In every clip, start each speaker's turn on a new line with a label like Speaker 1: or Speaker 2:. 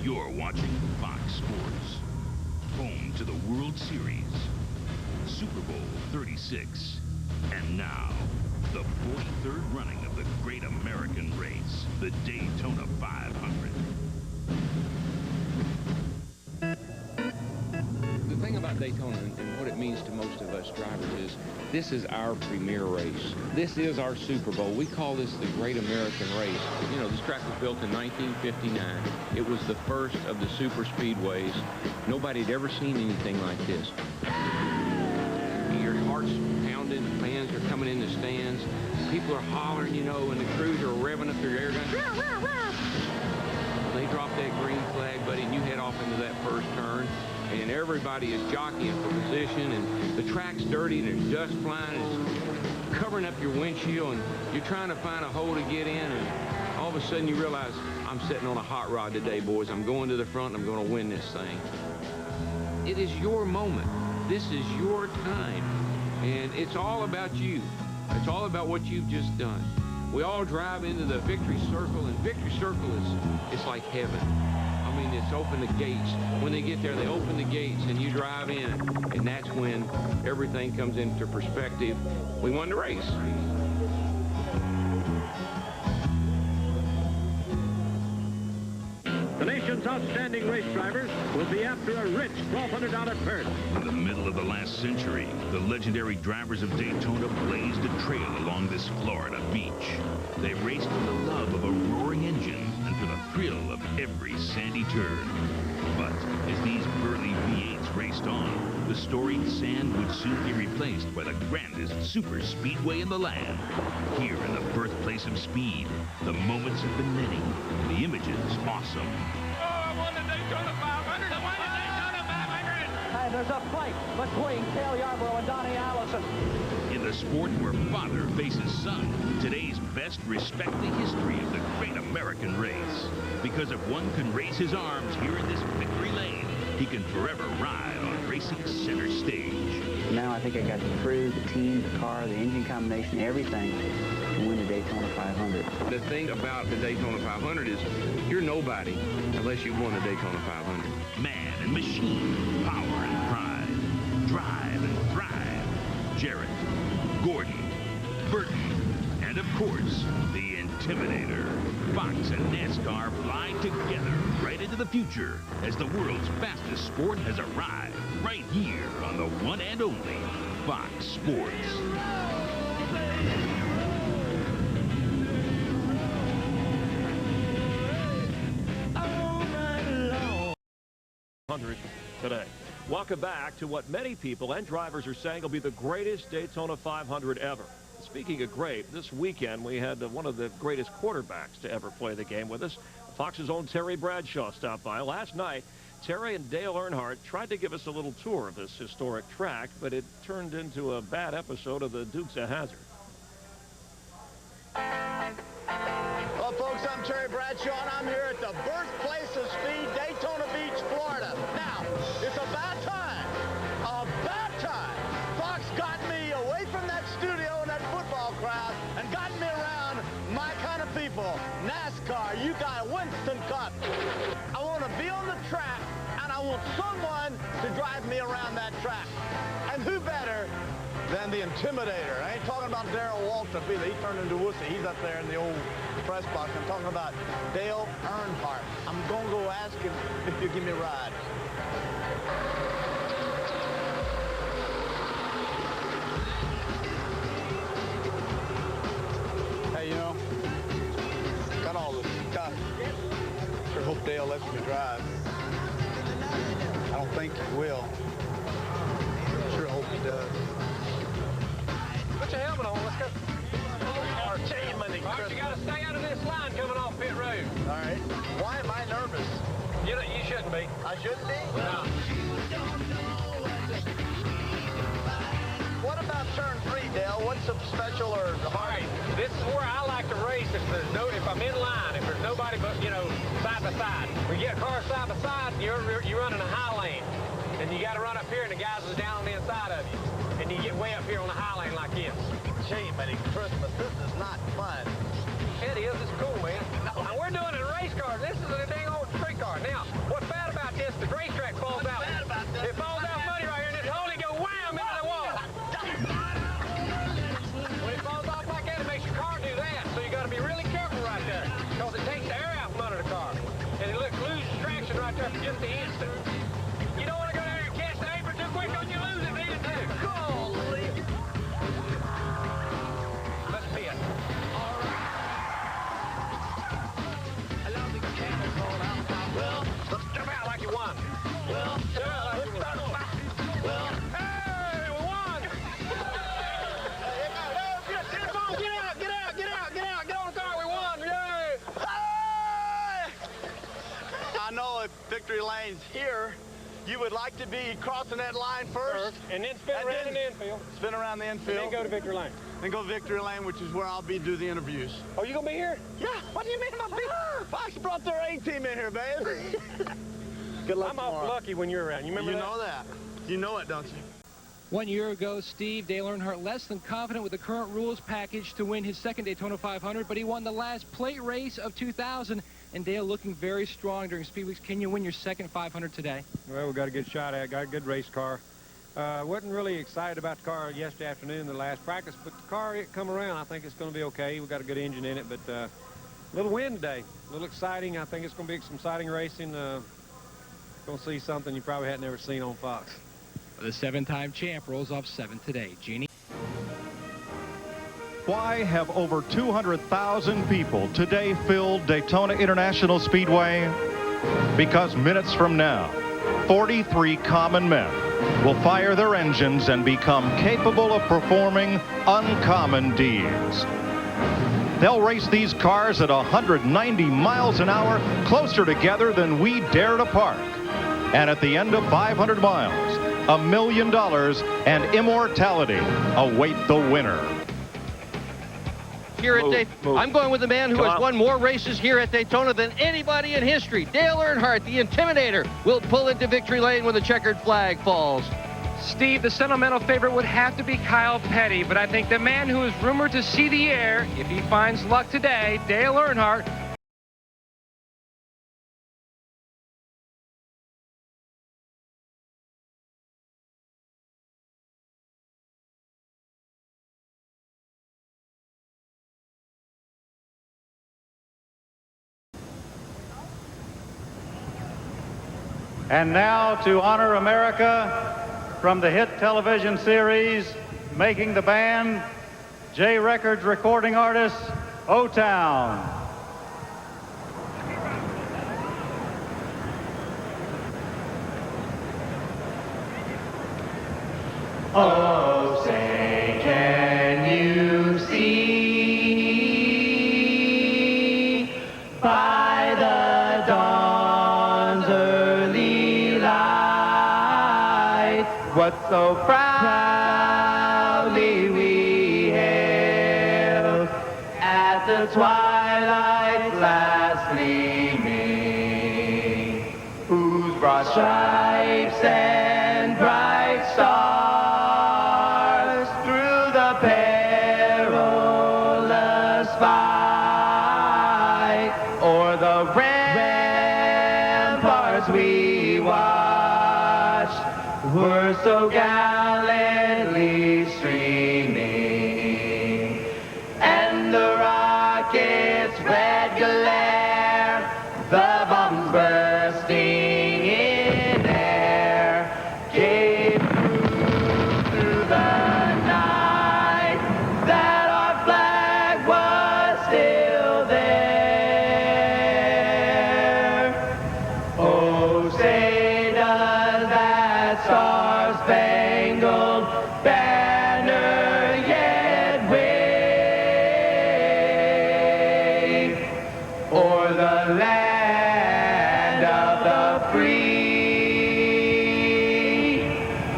Speaker 1: You're watching Fox Sports, home to the World Series, Super Bowl 36, and now, the 43rd running of the great American race, the Daytona 500.
Speaker 2: The thing about Daytona and what it means to most of us drivers is this is our premier race. This is our Super Bowl. We call this the Great American Race. You know, this track was built in 1959. It was the first of the super speedways. Nobody had ever seen anything like this. Your heart's pounding, the fans are coming in the stands. People are hollering, you know, and the crews are revving up their air guns. They drop that green flag, buddy, and you head off into that first turn. And everybody is jockeying for position, and the track's dirty, and there's dust flying, and it's covering up your windshield, and you're trying to find a hole to get in, and all of a sudden you realize, I'm sitting on a hot rod today, boys. I'm going to the front, and I'm going to win this thing. It is your moment. This is your time, and it's all about you. It's all about what you've just done. We all drive into the victory circle, and victory circle it's like heaven. I mean, it's open the gates. When they get there, they open the gates, and you drive in, and that's when everything comes into perspective. We won the race.
Speaker 3: The nation's outstanding race drivers will be after a rich $1,200 purse.
Speaker 1: In the middle of the last century, the legendary drivers of Daytona blazed a trail along this Florida beach. They raced for the love of a roaring engine and for the thrill of every sandy turn. But as these burly V8s raced on, the storied sand would soon be replaced by the grandest super speedway in the land. Here in the birthplace of speed, the moments have been many, the images awesome.
Speaker 4: Oh, I won the Daytona 500! I won the Daytona 500!
Speaker 5: Hey, there's a fight between Cale Yarborough and Donnie Allison.
Speaker 1: In the sport where father faces son, today's best respect the history of the great American race. Because if one can raise his arms here in this victory lane, he can forever ride on racing's center stage.
Speaker 6: Now I think I got the crew, the team, the car, the engine combination, everything to win the Daytona 500.
Speaker 2: The thing about the Daytona 500 is you're nobody unless you won the Daytona 500.
Speaker 1: Man and machine, power and pride, drive and thrive. Jarrett, Gordon, Burton, and of course, the Intimidator. Fox and NASCAR fly together right into the future as the world's fastest sport has arrived right here on the one and only Fox Sports.
Speaker 3: Today. Welcome back to what many people and drivers are saying will be the greatest Daytona 500 ever. Speaking of great, this weekend we had one of the greatest quarterbacks to ever play the game with us. Fox's own Terry Bradshaw stopped by. Last night, Terry and Dale Earnhardt tried to give us a little tour of this historic track, but it turned into a bad episode of the Dukes of Hazzard.
Speaker 7: Well, folks, I'm Terry Bradshaw, and I'm here at the birthplace of speed, Daytona Beach, Florida. Now, it's about time, Fox got me away from that studio and that football crowd and got me around my kind of people. NASCAR, you got Winston Cup. I want to be on the track, and I want someone to drive me around that track. And who better than the Intimidator? I ain't talking about Darrell Waltrip either. He turned into Wussy. He's up there in the old press box. I'm talking about Dale Earnhardt. I'm going to go ask him if he'll give me a ride. Hey, you know, got all this stuff. Sure hope Dale lets me drive. I don't think he will. Sure hope he does.
Speaker 4: Put your helmet on, let's go. Mark, you got to stay out of this line coming off pit road.
Speaker 7: All right. Why am I nervous?
Speaker 4: You shouldn't be.
Speaker 7: I shouldn't be?
Speaker 4: No.
Speaker 7: What about turn 3, Dale? What's so special or
Speaker 4: All right, this is where I like to race if I'm in line, if there's nobody but, you know, side by side. When you get a car side by side, you're running a high lane. And you got to run up here, and the guys is down on the inside of you. And you get way up here on the high lane like this.
Speaker 7: Gee, Merry Christmas, this is not fun.
Speaker 4: It is, it's cool, man. Now, we're doing it in race cars. This is a dang old street car. Now, up just the instant. You don't want to go there and catch the apron too quick, don't you lose it, either, too. Golly. Let's pit. All right. I love the camels all out. Well, let's jump out like you won. Well, jump out like you won. Well, hey, we won. Get on the car, we won. Yay.
Speaker 7: I know if victory lane's here, you would like to be crossing that line first.
Speaker 4: And then spin around in the infield.
Speaker 7: Spin around the infield.
Speaker 4: And then go to victory lane.
Speaker 7: Then go victory lane, which is where I'll be do the interviews.
Speaker 4: Oh, you gonna be here?
Speaker 7: Yeah. What do you mean I'm big? Fox brought their A-team in here, babe. Good luck
Speaker 4: I'm
Speaker 7: tomorrow.
Speaker 4: awful lucky when you're around. You remember
Speaker 7: You
Speaker 4: that?
Speaker 7: know that. You know it, don't you?
Speaker 5: 1 year ago, Steve, Dale Earnhardt less than confident with the current rules package to win his second Daytona 500, but he won the last plate race of 2000, and Dale looking very strong during Speed Weeks. Can you win your second 500 today?
Speaker 8: Well, we got a good shot at it. Got a good race car. Wasn't really excited about the car yesterday afternoon, the last practice, but the car, it come around. I think it's going to be okay. We got a good engine in it, but a little wind today. A little exciting. I think it's going to be some exciting racing. Going to see something you probably had never seen on Fox.
Speaker 5: The 7-time champ rolls off 7th today. Jeannie?
Speaker 9: Why have over 200,000 people today filled Daytona International Speedway? Because minutes from now, 43 common men will fire their engines and become capable of performing uncommon deeds. They'll race these cars at 190 miles an hour, closer together than we dare to park. And at the end of 500 miles, $1 million and immortality await the winner.
Speaker 10: Here at Daytona, I'm going with the man who has won more races here at Daytona than anybody in history. Dale Earnhardt, the Intimidator, will pull into victory lane when the checkered flag falls.
Speaker 5: Steve, the sentimental favorite would have to be Kyle Petty, but I think the man who is rumored to see the air, if he finds luck today, Dale Earnhardt,
Speaker 11: And now, to honor America, from the hit television series Making the Band, J Records recording artist, O-Town.
Speaker 12: Oh, say, can you see by the dawn's early light what so proudly we hailed at the twilight's last gleaming, whose broad stripes and bright stars through the perilous fight o'er the ramparts we watched were so gallantly streaming, and the rockets' red glare, the bombs bursting in air, came through the night that our flag was still there. Oh, say does that star-spangled banner yet wave o'er the land of the free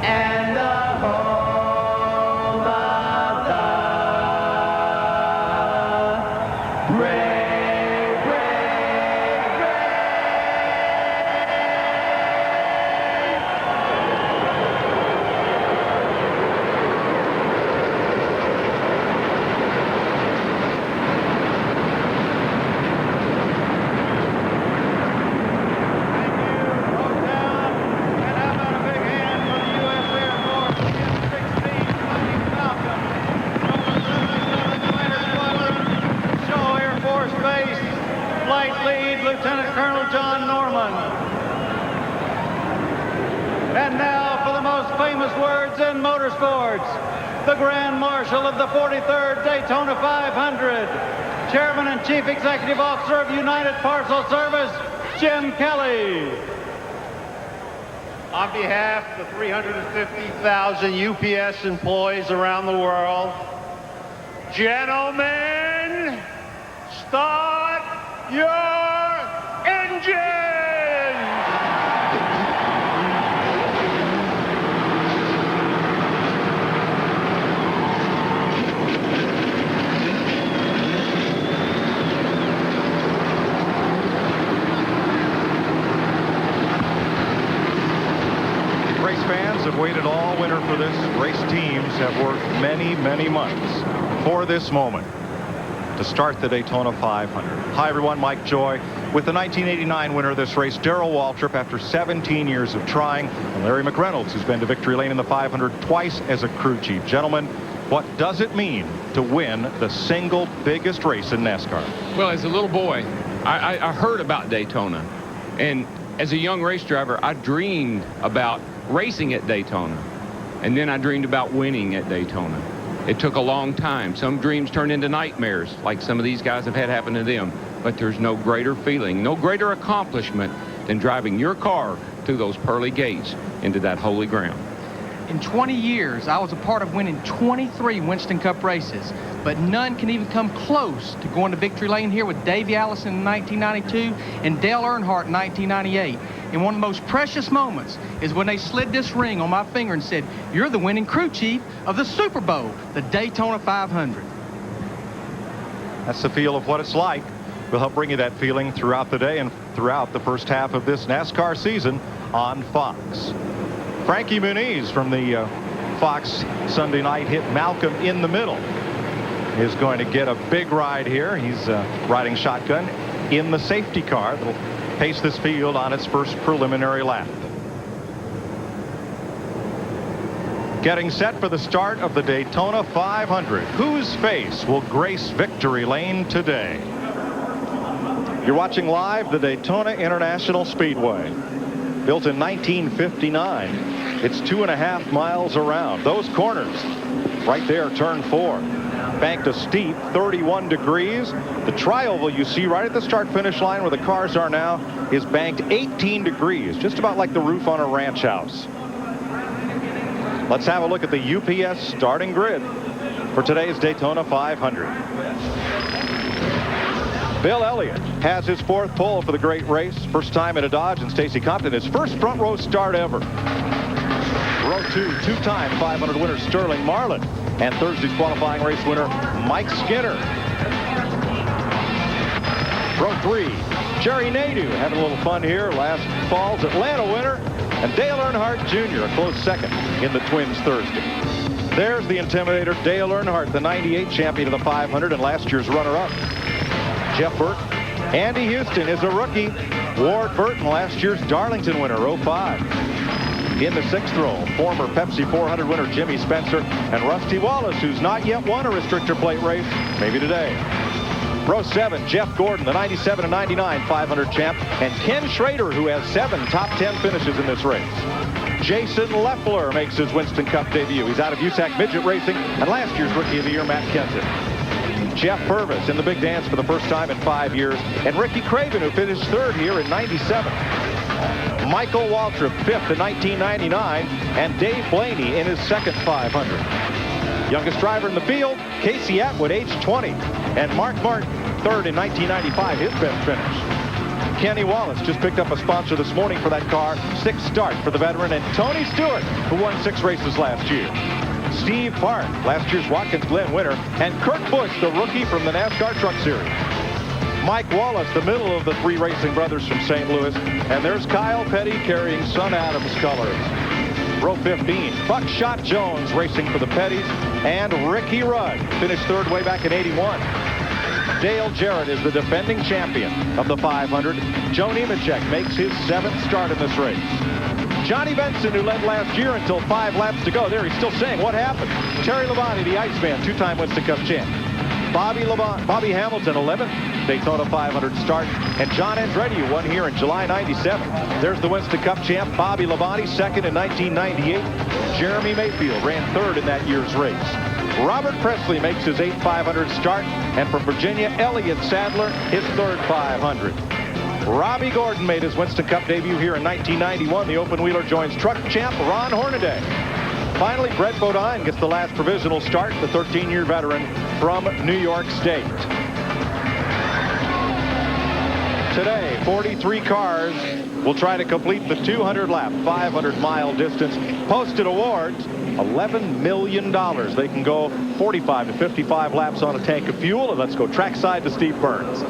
Speaker 12: and the home of the brave, brave, brave.
Speaker 11: famous words in motorsports, the Grand Marshal of the 43rd Daytona 500, Chairman and Chief Executive Officer of United Parcel Service, Jim Kelly.
Speaker 13: On behalf of the 350,000 UPS employees around the world, gentlemen, start your engines!
Speaker 9: Fans have waited all winter for this. Race teams have worked many, many months for this moment to start the Daytona 500. Hi, everyone. Mike Joy with the 1989 winner of this race, Darrell Waltrip, after 17 years of trying, and Larry McReynolds, who's been to victory lane in the 500 twice as a crew chief. Gentlemen, what does it mean to win the single biggest race in NASCAR?
Speaker 2: Well, as a little boy, I heard about Daytona, and as a young race driver, I dreamed about racing at Daytona, and then I dreamed about winning at Daytona. It took a long time. Some dreams turned into nightmares, like some of these guys have had happen to them, but there's no greater feeling, no greater accomplishment than driving your car through those pearly gates into that holy ground.
Speaker 5: In 20 years, I was a part of winning 23 Winston Cup races, but none can even come close to going to victory lane here with Davey Allison in 1992 and Dale Earnhardt in 1998. And one of the most precious moments is when they slid this ring on my finger and said, "You're the winning crew chief of the Super Bowl, the Daytona 500.
Speaker 9: That's the feel of what it's like. We'll help bring you that feeling throughout the day and throughout the first half of this NASCAR season on Fox. Frankie Muniz from the Fox Sunday night hit Malcolm in the middle is going to get a big ride here. He's riding shotgun in the safety car that'll pace this field on its first preliminary lap. Getting set for the start of the Daytona 500. Whose face will grace victory lane today? You're watching live the Daytona International Speedway. Built in 1959. It's 2.5 miles around. Those corners right there, turn 4. Banked a steep 31 degrees. The tri-oval you see right at the start-finish line where the cars are now is banked 18 degrees, just about like the roof on a ranch house. Let's have a look at the UPS starting grid for today's Daytona 500. Bill Elliott has his 4th pole for the great race. First time in a Dodge, and Stacy Compton his first front row start ever. Row 2, two-time 500 winner Sterling Marlin, and Thursday's qualifying race winner Mike Skinner. Row 3, Jerry Nadeau having a little fun here. Last fall's Atlanta winner, and Dale Earnhardt Jr. a close second in the Twins Thursday. There's the Intimidator, Dale Earnhardt, the 98 champion of the 500 and last year's runner-up. Jeff Burke. Andy Houston is a rookie. Ward Burton, last year's Darlington winner, 05. In the 6th row, former Pepsi 400 winner Jimmy Spencer and Rusty Wallace, who's not yet won a restrictor plate race, maybe today. Row 7, Jeff Gordon, the 97 and 99 500 champ, and Ken Schrader, who has 7 top 10 finishes in this race. Jason Leffler makes his Winston Cup debut. He's out of USAC Midget Racing, and last year's Rookie of the Year, Matt Kenseth. Jeff Purvis in the big dance for the first time in 5 years, and Ricky Craven, who finished 3rd here in 97. Michael Waltrip, 5th in 1999, and Dave Blaney in his 2nd 500. Youngest driver in the field, Casey Atwood, age 20, and Mark Martin, 3rd in 1995, his best finish. Kenny Wallace just picked up a sponsor this morning for that car, 6th start for the veteran, and Tony Stewart, who won 6 races last year. Steve Park, last year's Watkins Glen winner, and Kurt Busch, the rookie from the NASCAR Truck Series. Mike Wallace, the middle of the 3 racing brothers from St. Louis, and there's Kyle Petty carrying Son Adams colors. Row 15, Buckshot Jones racing for the Pettys, and Ricky Rudd finished 3rd way back in 81. Dale Jarrett is the defending champion of the 500. Joe Nemechek makes his 7th start in this race. Johnny Benson, who led last year until 5 laps to go. There, he's still saying, what happened? Terry Labonte, the Iceman, 2-time Winston Cup champ. Bobby Hamilton, 11th Daytona 500 start. And John Andretti won here in July 97. There's the Winston Cup champ, Bobby Labonte, second in 1998. Jeremy Mayfield ran third in that year's race. Robert Presley makes his 8 500 start. And from Virginia, Elliott Sadler, his third 500. Robbie Gordon made his Winston Cup debut here in 1991. The open wheeler joins truck champ Ron Hornaday. Finally, Brett Bodine gets the last provisional start, the 13-year veteran from New York State. Today, 43 cars will try to complete the 200-lap, 500-mile distance. Posted awards, $11 million. They can go 45 to 55 laps on a tank of fuel. And let's go trackside to Steve Burns.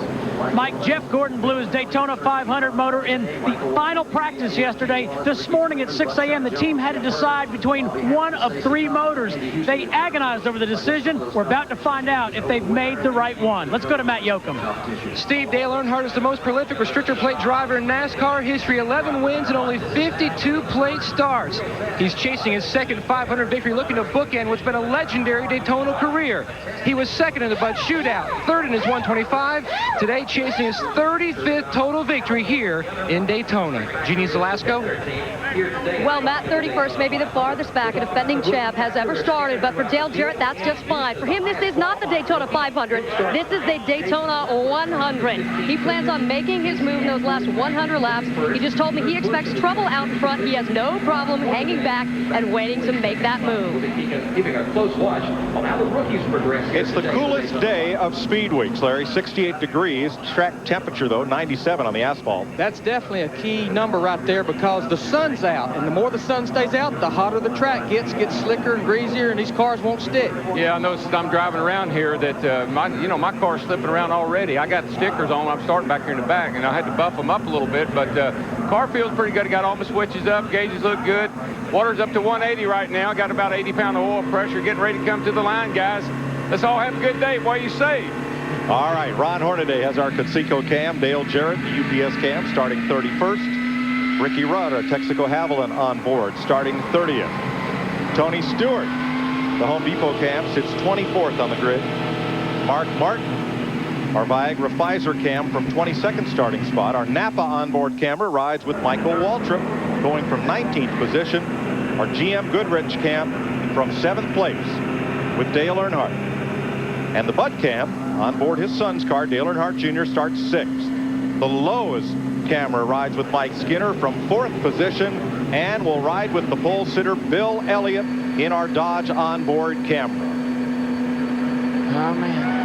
Speaker 14: Mike, Jeff Gordon blew his Daytona 500 motor in the final practice yesterday. This morning at 6 a.m., the team had to decide between one of 3 motors. They agonized over the decision. We're about to find out if they've made the right one. Let's go to Matt Yoakum.
Speaker 5: Steve, Dale Earnhardt is the most prolific restrictor plate driver in NASCAR history. 11 wins and only 52 plate starts. He's chasing his second 500 victory, looking to bookend what's been a legendary Daytona career. He was second in the Bud Shootout, third in his 125. Today, chasing his 35th total victory here in Daytona. Jeannie Zelasco.
Speaker 15: Well, Matt, 31st may be the farthest back a defending champ has ever started, but for Dale Jarrett, that's just fine. For him, this is not the Daytona 500. This is the Daytona 100. He plans on making his move in those last 100 laps. He just told me he expects trouble out in front. He has no problem hanging back and waiting to make that move.
Speaker 16: Giving a close watch on how the rookies progress.
Speaker 9: It's the coolest day of Speed Weeks, Larry. 68 degrees. Track temperature, though, 97 on the asphalt.
Speaker 5: That's definitely a key number right there because the sun's out, and the more the sun stays out, the hotter the track gets slicker and greasier, and these cars won't stick.
Speaker 2: Yeah, I noticed I'm driving around here that my car's slipping around already. I got the stickers on. I'm starting back here in the back, and I had to buff them up a little bit, but car feels pretty good. I got all my switches up. Gauges look good. Water's up to 180 right now. Got about 80 pound of oil pressure. Getting ready to come to the line, guys. Let's all have a good day. What do you say?
Speaker 9: All right, Ron Hornaday has our Conseco cam. Dale Jarrett, the UPS cam, starting 31st. Ricky Rudd, our Texaco Haviland on board, starting 30th. Tony Stewart, the Home Depot cam, sits 24th on the grid. Mark Martin, our Viagra Pfizer cam from 22nd starting spot. Our Napa onboard camera rides with Michael Waltrip, going from 19th position. Our GM Goodrich cam from 7th place with Dale Earnhardt. And the Bud cam on board his son's car, Dale Earnhardt Jr., starts 6th. The Lowe's camera rides with Mike Skinner from 4th position and will ride with the pole sitter Bill Elliott in our Dodge onboard camera.
Speaker 5: Oh, man.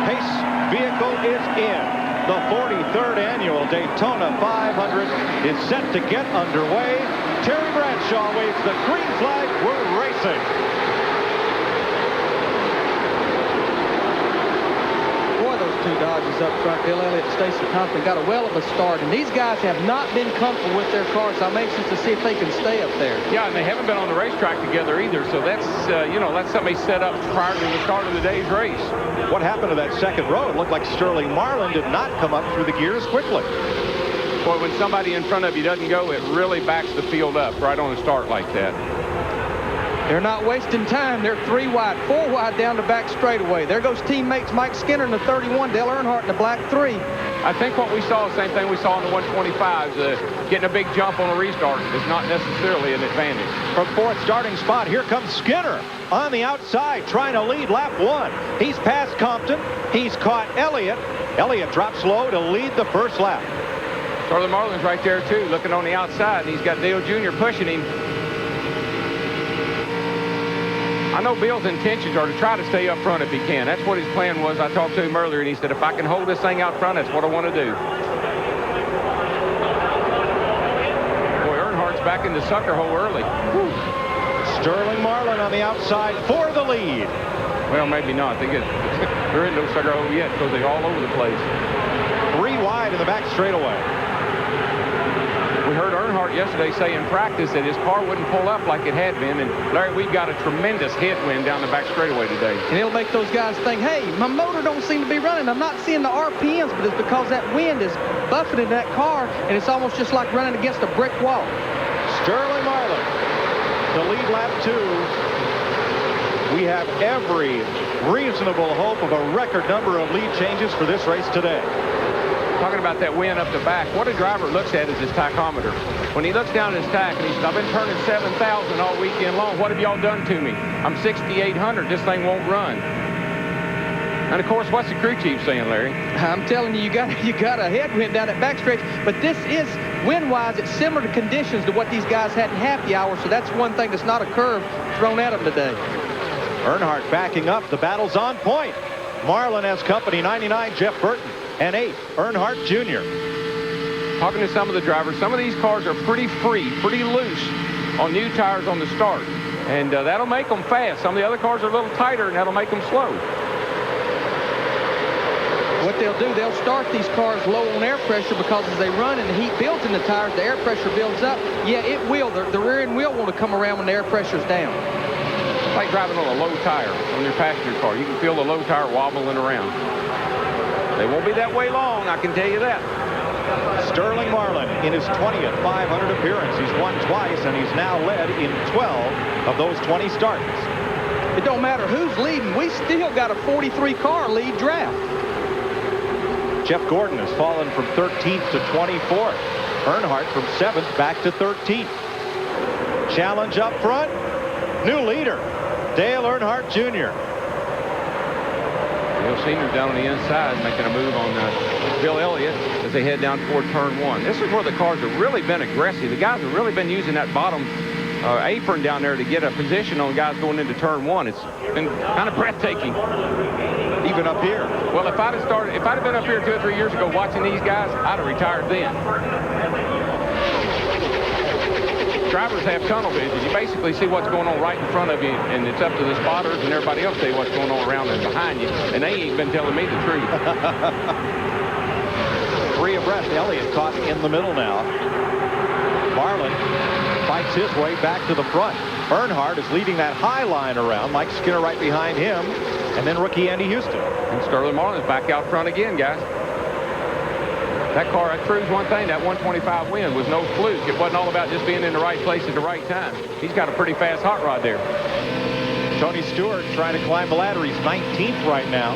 Speaker 9: Pace vehicle is in. The 43rd annual Daytona 500 is set to get underway. Terry Bradshaw waves the green flag. We're racing.
Speaker 5: Two Dodges up front. Bill Elliott and Stacy Compton got a well of a start, and these guys have not been comfortable with their cars. So I'm anxious to see if they can stay up there.
Speaker 2: Yeah, and they haven't been on the racetrack together either, so that's that's something set up prior to the start of the day's race.
Speaker 9: What happened to that second row? It looked like Sterling Marlin did not come up through the gears quickly.
Speaker 2: Boy, when somebody in front of you doesn't go, it really backs the field up right on a start like that.
Speaker 5: They're not wasting time. They're 3 wide, 4 wide down the back straightaway. There goes teammates Mike Skinner in the 31, Dale Earnhardt in the black 3.
Speaker 2: I think what we saw, the same thing we saw in the 125s, getting a big jump on a restart is not necessarily an advantage.
Speaker 9: From 4th starting spot, here comes Skinner on the outside, trying to lead lap 1. He's past Compton. He's caught Elliott. Elliott drops low to lead the first lap.
Speaker 2: Charlie Marlin's right there, too, looking on the outside, and he's got Dale Jr. pushing him. I know Bill's intentions are to try to stay up front if he can. That's what his plan was. I talked to him earlier, and he said, if I can hold this thing out front, that's what I want to do. Boy, Earnhardt's back in the sucker hole early.
Speaker 9: Sterling Marlin on the outside for the lead.
Speaker 2: Well, maybe not. They're in no sucker hole yet because they're all over the place.
Speaker 9: 3 wide in the back straightaway.
Speaker 2: We heard Earnhardt yesterday say in practice that his car wouldn't pull up like it had been. And, Larry, we've got a tremendous headwind down the back straightaway today.
Speaker 5: And it'll make those guys think, hey, my motor don't seem to be running. I'm not seeing the RPMs, but it's because that wind is buffeting that car, and it's almost just like running against a brick wall.
Speaker 9: Sterling Marlin to lead lap 2. we have every reasonable hope of a record number of lead changes for this race today.
Speaker 2: Talking about that wind up the back, what a driver looks at is his tachometer. When he looks down at his tach and he says, I've been turning 7,000 all weekend long. What have y'all done to me? I'm 6,800. This thing won't run. And of course, what's the crew chief saying, Larry?
Speaker 10: I'm telling you, you got a headwind down that backstretch, but this is wind-wise. It's similar to conditions to what these guys had in happy hour, so that's one thing that's not a curve thrown at them today.
Speaker 9: Earnhardt backing up. The battle's on point. Marlin has company. 99, Jeff Burton, and 8, Earnhardt Jr.
Speaker 2: Talking to some of the drivers, some of these cars are pretty free, pretty loose on new tires on the start, and that'll make them fast. Some of the other cars are a little tighter, and that'll make them slow.
Speaker 10: What they'll do, they'll start these cars low on air pressure because as they run and the heat builds in the tires, the air pressure builds up. Yeah, it will. The rear end will want to come around when the air pressure's down.
Speaker 2: It's like driving on a low tire on your passenger car. You can feel the low tire wobbling around. They won't be that way long, I can tell you that.
Speaker 9: Sterling Marlin in his 20th 500 appearance. He's won twice, and he's now led in 12 of those 20 starts.
Speaker 10: It don't matter who's leading. We still got a 43-car lead draft.
Speaker 9: Jeff Gordon has fallen from 13th to 24th. Earnhardt from 7th back to 13th. Challenge up front. New leader, Dale Earnhardt Jr.
Speaker 2: Dale Sr. down on the inside making a move on Bill Elliott as they head down toward turn 1. This is where the cars have really been aggressive. The guys have really been using that bottom apron down there to get a position on guys going into turn 1. It's been kind of breathtaking.
Speaker 9: Even up here.
Speaker 2: Well, if I'd have been up here 2 or 3 years ago watching these guys, I'd have retired then. Drivers have tunnel vision. You basically see what's going on right in front of you, and it's up to the spotters and everybody else to see what's going on around and behind you, and they ain't been telling me the truth.
Speaker 9: 3 abreast. Elliott caught in the middle now. Marlin fights his way back to the front. Earnhardt is leading that high line around. Mike Skinner right behind him, and then rookie Andy Houston.
Speaker 2: And Sterling Marlin's back out front again, guys. That car, that proves one thing, that 125 win was no fluke. It wasn't all about just being in the right place at the right time. He's got a pretty fast hot rod there.
Speaker 9: Tony Stewart trying to climb the ladder. He's 19th right now.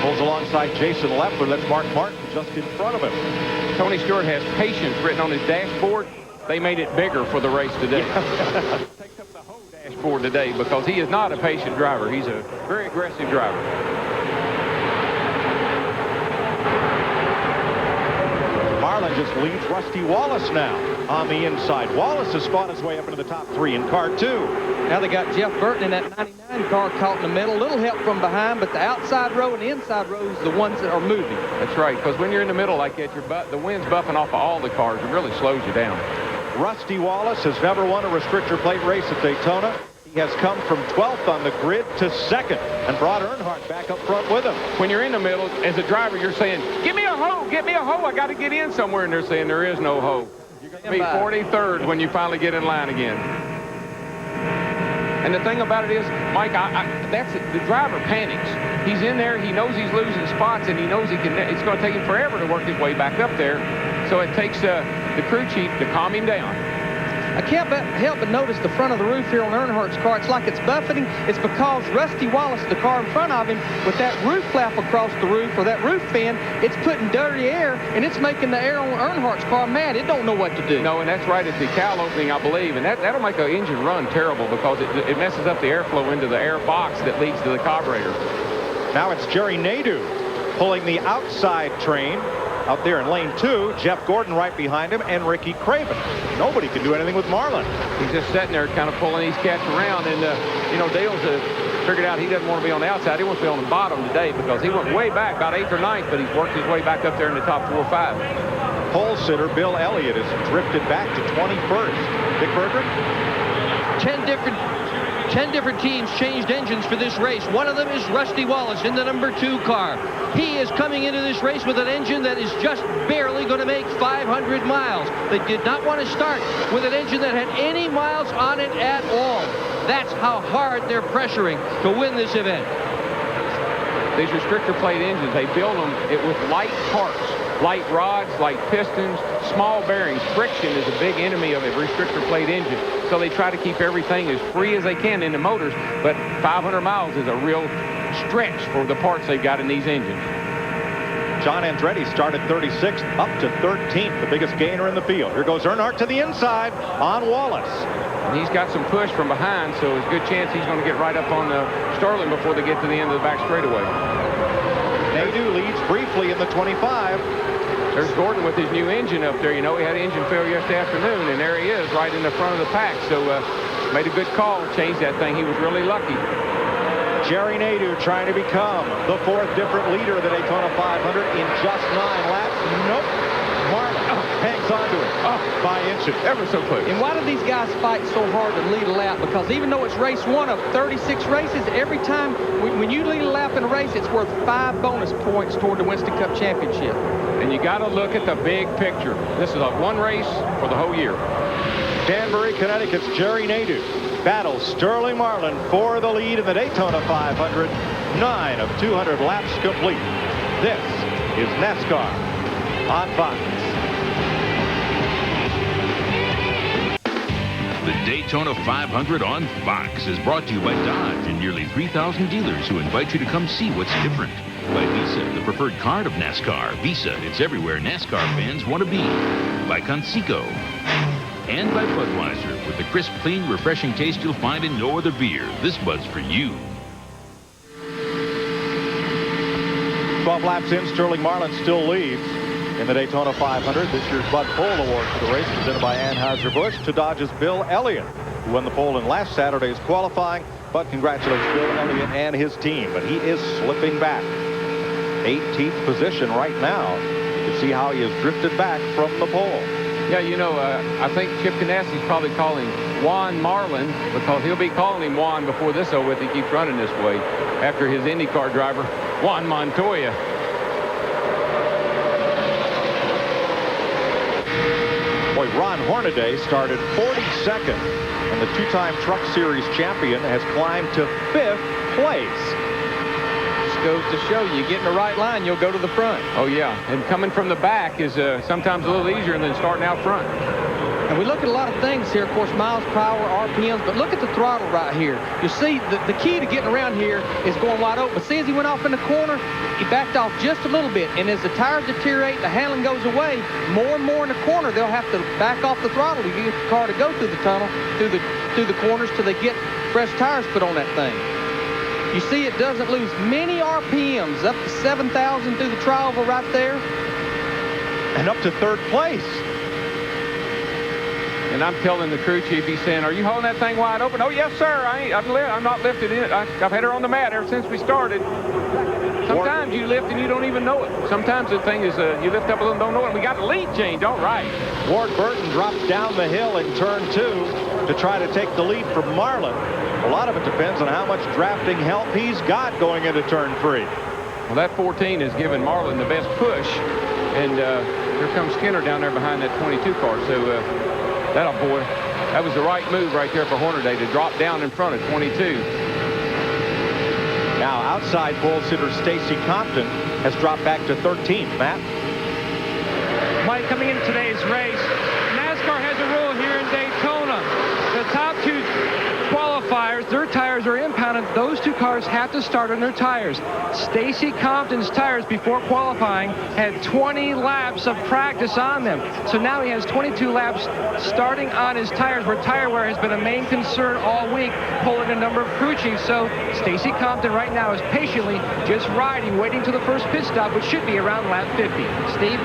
Speaker 9: Pulls alongside Jason Leffler. That's Mark Martin just in front of him.
Speaker 2: Tony Stewart has patience written on his dashboard. They made it bigger for the race today. Takes up the whole dashboard today because he is not a patient driver. He's a very aggressive driver.
Speaker 9: Marlin just leads Rusty Wallace now on the inside. Wallace has fought his way up into the top 3 in car 2.
Speaker 10: Now they got Jeff Burton in that 99 car caught in the middle. Little help from behind, but the outside row and the inside row is the ones that are moving.
Speaker 2: That's right, because when you're in the middle like that, the wind's buffing off of all the cars. It really slows you down.
Speaker 9: Rusty Wallace has never won a restrictor plate race at Daytona. He has come from 12th on the grid to 2nd and brought Earnhardt back up front with him.
Speaker 2: When you're in the middle, as a driver, you're saying, give me a hoe, get me a hoe. I got to get in somewhere. And they're saying there is no hoe. You're going to be 43rd when you finally get in line again. And the thing about it is, Mike, that's it. The driver panics. He's in there. He knows he's losing spots, and he knows it's going to take him forever to work his way back up there. So it takes the crew chief to calm him down.
Speaker 10: I can't help but notice the front of the roof here on Earnhardt's car. It's like it's buffeting. It's because Rusty Wallace, the car in front of him, with that roof flap across the roof, or that roof fin, it's putting dirty air, and it's making the air on Earnhardt's car mad. It don't know what to do.
Speaker 2: No, and that's right at the cowl opening, I believe, and that'll make an engine run terrible because it messes up the airflow into the air box that leads to the carburetor.
Speaker 9: Now it's Jerry Nadeau pulling the outside train. Out there in lane 2, Jeff Gordon right behind him, and Ricky Craven. Nobody can do anything with Marlin.
Speaker 2: He's just sitting there kind of pulling these cats around, and, Dale's figured out he doesn't want to be on the outside. He wants to be on the bottom today because he went way back, about 8th or 9th, but he's worked his way back up there in the top 4 or 5.
Speaker 9: Pole sitter Bill Elliott has drifted back to 21st. Dick Berger?
Speaker 17: 10 different teams changed engines for this race. One of them is Rusty Wallace in the number 2 car. He is coming into this race with an engine that is just barely going to make 500 miles. They did not want to start with an engine that had any miles on it at all. That's how hard they're pressuring to win this event.
Speaker 2: these restrictor plate engines, they build them with light parts, light rods, light pistons, small bearings. Friction is a big enemy of a restrictor plate engine. So they try to keep everything as free as they can in the motors, but 500 miles is a real stretch for the parts they've got in these engines.
Speaker 9: John Andretti started 36th up to 13th, the biggest gainer in the field. Here goes Earnhardt to the inside on Wallace.
Speaker 2: And he's got some push from behind, so there's a good chance he's going to get right up on Sterling before they get to the end of the back straightaway.
Speaker 9: Nadeau leads briefly in the 25.
Speaker 2: There's Gordon with his new engine up there. You know, he had an engine failure yesterday afternoon, and there he is right in the front of the pack. So made a good call, changed that thing. He was really lucky.
Speaker 9: Jerry Nadeau trying to become the 4th different leader of the Daytona 500 in just 9 laps. Nope. Marlin hangs on to it by inches.
Speaker 2: Ever so close.
Speaker 10: And why do these guys fight so hard to lead a lap? Because even though it's race 1 of 36 races, every time when you lead a lap in a race, it's worth 5 bonus points toward the Winston Cup Championship.
Speaker 2: And you got to look at the big picture. This is one race for the whole year.
Speaker 9: Danbury, Connecticut's Jerry Nadeau battles Sterling Marlin for the lead in the Daytona 500. 9 of 200 laps complete. This is NASCAR on Fox.
Speaker 1: The Daytona 500 on Fox is brought to you by Dodge and nearly 3,000 dealers who invite you to come see what's different. By Visa, the preferred card of NASCAR. Visa, it's everywhere NASCAR fans want to be. By Conseco. And by Budweiser, with the crisp, clean, refreshing taste you'll find in no other beer. This Bud's for you.
Speaker 9: 12 laps in, Sterling Marlin still leads in the Daytona 500. This year's Bud Pole Award for the race presented by Anheuser-Busch to Dodge's Bill Elliott, who won the pole in last Saturday's qualifying. But congratulates Bill Elliott and his team. But he is slipping back. 18th position right now. You can see how he has drifted back from the pole.
Speaker 2: Yeah, you know, I think Chip Ganassi's probably calling Juan Marlin because he'll be calling him Juan before this over with. He keeps running this way after his IndyCar driver, Juan Montoya.
Speaker 9: Boy, Ron Hornaday started 42nd, and the 2-time Truck Series champion has climbed to 5th place.
Speaker 10: Goes to show you get in the right line, you'll go to the front.
Speaker 2: Oh yeah, and coming from the back is sometimes a little easier than starting out front.
Speaker 10: And we look at a lot of things here, of course, miles per hour, RPMs, but look at the throttle right here. You see the key to getting around here is going wide open. But see, as he went off in the corner, he backed off just a little bit, and as the tires deteriorate, the handling goes away, more and more in the corner, they'll have to back off the throttle to get the car to go through the tunnel, through the corners till they get fresh tires put on that thing. You see it doesn't lose many RPMs, up to 7,000 through the tri-oval right there.
Speaker 9: And up to 3rd place.
Speaker 2: And I'm telling the crew chief, he's saying, are you holding that thing wide open? Oh, yes, sir. I'm not lifted in it. I've had her on the mat ever since we started. Sometimes you lift and you don't even know it. Sometimes the thing is you lift up a little and don't know it. We got the lead change, all right.
Speaker 9: Ward Burton dropped down the hill in turn 2 to try to take the lead from Marlin. A lot of it depends on how much drafting help he's got going into turn 3.
Speaker 2: Well, that 14 has given Marlin the best push. And here comes Skinner down there behind that 22 car. So that'll boy. That was the right move right there for Hornaday to drop down in front of 22.
Speaker 9: Now outside pole sitter Stacy Compton has dropped back to 13th. Matt?
Speaker 5: Mike, coming into today's race, NASCAR has a rule here in Daytona. The top 2 qualifiers, their tires are impounded. Those 2 cars have to start on their tires. Stacy Compton's tires before qualifying had 20 laps of practice on them. So now he has 22 laps starting on his tires, where tire wear has been a main concern all week, pulling a number of crew chiefs. So Stacy Compton right now is patiently just riding, waiting to the first pit stop, which should be around lap 50. Steve?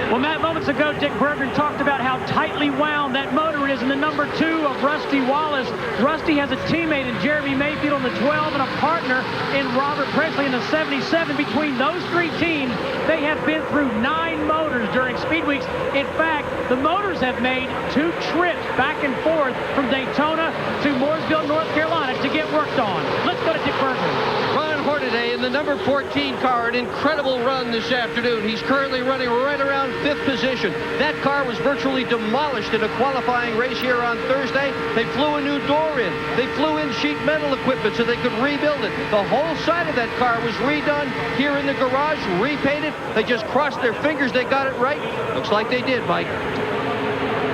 Speaker 14: Well, Matt, moments ago, Dick Berggren talked about how tightly wound that motor is in the number 2 of Rusty Wallace. Rusty has a teammate in Jeremy Mayfield on the 12 and a partner in Robert Presley in the 77. Between those 3 teams, they have been through 9 motors during Speed Weeks. In fact, the motors have made 2 trips back and forth from Daytona to Mooresville, North Carolina to get worked on. Let's go to Dick Berggren.
Speaker 17: Ron Hornaday in the number 14 car, an incredible run this afternoon. He's currently running right around 5th position. That car was virtually demolished in a qualifying race here on Thursday. They flew a new door in. They flew in sheet metal equipment so they could rebuild it. The whole side of that car was redone here in the garage, repainted. They just crossed their fingers they got it right. Looks like they did, Mike.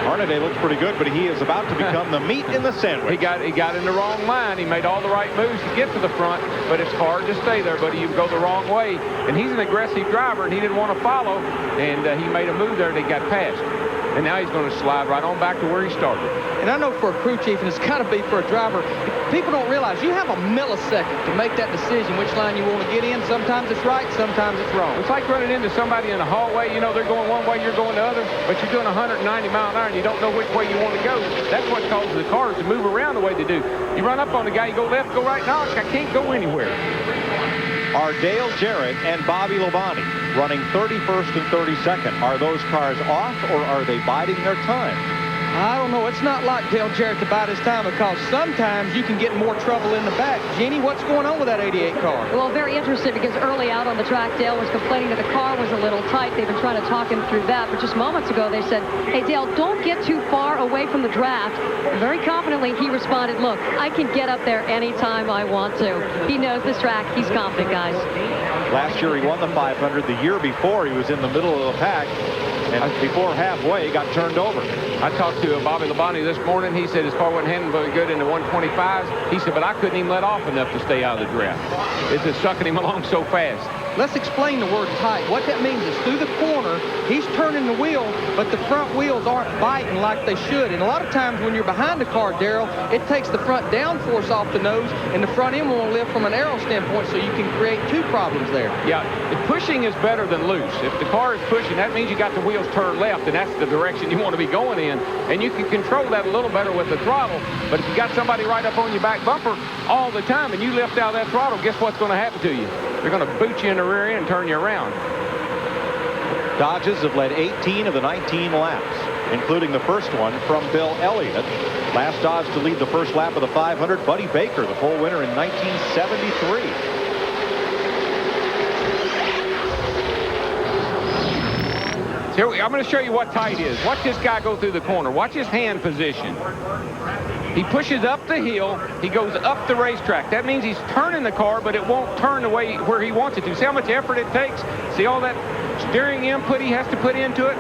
Speaker 9: Hornaday looks pretty good, but he is about to become the meat in the sandwich.
Speaker 2: He got in the wrong line. He made all the right moves to get to the front, but it's hard to stay there, buddy. You go the wrong way. And he's an aggressive driver, and he didn't want to follow, and he made a move there, and he got passed. And now he's going to slide right on back to where he started.
Speaker 10: And I know for a crew chief, and it's got to be for a driver, people don't realize you have a millisecond to make that decision which line you want to get in. Sometimes it's right, sometimes it's wrong.
Speaker 2: It's like running into somebody in a hallway. You know, they're going one way, you're going the other, but you're doing 190 mile an hour, and you don't know which way you want to go. That's what causes the cars to move around the way they do. You run up on the guy, you go left, go right. No, I can't go anywhere.
Speaker 9: Are Dale Jarrett and Bobby Labonte running 31st and 32nd? Are those cars off, or are they biding their time?
Speaker 10: I don't know. It's not like Dale Jarrett to bide his time, because sometimes you can get more trouble in the back. Jeannie, what's going on with that 88 car?
Speaker 15: Well, very interesting, because early out on the track, Dale was complaining that the car was a little tight. They've been trying to talk him through that. But just moments ago, they said, hey, Dale, don't get too far away from the draft. And very confidently, he responded, look, I can get up there anytime I want to. He knows this track. He's confident, guys.
Speaker 9: Last year, he won the 500. The year before, he was in the middle of the pack. And before halfway, he got turned over.
Speaker 2: I talked to Bobby Labonte this morning. He said his car wasn't handling very good in the 125s. He said, but I couldn't even let off enough to stay out of the draft. It's just sucking him along so fast.
Speaker 10: Let's explain the word tight. What that means is through the corner, he's turning the wheel, but the front wheels aren't biting like they should. And a lot of times when you're behind the car, Darrell, it takes the front downforce off the nose, and the front end won't lift from an aero standpoint, so you can create two problems there.
Speaker 2: Yeah, pushing is better than loose. If the car is pushing, that means you got the wheels turned left, and that's the direction you want to be going in. And you can control that a little better with the throttle. But if you got somebody right up on your back bumper all the time and you lift out that throttle, guess what's going to happen to you? They're going to boot you in the rear end and turn you around.
Speaker 9: Dodges have led 18 of the 19 laps, including the first one from Bill Elliott. Last Dodge to lead the first lap of the 500, Buddy Baker, the pole winner in 1973.
Speaker 2: Here, I'm going to show you what tight is. Watch this guy go through the corner. Watch his hand position. He pushes up the hill. He goes up the racetrack. That means he's turning the car, but it won't turn the way where he wants it to. See how much effort it takes? See all that steering input he has to put into it?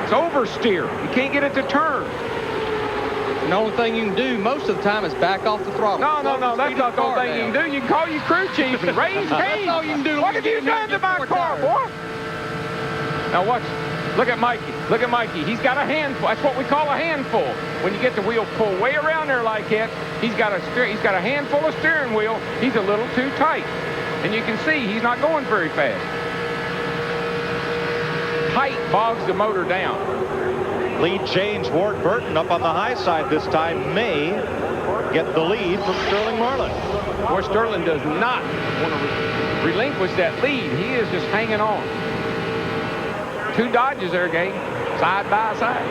Speaker 2: It's oversteer. You can't get it to turn.
Speaker 10: And the only thing you can do most of the time is back off the throttle.
Speaker 2: No, that's not the only thing you can do. You can call your crew chief and raise Cain.
Speaker 10: That's all you can do.
Speaker 2: What have you done to my car, boy? Now watch. Look at Mikey. Look at Mikey. He's got a handful. That's what we call a handful. When you get the wheel pulled way around there like that, he's got a handful of steering wheel. He's a little too tight. And you can see he's not going very fast. Tight bogs the motor down.
Speaker 9: Lead change. Ward Burton up on the high side this time may get the lead from Sterling Marlin.
Speaker 2: Boy, Sterling does not want to relinquish that lead. He is just hanging on. Two Dodges there, gang, side by side.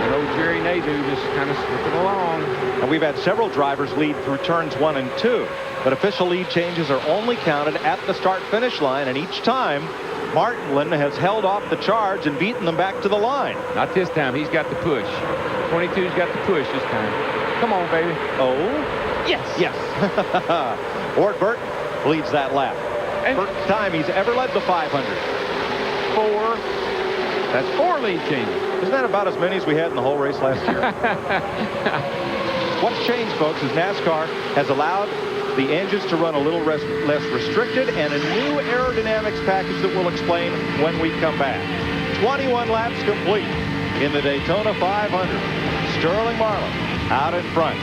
Speaker 2: And old Jerry Nadeau just kind of slipping along.
Speaker 9: And we've had several drivers lead through turns 1 and 2, but official lead changes are only counted at the start-finish line, and each time, Martin has held off the charge and beaten them back to the line.
Speaker 2: Not this time. He's got the push. 22's got the push this time. Come on, baby.
Speaker 9: Oh?
Speaker 10: Yes.
Speaker 9: Yes. Ward Burton leads that lap. First time he's ever led the 500.
Speaker 2: 4. That's 4 lead changes.
Speaker 9: Isn't that about as many as we had in the whole race last year? What's changed, folks, is NASCAR has allowed the engines to run a little less restricted, and a new aerodynamics package that we'll explain when we come back. 21 laps complete in the Daytona 500. Sterling Marlin out in front.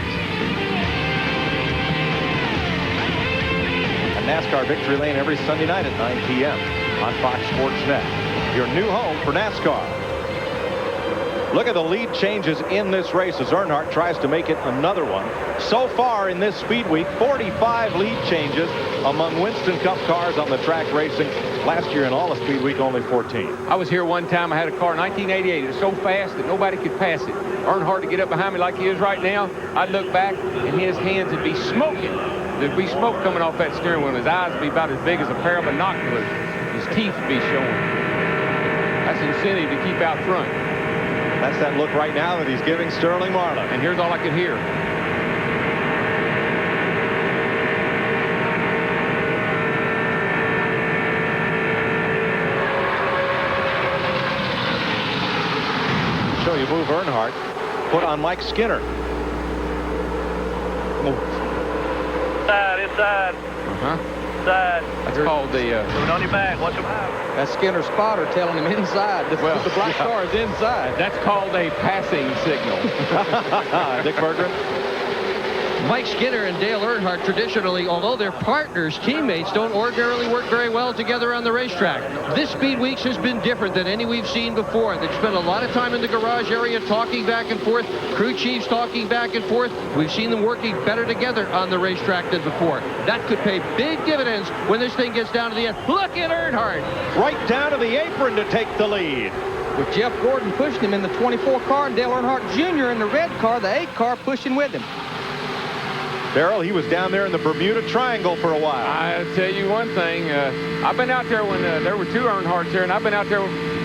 Speaker 9: NASCAR Victory Lane every Sunday night at 9 p.m. on Fox Sports Net. Your new home for NASCAR. Look at the lead changes in this race as Earnhardt tries to make it another one. So far in this speed week, 45 lead changes among Winston Cup cars on the track racing. Last year in all of Speed Week, only 14.
Speaker 2: I was here one time. I had a car in 1988. It was so fast that nobody could pass it. Earnhardt to get up behind me like he is right now. I'd look back, and his hands would be smoking. There'd be smoke coming off that steering wheel. His eyes would be about as big as a pair of binoculars. His teeth would be showing. That's incentive to keep out front.
Speaker 9: That's that look right now that he's giving Sterling Marlin.
Speaker 2: And here's all I could hear.
Speaker 9: Show you move Earnhardt. Put on Mike Skinner. Move.
Speaker 12: Inside. Inside.
Speaker 2: That's called the...
Speaker 12: Moving on your back. Watch them out.
Speaker 10: That's Skinner's spotter telling him inside. The black car is inside.
Speaker 2: That's called a passing signal.
Speaker 9: Dick Berggren.
Speaker 17: Mike Skinner and Dale Earnhardt traditionally, although they're partners, teammates, don't ordinarily work very well together on the racetrack. This Speed Weeks has been different than any we've seen before. They've spent a lot of time in the garage area talking back and forth, crew chiefs talking back and forth. We've seen them working better together on the racetrack than before. That could pay big dividends when this thing gets down to the end. Look at Earnhardt.
Speaker 9: Right down to the apron to take the lead.
Speaker 10: With Jeff Gordon pushing him in the 24 car and Dale Earnhardt Jr. in the red car, the 8 car pushing with him.
Speaker 9: Darrell, he was down there in the Bermuda Triangle for a while.
Speaker 2: I'll tell you one thing. I've been out there when there were 2 Earnhardts there, and I've been out there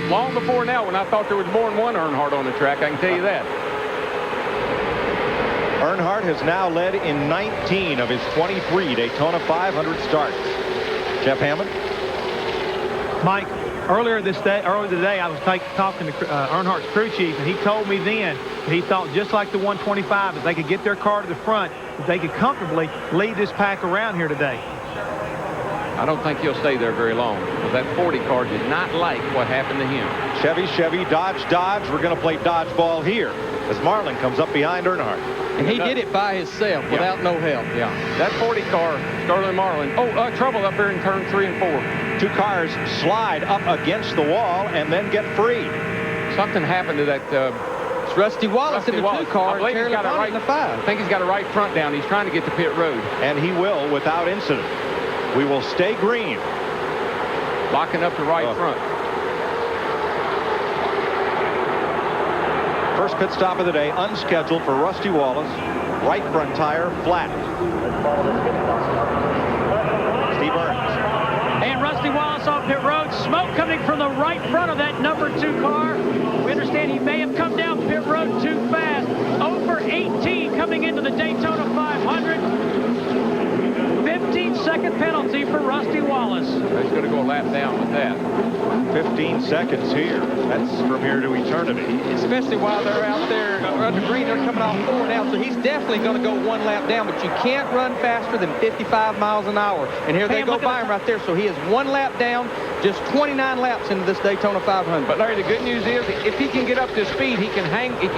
Speaker 2: long before now when I thought there was more than one Earnhardt on the track. I can tell you that.
Speaker 9: Earnhardt has now led in 19 of his 23 Daytona 500 starts. Jeff Hammond.
Speaker 18: Mike, earlier today, I was talking to Earnhardt's crew chief, and he told me then that he thought just like the 125, if they could get their car to the front, that they could comfortably lead this pack around here today.
Speaker 2: I don't think he'll stay there very long, because that 40 car did not like what happened to him.
Speaker 9: Chevy, Dodge. We're going to play dodgeball here as Marlin comes up behind Earnhardt.
Speaker 10: And he did it by himself without no help.
Speaker 2: Yeah, that 40 car, Sterling Marlin. Trouble up there in turn 3 and 4.
Speaker 9: 2 cars slide up against the wall and then get free.
Speaker 2: Something happened to that.
Speaker 10: It's Rusty Wallace in the 2 car.
Speaker 2: I believe he's got a right
Speaker 10: in the 5.
Speaker 2: I think he's got a right front down. He's trying to get to pit road.
Speaker 9: And he will without incident. We will stay green.
Speaker 2: Locking up the right front.
Speaker 9: First pit stop of the day, unscheduled for Rusty Wallace. Right front tire, flat. Steve Burns.
Speaker 14: And Rusty Wallace off pit road. Smoke coming from the right front of that number 2 car. We understand he may have come down pit road too fast. Over 18 coming into the Daytona 500. 15-second penalty for Rusty Wallace.
Speaker 2: He's going to go a lap down with that.
Speaker 9: 15 seconds here. That's from here to eternity.
Speaker 10: Especially while they're out there under green. They're coming off 4 now, so he's definitely going to go 1 lap down, but you can't run faster than 55 miles an hour. And here they go by him right there, so he is 1 lap down, just 29 laps into this Daytona 500.
Speaker 2: But Larry, the good news is if he can get up to speed, he can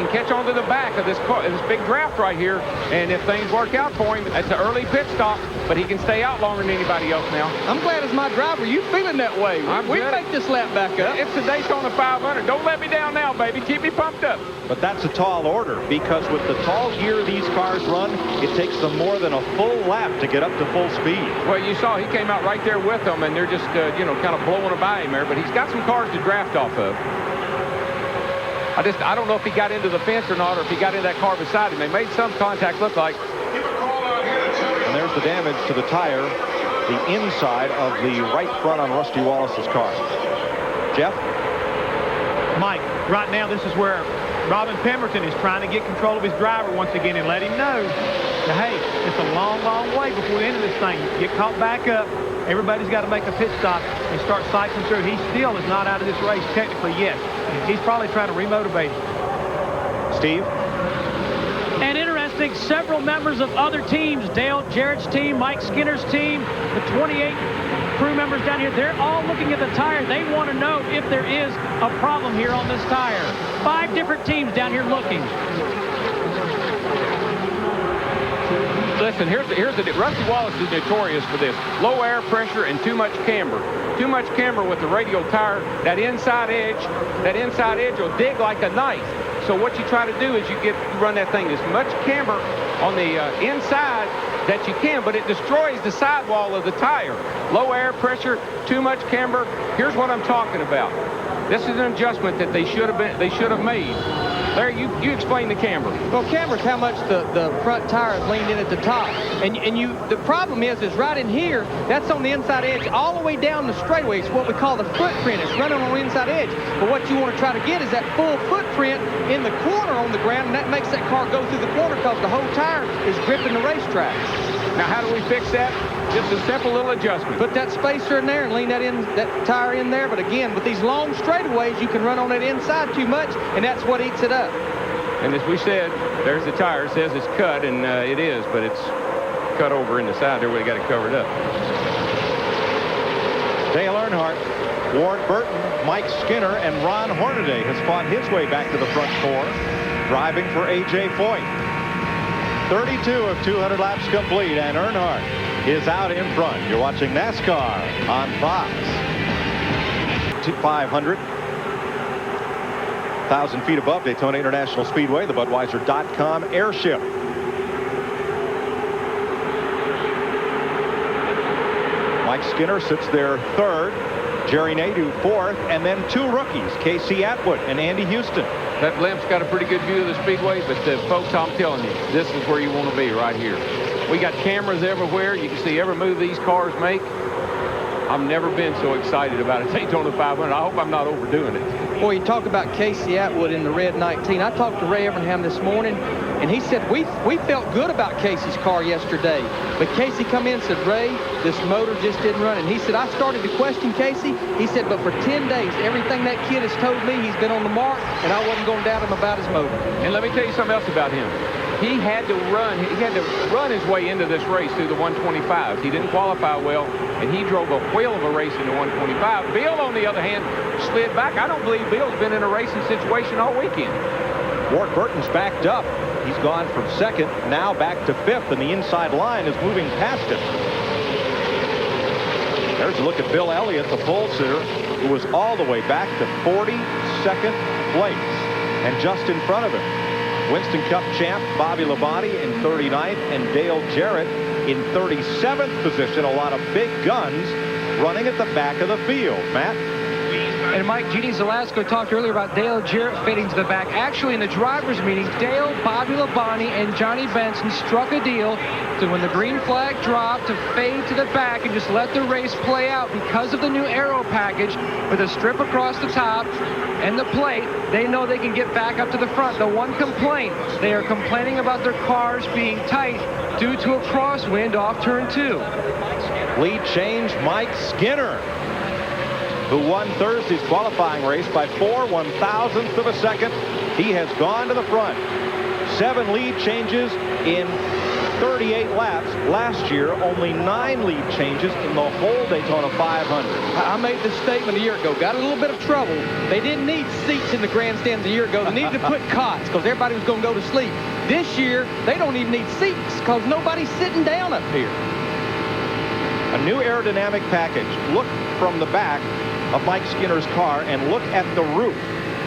Speaker 2: catch on to the back of this car, this big draft right here. And if things work out for him, it's an early pit stop, but he can stay out longer than anybody else now.
Speaker 10: I'm glad as my driver, you feeling that way. We make this lap back up.
Speaker 2: It's the Daytona 500. Don't let me down now, baby. Keep me pumped up.
Speaker 9: But that's a tall order, because with the tall gear these cars run, it takes them more than a full lap to get up to full speed.
Speaker 2: Well, you saw he came out right there with them, and they're just, kind of blowing by him there. But he's got some cars to draft off of. I don't know if he got into the fence or not, or if he got in that car beside him. They made some contact, look like.
Speaker 9: And there's the damage to the tire, the inside of the right front on Rusty Wallace's car. Jeff?
Speaker 18: Mike, right now this is where Robin Pemberton is trying to get control of his driver once again and let him know that, hey, it's a long, long way before the end of this thing. Get caught back up. Everybody's got to make a pit stop and start cycling through. He still is not out of this race technically yet. He's probably trying to remotivate him.
Speaker 9: Steve?
Speaker 14: And interesting, several members of other teams, Dale Jarrett's team, Mike Skinner's team, the 28 crew members down here, they're all looking at the tire. They want to know if there is a problem here on this tire. 5 different teams down here looking.
Speaker 2: Listen, here's the Rusty Wallace is notorious for this. Low air pressure and too much camber. Too much camber with the radial tire. That inside edge will dig like a knife. So what you try to do is you run that thing as much camber on the inside that you can, but it destroys the sidewall of the tire. Low air pressure, too much camber. Here's what I'm talking about. This is an adjustment that they should have made. Larry, you explain the camber.
Speaker 10: Well, camber's how much the front tire is leaned in at the top. And the problem is right in here, that's on the inside edge all the way down the straightaway. It's what we call the footprint. It's running on the inside edge. But what you want to try to get is that full footprint in the corner on the ground, and that makes that car go through the corner because the whole tire is gripping the racetrack.
Speaker 2: Now, how do we fix that? Just a simple little adjustment.
Speaker 10: Put that spacer in there and lean that tire in there. But again, with these long straightaways, you can run on that inside too much, and that's what eats it up.
Speaker 2: And as we said, there's the tire. It says it's cut, and it is, but it's cut over in the side there where they got it covered up.
Speaker 9: Dale Earnhardt, Ward Burton, Mike Skinner, and Ron Hornaday has fought his way back to the front four, driving for A.J. Foyt. 32 of 200 laps complete, and Earnhardt is out in front. You're watching NASCAR on Fox. 500. 1,000 feet above Daytona International Speedway, the Budweiser.com airship. Mike Skinner sits there third, Jerry Nadeau fourth, and then two rookies, Casey Atwood and Andy Houston.
Speaker 2: That blimp's got a pretty good view of the speedway, but folks, I'm telling you, this is where you want to be, right here. We got cameras everywhere. You can see every move these cars make. I've never been so excited about a Daytona 500. I hope I'm not overdoing it.
Speaker 10: Boy, you talk about Casey Atwood in the red 19. I talked to Ray Evernham this morning, and he said, we felt good about Casey's car yesterday. But Casey come in and said, Ray, this motor just didn't run. And he said, I started to question Casey. He said, but for 10 days, everything that kid has told me, he's been on the mark, and I wasn't going to doubt him about his motor.
Speaker 2: And let me tell you something else about him. He had to run his way into this race through the 125s. He didn't qualify well, and he drove a whale of a race in the 125. Bill, on the other hand, slid back. I don't believe Bill's been in a racing situation all weekend.
Speaker 9: Ward Burton's backed up. He's gone from second, now back to fifth, and the inside line is moving past him. There's a look at Bill Elliott, the pole sitter, who was all the way back to 42nd place. And just in front of him, Winston Cup champ Bobby Labonte in 39th, and Dale Jarrett in 37th position. A lot of big guns running at the back of the field. Matt?
Speaker 5: And Mike, Jeannie Zelasco talked earlier about Dale Jarrett fading to the back. Actually, in the drivers' meeting, Dale, Bobby Labonte, and Johnny Benson struck a deal to, when the green flag dropped, to fade to the back and just let the race play out. Because of the new aero package with a strip across the top and the plate, they know they can get back up to the front. The one complaint, they are complaining about their cars being tight due to a crosswind off turn 2.
Speaker 9: Lead change, Mike Skinner, who won Thursday's qualifying race by 4/1000ths of a second. He has gone to the front. 7 lead changes in 38 laps. Last year, only 9 lead changes in the whole Daytona 500.
Speaker 10: I made this statement a year ago. Got a little bit of trouble. They didn't need seats in the grandstands a year ago. They needed to put cots because everybody was going to go to sleep. This year, they don't even need seats because nobody's sitting down up here.
Speaker 9: A new aerodynamic package. Look from the back of Mike Skinner's car and look at the roof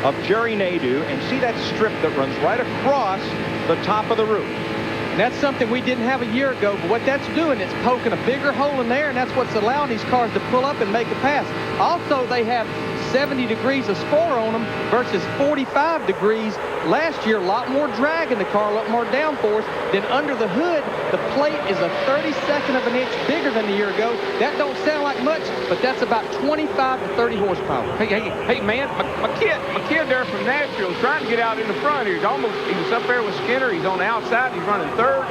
Speaker 9: of Jerry Nadeau and see that strip that runs right across the top of the roof.
Speaker 10: And that's something we didn't have a year ago, but what that's doing, it's poking a bigger hole in there, and that's what's allowing these cars to pull up and make a pass. Also, they have 70 degrees of spoiler on them versus 45 degrees last year. A lot more drag in the car, a lot more downforce. Then under the hood, the plate is a 32nd of an inch bigger than a year ago. That don't sound like much, but that's about 25 to 30 horsepower.
Speaker 2: Hey, man, my kid there from Nashville is trying to get out in the front here. He was up there with Skinner. He's on the outside. He's running third.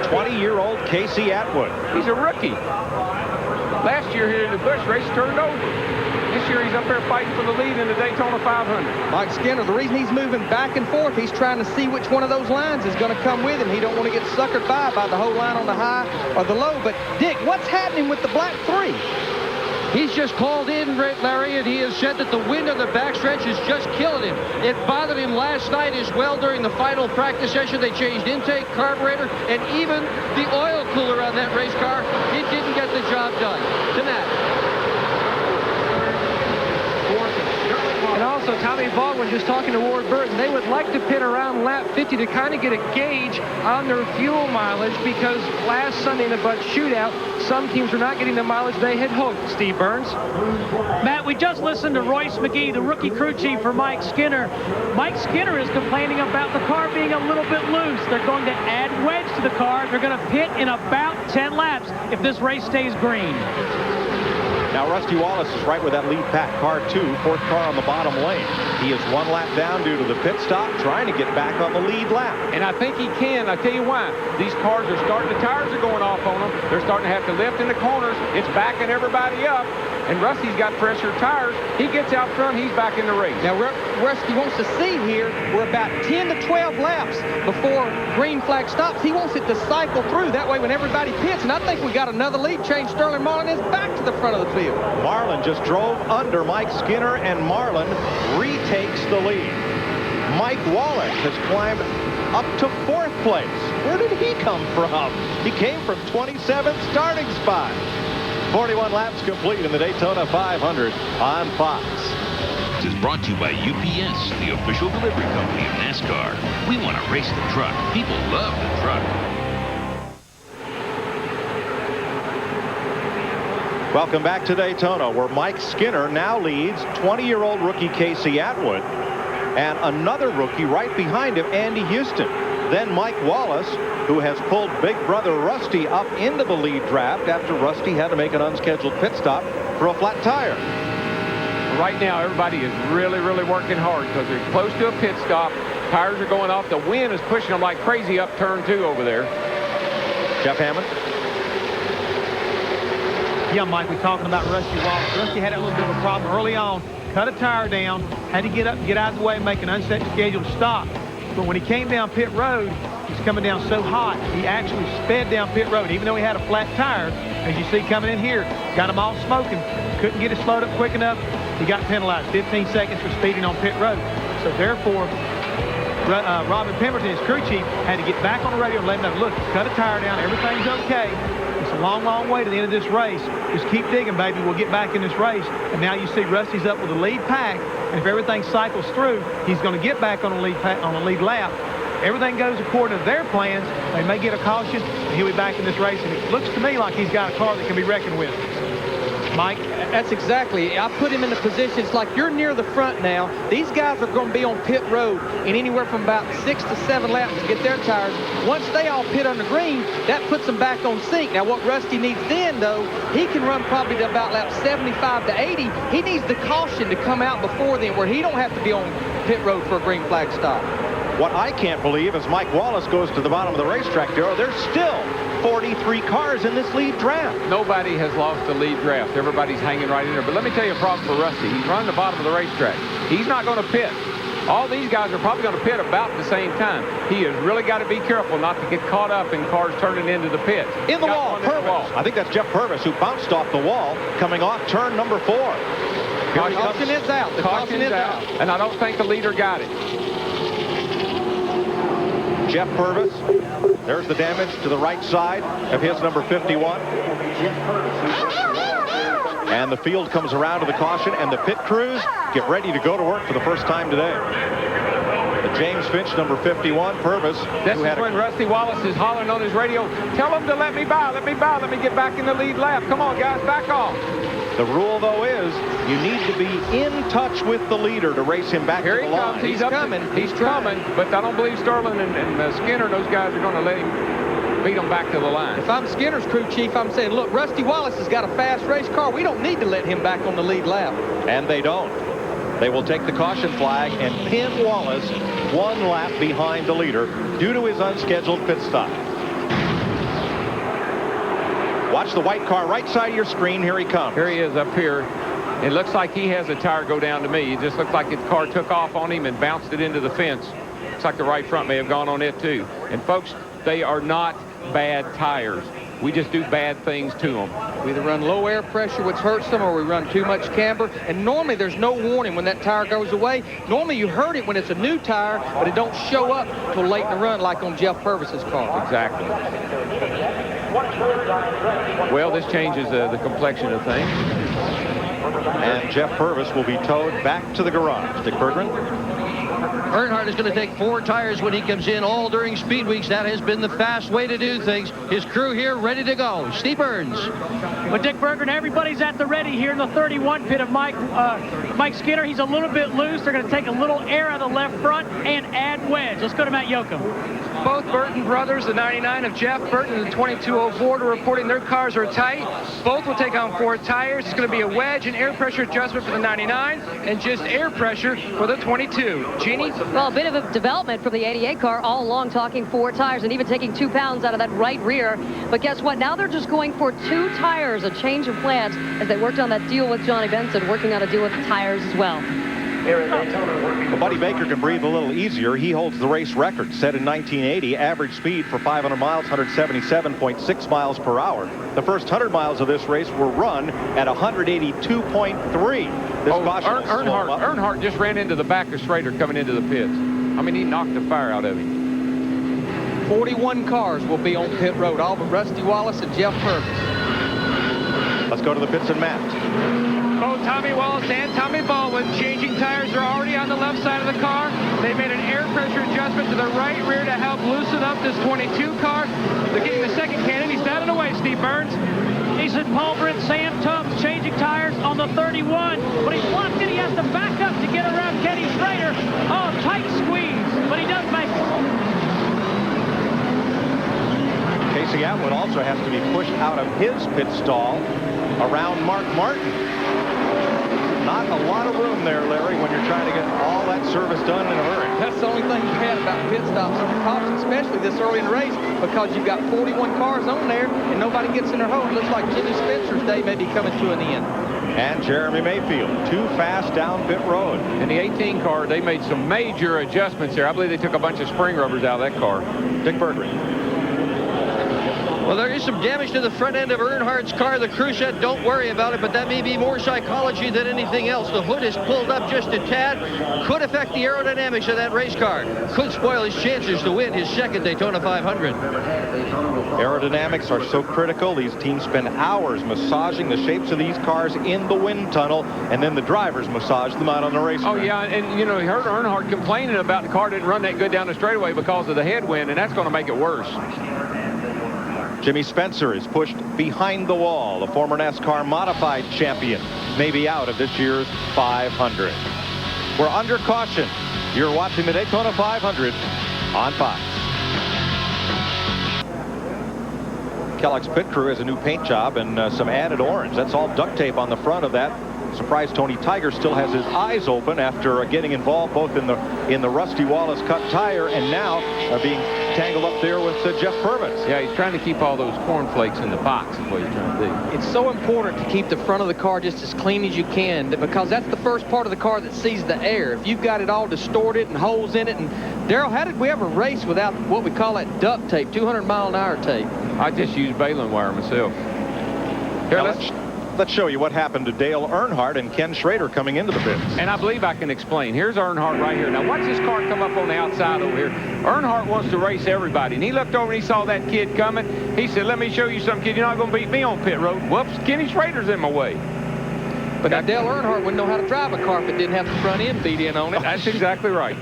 Speaker 9: 20-year-old Casey Atwood.
Speaker 2: He's a rookie. Last year here in the Busch race, turned over. This year he's up there fighting for the lead in the Daytona 500.
Speaker 10: Mike Skinner, the reason he's moving back and forth, he's trying to see which one of those lines is going to come with him. He don't want to get suckered by the whole line on the high or the low. But, Dick, what's happening with the black 3?
Speaker 17: He's just called in, Larry, and he has said that the wind on the backstretch is just killing him. It bothered him last night as well during the final practice session. They changed intake, carburetor, and even the oil cooler on that race car. It didn't get the job done. To Matt.
Speaker 5: And also, Tommy
Speaker 10: Tommy Baldwin just talking to Ward Burton. They would like to pit around lap 50 to kind of get a gauge on their fuel mileage, because last Sunday in the Bud Shootout, some teams were not getting the mileage they had hoped. Steve Burns.
Speaker 14: Matt, we just listened to Royce McGee, the rookie crew chief for Mike Skinner. Mike Skinner is complaining about the car being a little bit loose. They're going to add wedge to the car. They're going to pit in about 10 laps if this race stays green.
Speaker 9: Now, Rusty Wallace is right with that lead pack. Car 2, fourth car on the bottom lane. He is 1 lap down due to the pit stop, trying to get back on the lead lap.
Speaker 2: And I think he can. I tell you why. These cars are starting, the tires are going off on them. They're starting to have to lift in the corners. It's backing everybody up. And Rusty's got fresher tires. He gets out front, he's back in the race.
Speaker 10: Now, Rusty wants to see here, we're about 10 to 12 laps before green flag stops. He wants it to cycle through. That way, when everybody pits, and I think we got another lead change. Sterling Marlin is back to the front of the field.
Speaker 9: Marlin just drove under Mike Skinner, and Marlin retakes the lead. Mike Wallace has climbed up to 4th place. Where did he come from? He came from 27th starting spot. 41 laps complete in the Daytona 500 on Fox.
Speaker 1: This is brought to you by UPS, the official delivery company of NASCAR. We want to race the truck. People love the truck.
Speaker 9: Welcome back to Daytona, where Mike Skinner now leads 20-year-old rookie Casey Atwood, and another rookie right behind him, Andy Houston. Then Mike Wallace, who has pulled big brother Rusty up into the lead draft after Rusty had to make an unscheduled pit stop for a flat tire.
Speaker 2: Right now, everybody is really, really working hard because they're close to a pit stop. Tires are going off. The wind is pushing them like crazy up turn 2 over there.
Speaker 9: Jeff Hammond.
Speaker 18: Yeah, Mike, we're talking about Rusty Wallace. Rusty had a little bit of a problem early on. Cut a tire down, had to get up, get out of the way, and make an unscheduled stop. But when he came down pit road, he's coming down so hot, he actually sped down pit road, even though he had a flat tire. As you see coming in here, got him all smoking. Couldn't get it slowed up quick enough. He got penalized 15 seconds for speeding on pit road. So therefore, Robin Pemberton, his crew chief, had to get back on the radio and let him know, look, cut a tire down, everything's okay. It's a long, long way to the end of this race. Just keep digging, baby. We'll get back in this race. And now you see Rusty's up with the lead pack. And if everything cycles through, he's going to get back on the lead pack, on the lead lap. Everything goes according to their plans. They may get a caution, and he'll be back in this race. And it looks to me like he's got a car that can be reckoned with. Mike?
Speaker 10: That's exactly. I put him in the position. It's like you're near the front now. These guys are going to be on pit road in anywhere from about 6 to 7 laps to get their tires. Once they all pit on the green, that puts them back on sync. Now, what Rusty needs then, though, he can run probably to about lap 75 to 80. He needs the caution to come out before then, where he don't have to be on pit road for a green flag stop.
Speaker 9: What I can't believe is Mike Wallace goes to the bottom of the racetrack, Darrell. There's still 43 cars in this lead draft.
Speaker 2: Nobody has lost the lead draft. Everybody's hanging right in there. But let me tell you a problem for Rusty. He's running the bottom of the racetrack. He's not going to pit. All these guys are probably going to pit about the same time. He has really got to be careful not to get caught up in cars turning into the pit.
Speaker 9: In the wall, Purvis. I think that's Jeff Purvis who bounced off the wall coming off turn number 4.
Speaker 10: Caution is out. The caution is out.
Speaker 2: And I don't think the leader got it.
Speaker 9: Jeff Purvis. There's the damage to the right side of his number 51. And the field comes around to the caution, and the pit crews get ready to go to work for the first time today. The James Finch, number 51, Purvis.
Speaker 2: This is when Rusty Wallace is hollering on his radio, tell them to let me by, let me by, let me get back in the lead lap. Come on, guys, back off.
Speaker 9: The rule, though, is you need to be in touch with the leader to race him back to the line.
Speaker 2: Here he comes. He's coming, but I don't believe Sterling and Skinner, those guys, are going to let him beat them back to the line.
Speaker 10: If I'm Skinner's crew chief, I'm saying, look, Rusty Wallace has got a fast race car. We don't need to let him back on the lead lap.
Speaker 9: And they don't. They will take the caution flag and pin Wallace 1 lap behind the leader due to his unscheduled pit stop. Watch the white car right side of your screen. Here he comes.
Speaker 2: Here he is up here. It looks like he has a tire go down to me. It just looks like his car took off on him and bounced it into the fence. Looks like the right front may have gone on it too. And folks, they are not bad tires. We just do bad things to them.
Speaker 10: We either run low air pressure, which hurts them, or we run too much camber. And normally there's no warning when that tire goes away. Normally you hurt it when it's a new tire, but it don't show up till late in the run like on Jeff Purvis's car.
Speaker 2: Exactly. Well, this changes the complexion of things.
Speaker 9: And Jeff Purvis will be towed back to the garage. Dick Berggren.
Speaker 17: Earnhardt is going to take 4 tires when he comes in, all during speed weeks. That has been the fast way to do things. His crew here ready to go. Steve Burns.
Speaker 14: Well, Dick Berggren, everybody's at the ready here in the 31 pit of Mike Skinner. He's a little bit loose. They're going to take a little air out of the left front and add wedge. Let's go to Matt Yoakum.
Speaker 5: Both Burton brothers, the 99 of Jeff Burton and the 2204, are reporting their cars are tight. Both will take on 4 tires. It's going to be a wedge and air pressure adjustment for the 99 and just air pressure for the 22. Jeannie?
Speaker 15: Well, a bit of a development from the 88 car all along, talking 4 tires and even taking 2 pounds out of that right rear. But guess what? Now they're just going for 2 tires, a change of plans as they worked on that deal with Johnny Benson, working on a deal with the tires as well.
Speaker 9: Well, Buddy Baker can breathe a little easier. He holds the race record set in 1980. Average speed for 500 miles, 177.6 miles per hour. The first 100 miles of this race were run at 182.3.
Speaker 2: Earnhardt just ran into the back of Schrader coming into the pits. I mean, he knocked the fire out of him.
Speaker 10: 41 cars will be on pit road, all but Rusty Wallace and Jeff Purvis.
Speaker 9: Let's go to the pits and Matt.
Speaker 5: Both Tommy Wallace and Tommy Baldwin changing tires are already on the left side of the car. They made an air pressure adjustment to the right rear to help loosen up this 22 car. They're getting the second cannon. He's down and away, Steve Burns.
Speaker 14: Jason Paulbrin, Sam Tubbs changing tires on the 31. But he's blocked it. He has to back up to get around Kenny Schrader. Oh, tight squeeze, but he does make it.
Speaker 9: Casey Atwood also has to be pushed out of his pit stall around Mark Martin. Not a lot of room there, Larry, when you're trying to get all that service done in a hurry.
Speaker 10: That's the only thing bad about pit stops on the tops, especially this early in the race, because you've got 41 cars on there and nobody gets in their hole. It looks like Jimmy Spencer's day may be coming to an end.
Speaker 9: And Jeremy Mayfield, too fast down pit road.
Speaker 2: In the 18 car, they made some major adjustments there. I believe they took a bunch of spring rubbers out of that car.
Speaker 9: Dick Berggren.
Speaker 17: Well, there is some damage to the front end of Earnhardt's car. The crew said don't worry about it, but that may be more psychology than anything else. The hood is pulled up just a tad. Could affect the aerodynamics of that race car. Could spoil his chances to win his second Daytona 500.
Speaker 9: Aerodynamics are so critical. These teams spend hours massaging the shapes of these cars in the wind tunnel, and then the drivers massage them out on the racetrack.
Speaker 2: Oh, yeah, and, you know, he heard Earnhardt complaining about the car didn't run that good down the straightaway because of the headwind, and that's going to make it worse.
Speaker 9: Jimmy Spencer is pushed behind the wall. The former NASCAR modified champion may be out of this year's 500. We're under caution. You're watching the Daytona 500 on Fox. Kellogg's pit crew has a new paint job and some added orange. That's all duct tape on the front of that. Surprised Tony Tiger still has his eyes open after getting involved both in the Rusty Wallace cut tire and now being tangled up there with Jeff Purvis.
Speaker 2: Yeah, he's trying to keep all those cornflakes in the box is what he's trying to do.
Speaker 10: It's so important to keep the front of the car just as clean as you can, because that's the first part of the car that sees the air. If you've got it all distorted and holes in it, and Darrell, how did we ever race without what we call that duct tape, 200-mile-an-hour tape?
Speaker 2: I just use baling wire myself. Here,
Speaker 9: let's show you what happened to Dale Earnhardt and Ken Schrader coming into the pits.
Speaker 2: And I believe I can explain. Here's Earnhardt right here. Now watch this car come up on the outside over here. Earnhardt wants to race everybody. And he looked over and he saw that kid coming. He said, let me show you some kid. You're not going to beat me on pit road. Whoops, Kenny Schrader's in my way.
Speaker 10: But now Dale Earnhardt wouldn't know how to drive a car if it didn't have the front end beat in on it.
Speaker 2: That's exactly right.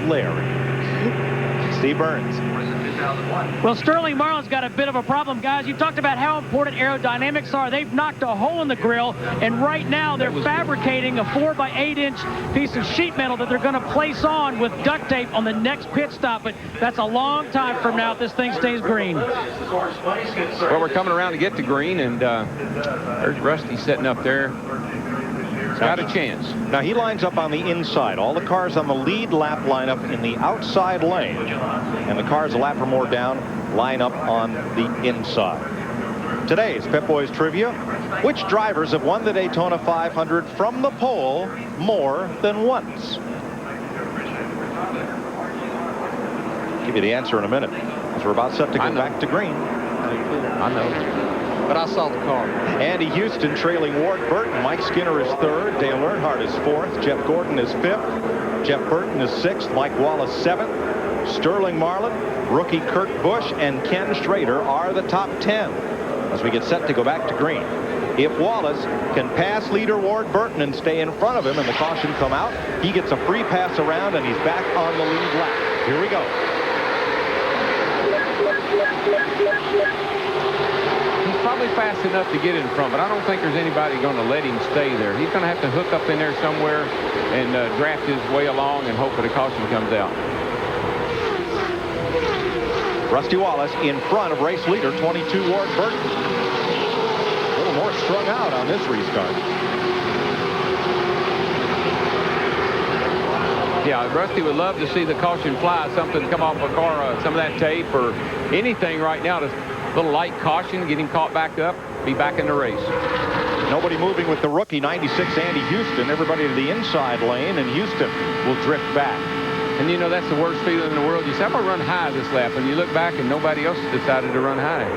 Speaker 9: Larry. Steve Burns.
Speaker 14: Well, Sterling Marlin's got a bit of a problem, guys. You talked about how important aerodynamics are. They've knocked a hole in the grill, and right now they're fabricating a 4-by-8-inch piece of sheet metal that they're going to place on with duct tape on the next pit stop. But that's a long time from now if this thing stays green.
Speaker 2: Well, we're coming around to get to green, and there's Rusty sitting up there. Got a chance.
Speaker 9: Now he lines up on the inside. All the cars on the lead lap line up in the outside lane. And the cars a lap or more down line up on the inside. Today's Pep Boys Trivia. Which drivers have won the Daytona 500 from the pole more than once? Give you the answer in a minute, as we're about set to go back to green.
Speaker 2: I know.
Speaker 10: But I saw the car.
Speaker 9: Andy Houston trailing Ward Burton. Mike Skinner is third. Dale Earnhardt is fourth. Jeff Gordon is fifth. Jeff Burton is sixth. Mike Wallace seventh. Sterling Marlin, rookie Kurt Busch, and Ken Schrader are the top 10 as we get set to go back to green. If Wallace can pass leader Ward Burton and stay in front of him and the caution come out, he gets a free pass around and he's back on the lead lap. Here we go.
Speaker 2: He's probably fast enough to get in front, but I don't think there's anybody going to let him stay there. He's going to have to hook up in there somewhere and draft his way along and hope that a caution comes out.
Speaker 9: Rusty Wallace in front of race leader 22 Ward Burton. A little more strung out on this restart.
Speaker 2: Yeah, Rusty would love to see the caution fly, something come off a car, some of that tape or anything right now. Just a little light caution, get him caught back up, be back in the race.
Speaker 9: Nobody moving with the rookie, 96 Andy Houston. Everybody to the inside lane, and Houston will drift back.
Speaker 2: And you know, that's the worst feeling in the world. You say, I'm going to run high this lap, and you look back and nobody else has decided to run high.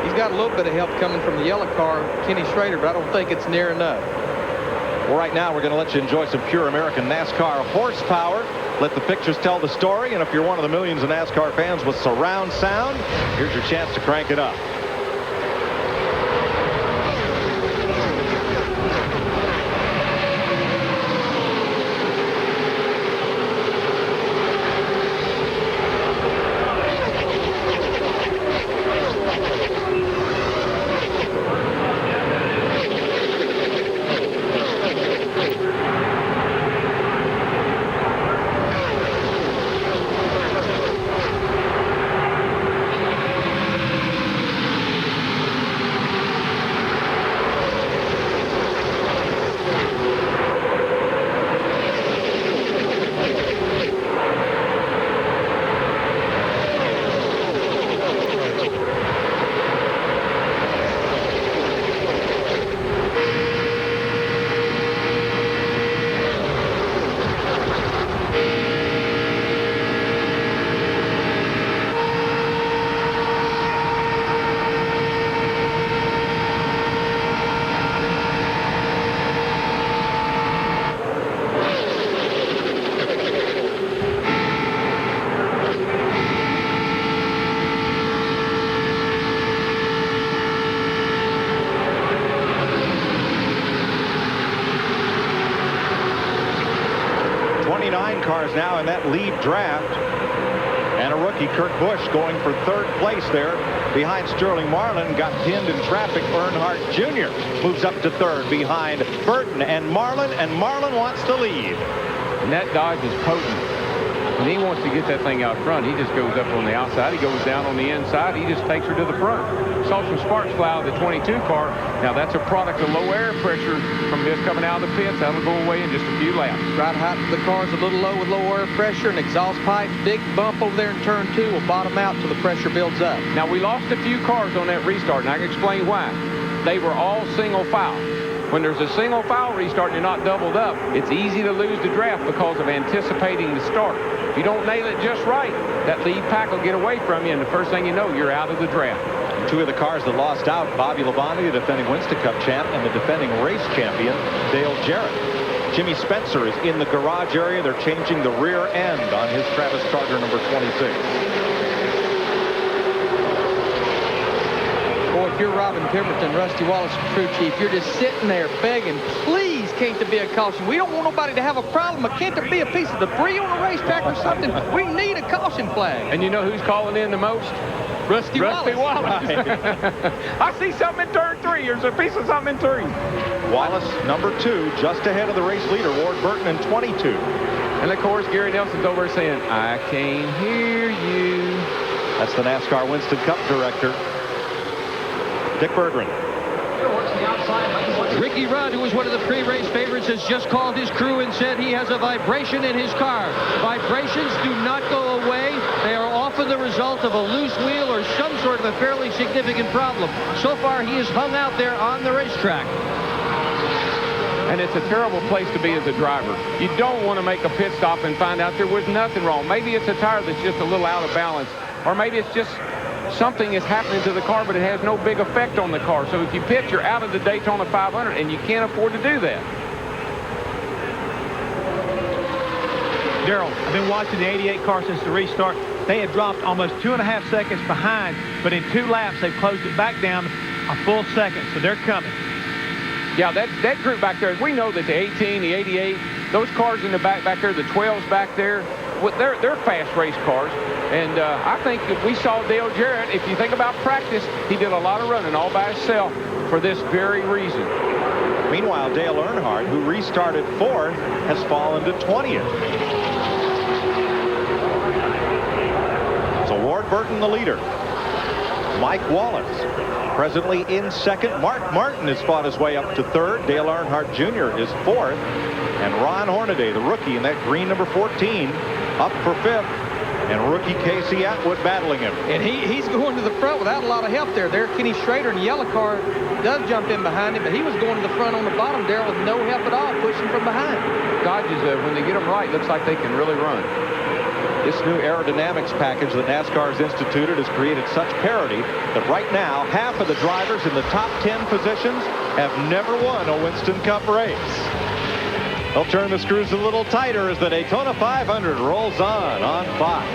Speaker 10: He's got a little bit of help coming from the yellow car, Kenny Schrader, but I don't think it's near enough.
Speaker 9: Well, right now, we're going to let you enjoy some pure American NASCAR horsepower. Let the pictures tell the story. And if you're one of the millions of NASCAR fans with surround sound, here's your chance to crank it up. Cars now in that lead draft, and a rookie, Kurt Busch, going for third place there behind Sterling Marlin. Got pinned in traffic. Earnhardt Jr. moves up to third behind Burton and Marlin wants to lead.
Speaker 2: And that Dodge is potent. When he wants to get that thing out front, he just goes up on the outside. He goes down on the inside. He just takes her to the front. Saw some sparks fly out of the 22 car. Now, that's a product of low air pressure from just coming out of the pits. That'll go away in just a few laps.
Speaker 10: Right height of the car's a little low with low air pressure and exhaust pipe. Big bump over there in turn 2 will bottom out till the pressure builds up.
Speaker 2: Now, we lost a few cars on that restart, and I can explain why. They were all single file. When there's a single file restart and you're not doubled up, it's easy to lose the draft because of anticipating the start. If you don't nail it just right, that lead pack will get away from you, and the first thing you know, you're out of the draft.
Speaker 9: Two of the cars that lost out, Bobby Labonte, the defending Winston Cup champ, and the defending race champion, Dale Jarrett. Jimmy Spencer is in the garage area. They're changing the rear end on his Travis Charger number 26.
Speaker 10: Boy, if you're Robin Pemberton, Rusty Wallace, crew chief, you're just sitting there begging, please, can't there be a caution? We don't want nobody to have a problem, but can't there be a piece of debris on the racetrack or something? We need a caution flag.
Speaker 2: And you know who's calling in the most?
Speaker 10: Rusty Wallace.
Speaker 2: I see something in turn 3. There's a piece of something in 3.
Speaker 9: Wallace, number 2, just ahead of the race leader, Ward Burton, in 22.
Speaker 2: And, of course, Gary Nelson's over there saying, I can't hear you.
Speaker 9: That's the NASCAR Winston Cup director, Dick Berggren.
Speaker 17: Ricky Rudd, who was one of the pre-race favorites, has just called his crew and said he has a vibration in his car. Vibrations do not go away. They are often the result of a loose wheel or some sort of a fairly significant problem. So far, he is hung out there on the racetrack.
Speaker 2: And it's a terrible place to be as a driver. You don't want to make a pit stop and find out there was nothing wrong. Maybe it's a tire that's just a little out of balance, or maybe it's just something is happening to the car, but it has no big effect on the car. So if you pit, you're out of the Daytona 500, and you can't afford to do that.
Speaker 18: Darrell, I've been watching the 88 car since the restart. They had dropped almost 2.5 seconds behind, but in 2 laps, they've closed it back down a full second, so they're coming.
Speaker 2: Yeah, that group back there, we know that the 18, the 88, those cars in the back there, the 12s back there, they're fast race cars. And I think if we saw Dale Jarrett, if you think about practice, he did a lot of running all by himself for this very reason.
Speaker 9: Meanwhile, Dale Earnhardt, who restarted 4th, has fallen to 20th. So Ward Burton the leader. Mike Wallace presently in 2nd. Mark Martin has fought his way up to 3rd. Dale Earnhardt Jr. is 4th. And Ron Hornaday, the rookie in that green number 14, up for 5th. And rookie Casey Atwood battling him.
Speaker 10: And he's going to the front without a lot of help there. Kenny Schrader in the yellow car does jump in behind him, but he was going to the front on the bottom there with no help at all, pushing from behind.
Speaker 2: Dodges, when they get them right, looks like they can really run.
Speaker 9: This new aerodynamics package that NASCAR has instituted has created such parity that right now, half of the drivers in the top 10 positions have never won a Winston Cup race. They'll turn the screws a little tighter as the Daytona 500 rolls on Fox.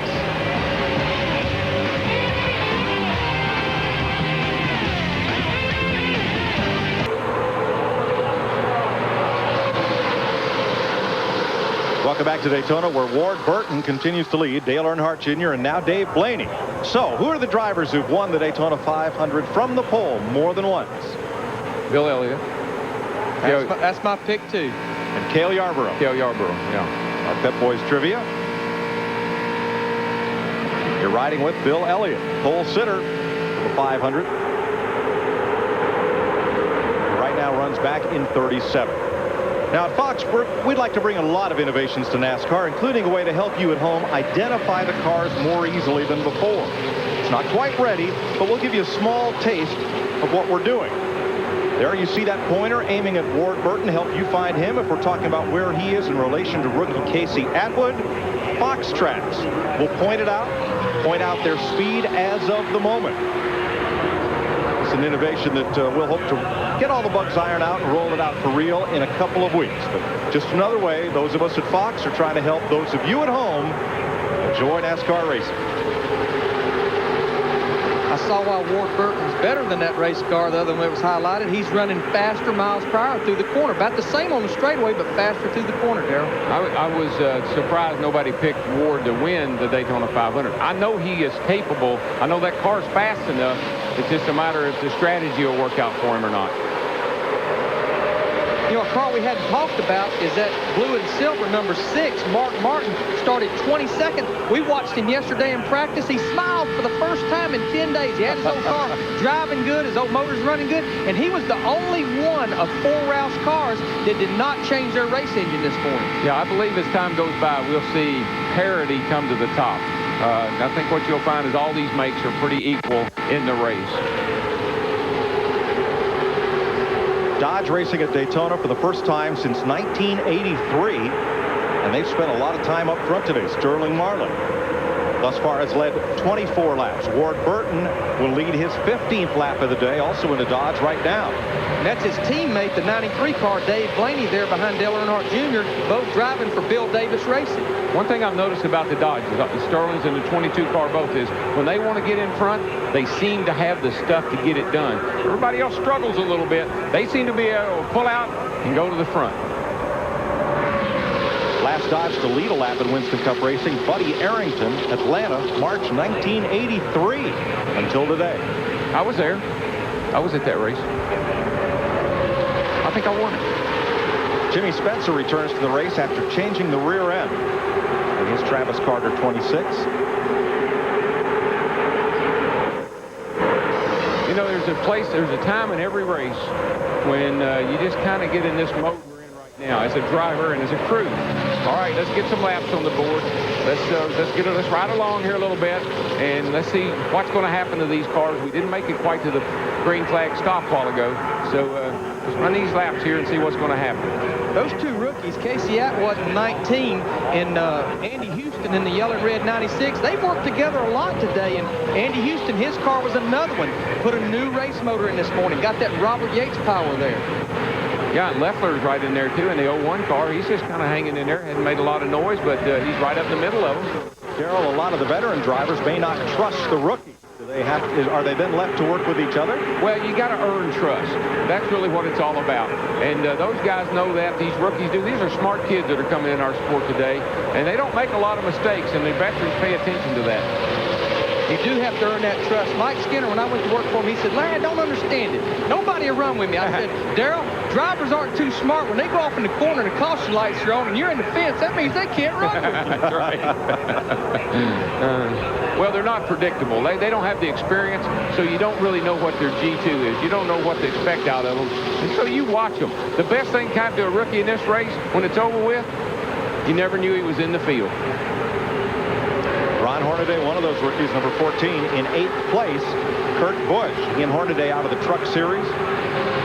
Speaker 9: Welcome back to Daytona, where Ward Burton continues to lead, Dale Earnhardt Jr. and now Dave Blaney. So, who are the drivers who've won the Daytona 500 from the pole more than once?
Speaker 2: Bill Elliott.
Speaker 10: That's my pick, too.
Speaker 9: And Cale Yarborough.
Speaker 2: Cale Yarborough, yeah.
Speaker 9: Our Pep Boys trivia. You're riding with Bill Elliott, pole sitter for the 500. Right now runs back in 37th. Now at Fox, we'd like to bring a lot of innovations to NASCAR, including a way to help you at home identify the cars more easily than before. It's not quite ready, but we'll give you a small taste of what we're doing. There you see that pointer aiming at Ward Burton, help you find him if we're talking about where he is in relation to rookie Casey Atwood. Fox Tracks will point out their speed as of the moment. It's an innovation that we'll hope to get all the bugs ironed out and roll it out for real in a couple of weeks. But just another way those of us at Fox are trying to help those of you at home enjoy NASCAR racing.
Speaker 10: I saw why Ward Burton's better than that race car, the other one that was highlighted. He's running faster miles per hour through the corner. About the same on the straightaway, but faster through the corner, Darrell.
Speaker 2: I was surprised nobody picked Ward to win the Daytona 500. I know he is capable. I know that car's fast enough. It's just a matter if the strategy will work out for him or not.
Speaker 10: You know, a car we hadn't talked about is that blue and silver number 6. Mark Martin started 22nd. We watched him yesterday in practice. He smiled for the first time in 10 days. He had his old car driving good, his old motor's running good, and he was the only one of 4 Roush cars that did not change their race engine this morning.
Speaker 2: Yeah, I believe as time goes by, we'll see parity come to the top. I think what you'll find is all these makes are pretty equal in the race.
Speaker 9: Dodge racing at Daytona for the first time since 1983, and they've spent a lot of time up front today. Sterling Marlin thus far has led 24 laps. Ward Burton will lead his 15th lap of the day, also in the Dodge right now.
Speaker 10: And that's his teammate, the 93 car, Dave Blaney, there behind Dale Earnhardt Jr., both driving for Bill Davis Racing.
Speaker 2: One thing I've noticed about the Dodge, the Sterling's and the 22 car both, is when they want to get in front, they seem to have the stuff to get it done. Everybody else struggles a little bit. They seem to be able to pull out and go to the front.
Speaker 9: Last Dodge to lead a lap in Winston Cup racing, Buddy Arrington, Atlanta, March 1983 until today.
Speaker 2: I was there. I was at that race. I think I won it.
Speaker 9: Jimmy Spencer returns to the race after changing the rear end. And here's Travis Carter, 26.
Speaker 2: You know, there's a time in every race when you just kind of get in this mode we're in right now as a driver and as a crew. All right, let's get some laps on the board. Let's ride along here a little bit, and let's see what's going to happen to these cars. We didn't make it quite to the green flag stop a while ago, so let's run these laps here and see what's going to happen.
Speaker 10: Those two rookies, Casey Atwood in 19 and Andy Houston in the yellow and red 96, they've worked together a lot today. And Andy Houston, his car was another one. Put a new race motor in this morning. Got that Robert Yates power there.
Speaker 2: Yeah, and Leffler's right in there, too, in the 01 car. He's just kind of hanging in there. Hasn't made a lot of noise, but he's right up the middle of them.
Speaker 9: Darrell, a lot of the veteran drivers may not trust the rookie. Do Are they then left to work with each other?
Speaker 2: Well, you got to earn trust. That's really what it's all about. And those guys know that. These rookies do. These are smart kids that are coming in our sport today, and they don't make a lot of mistakes, and the veterans pay attention to that.
Speaker 10: You do have to earn that trust. Mike Skinner, when I went to work for him, he said, Larry, I don't understand it. Nobody will run with me. I said, Darrell, drivers aren't too smart. When they go off in the corner and the caution lights are on and you're in the fence, that means they can't run with you.
Speaker 2: That's right. Well, they're not predictable. They don't have the experience, so you don't really know what their G2 is. You don't know what to expect out of them. And so you watch them. The best thing can happen to a rookie in this race, when it's over with, you never knew he was in the field.
Speaker 9: Ron Hornaday, one of those rookies, number 14, in 8th place. Kurt Busch, Ian Hornaday out of the Truck Series.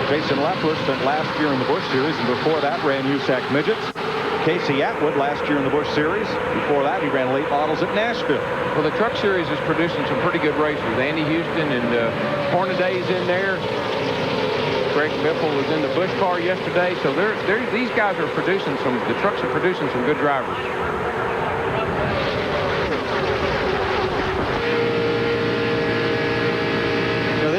Speaker 9: Jason Leffler spent last year in the Busch Series, and before that ran USAC Midgets. Casey Atwood last year in the Busch Series. Before that, he ran late models at Nashville.
Speaker 2: Well, the Truck Series is producing some pretty good racers. Andy Houston and Hornaday's in there. Greg Biffle was in the Busch car yesterday. So these guys are producing the trucks are producing some good drivers.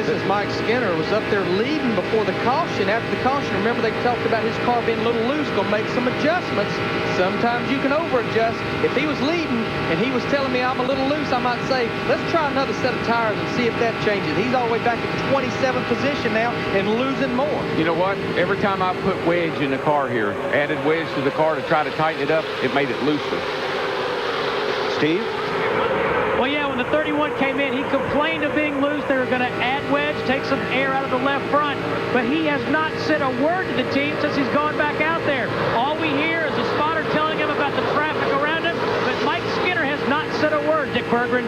Speaker 10: This is Mike Skinner, was up there leading before the caution. After the caution, remember they talked about his car being a little loose, going to make some adjustments. Sometimes you can over-adjust. If he was leading and he was telling me I'm a little loose, I might say, let's try another set of tires and see if that changes. He's all the way back at 27th position now and losing more.
Speaker 2: You know what? Every time I put wedge in the car here, added wedge to the car to try to tighten it up, it made it looser.
Speaker 9: Steve?
Speaker 14: Well, yeah, when the 31 came in, he complained of being loose. They were going to add wedge, take some air out of the left front. But he has not said a word to the team since he's gone back out there. All we hear is a spotter telling him about the traffic around him. But Mike Skinner has not said a word, Dick Berggren.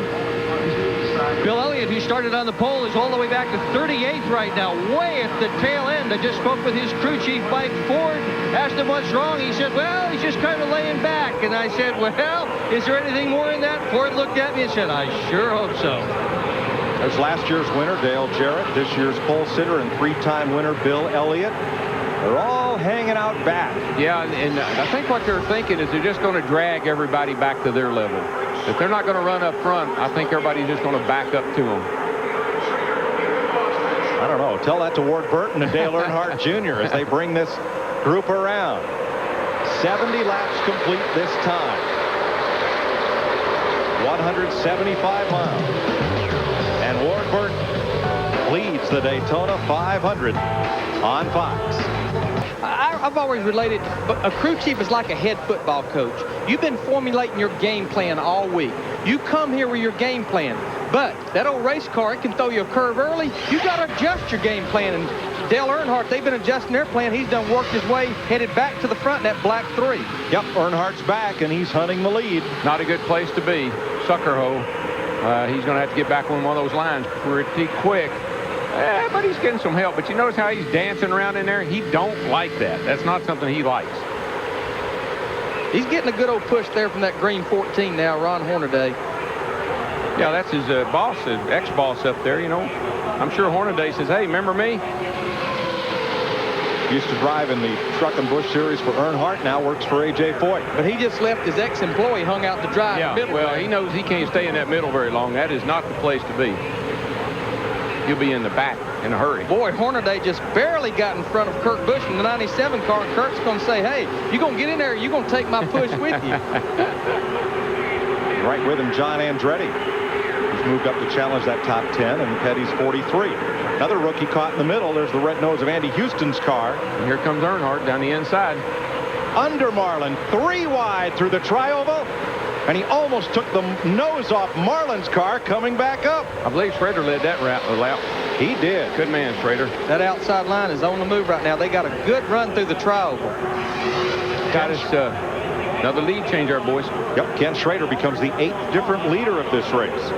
Speaker 17: Bill Elliott, who started on the pole, is all the way back to 38th right now, way at the tail end. I just spoke with his crew chief, Mike Ford, asked him what's wrong. He said, well, he's just kind of laying back. And I said, well, is there anything more in that? Ford looked at me and said, I sure hope so.
Speaker 9: There's last year's winner, Dale Jarrett, this year's pole sitter and 3-time winner, Bill Elliott. They're all hanging out back.
Speaker 2: Yeah, and I think what they're thinking is they're just going to drag everybody back to their level. If they're not going to run up front, I think everybody's just going to back up to them.
Speaker 9: I don't know. Tell that to Ward Burton and Dale Earnhardt Jr. as they bring this group around. 70 laps complete this time. 175 miles. And Ward Burton leads the Daytona 500 on Fox.
Speaker 10: I've always related, a crew chief is like a head football coach. You've been formulating your game plan all week. You come here with your game plan, but that old race car, it can throw you a curve early. You got to adjust your game plan. And Dale Earnhardt, they've been adjusting their plan. He's done worked his way, headed back to the front in that black 3.
Speaker 9: Yep, Earnhardt's back, and he's hunting the lead.
Speaker 2: Not a good place to be. Sucker hole. He's going to have to get back on one of those lines pretty quick. But he's getting some help. But you notice how he's dancing around in there? He don't like that. That's not something he likes.
Speaker 10: He's getting a good old push there from that green 14 now, Ron Hornaday.
Speaker 2: Yeah, that's his boss, his ex-boss up there, you know. I'm sure Hornaday says, hey, remember me?
Speaker 9: Used to drive in the Truck and Busch Series for Earnhardt, now works for A.J. Foyt.
Speaker 10: But he just left his ex-employee hung out to drive in the middle.
Speaker 2: Well, he knows he can't stay in that middle very long. That is not the place to be. He'll be in the back in a hurry.
Speaker 10: Boy, Hornaday just barely got in front of Kurt Busch in the 97 car, and Kurt's going to say, hey, you're going to get in there, you're going to take my push with you.
Speaker 9: Right with him, John Andretti. He's moved up to challenge that top 10, and Petty's 43. Another rookie caught in the middle. There's the red nose of Andy Houston's car.
Speaker 2: And here comes Earnhardt down the inside.
Speaker 9: Under Marlin, 3 wide through the tri-oval. And he almost took the nose off Marlin's car coming back up.
Speaker 2: I believe Schrader led that lap.
Speaker 9: He did.
Speaker 2: Good man, Schrader.
Speaker 10: That outside line is on the move right now. They got a good run through the tri-oval.
Speaker 2: Got us another lead change, our boys.
Speaker 9: Yep, Ken Schrader becomes the 8th different leader of this race.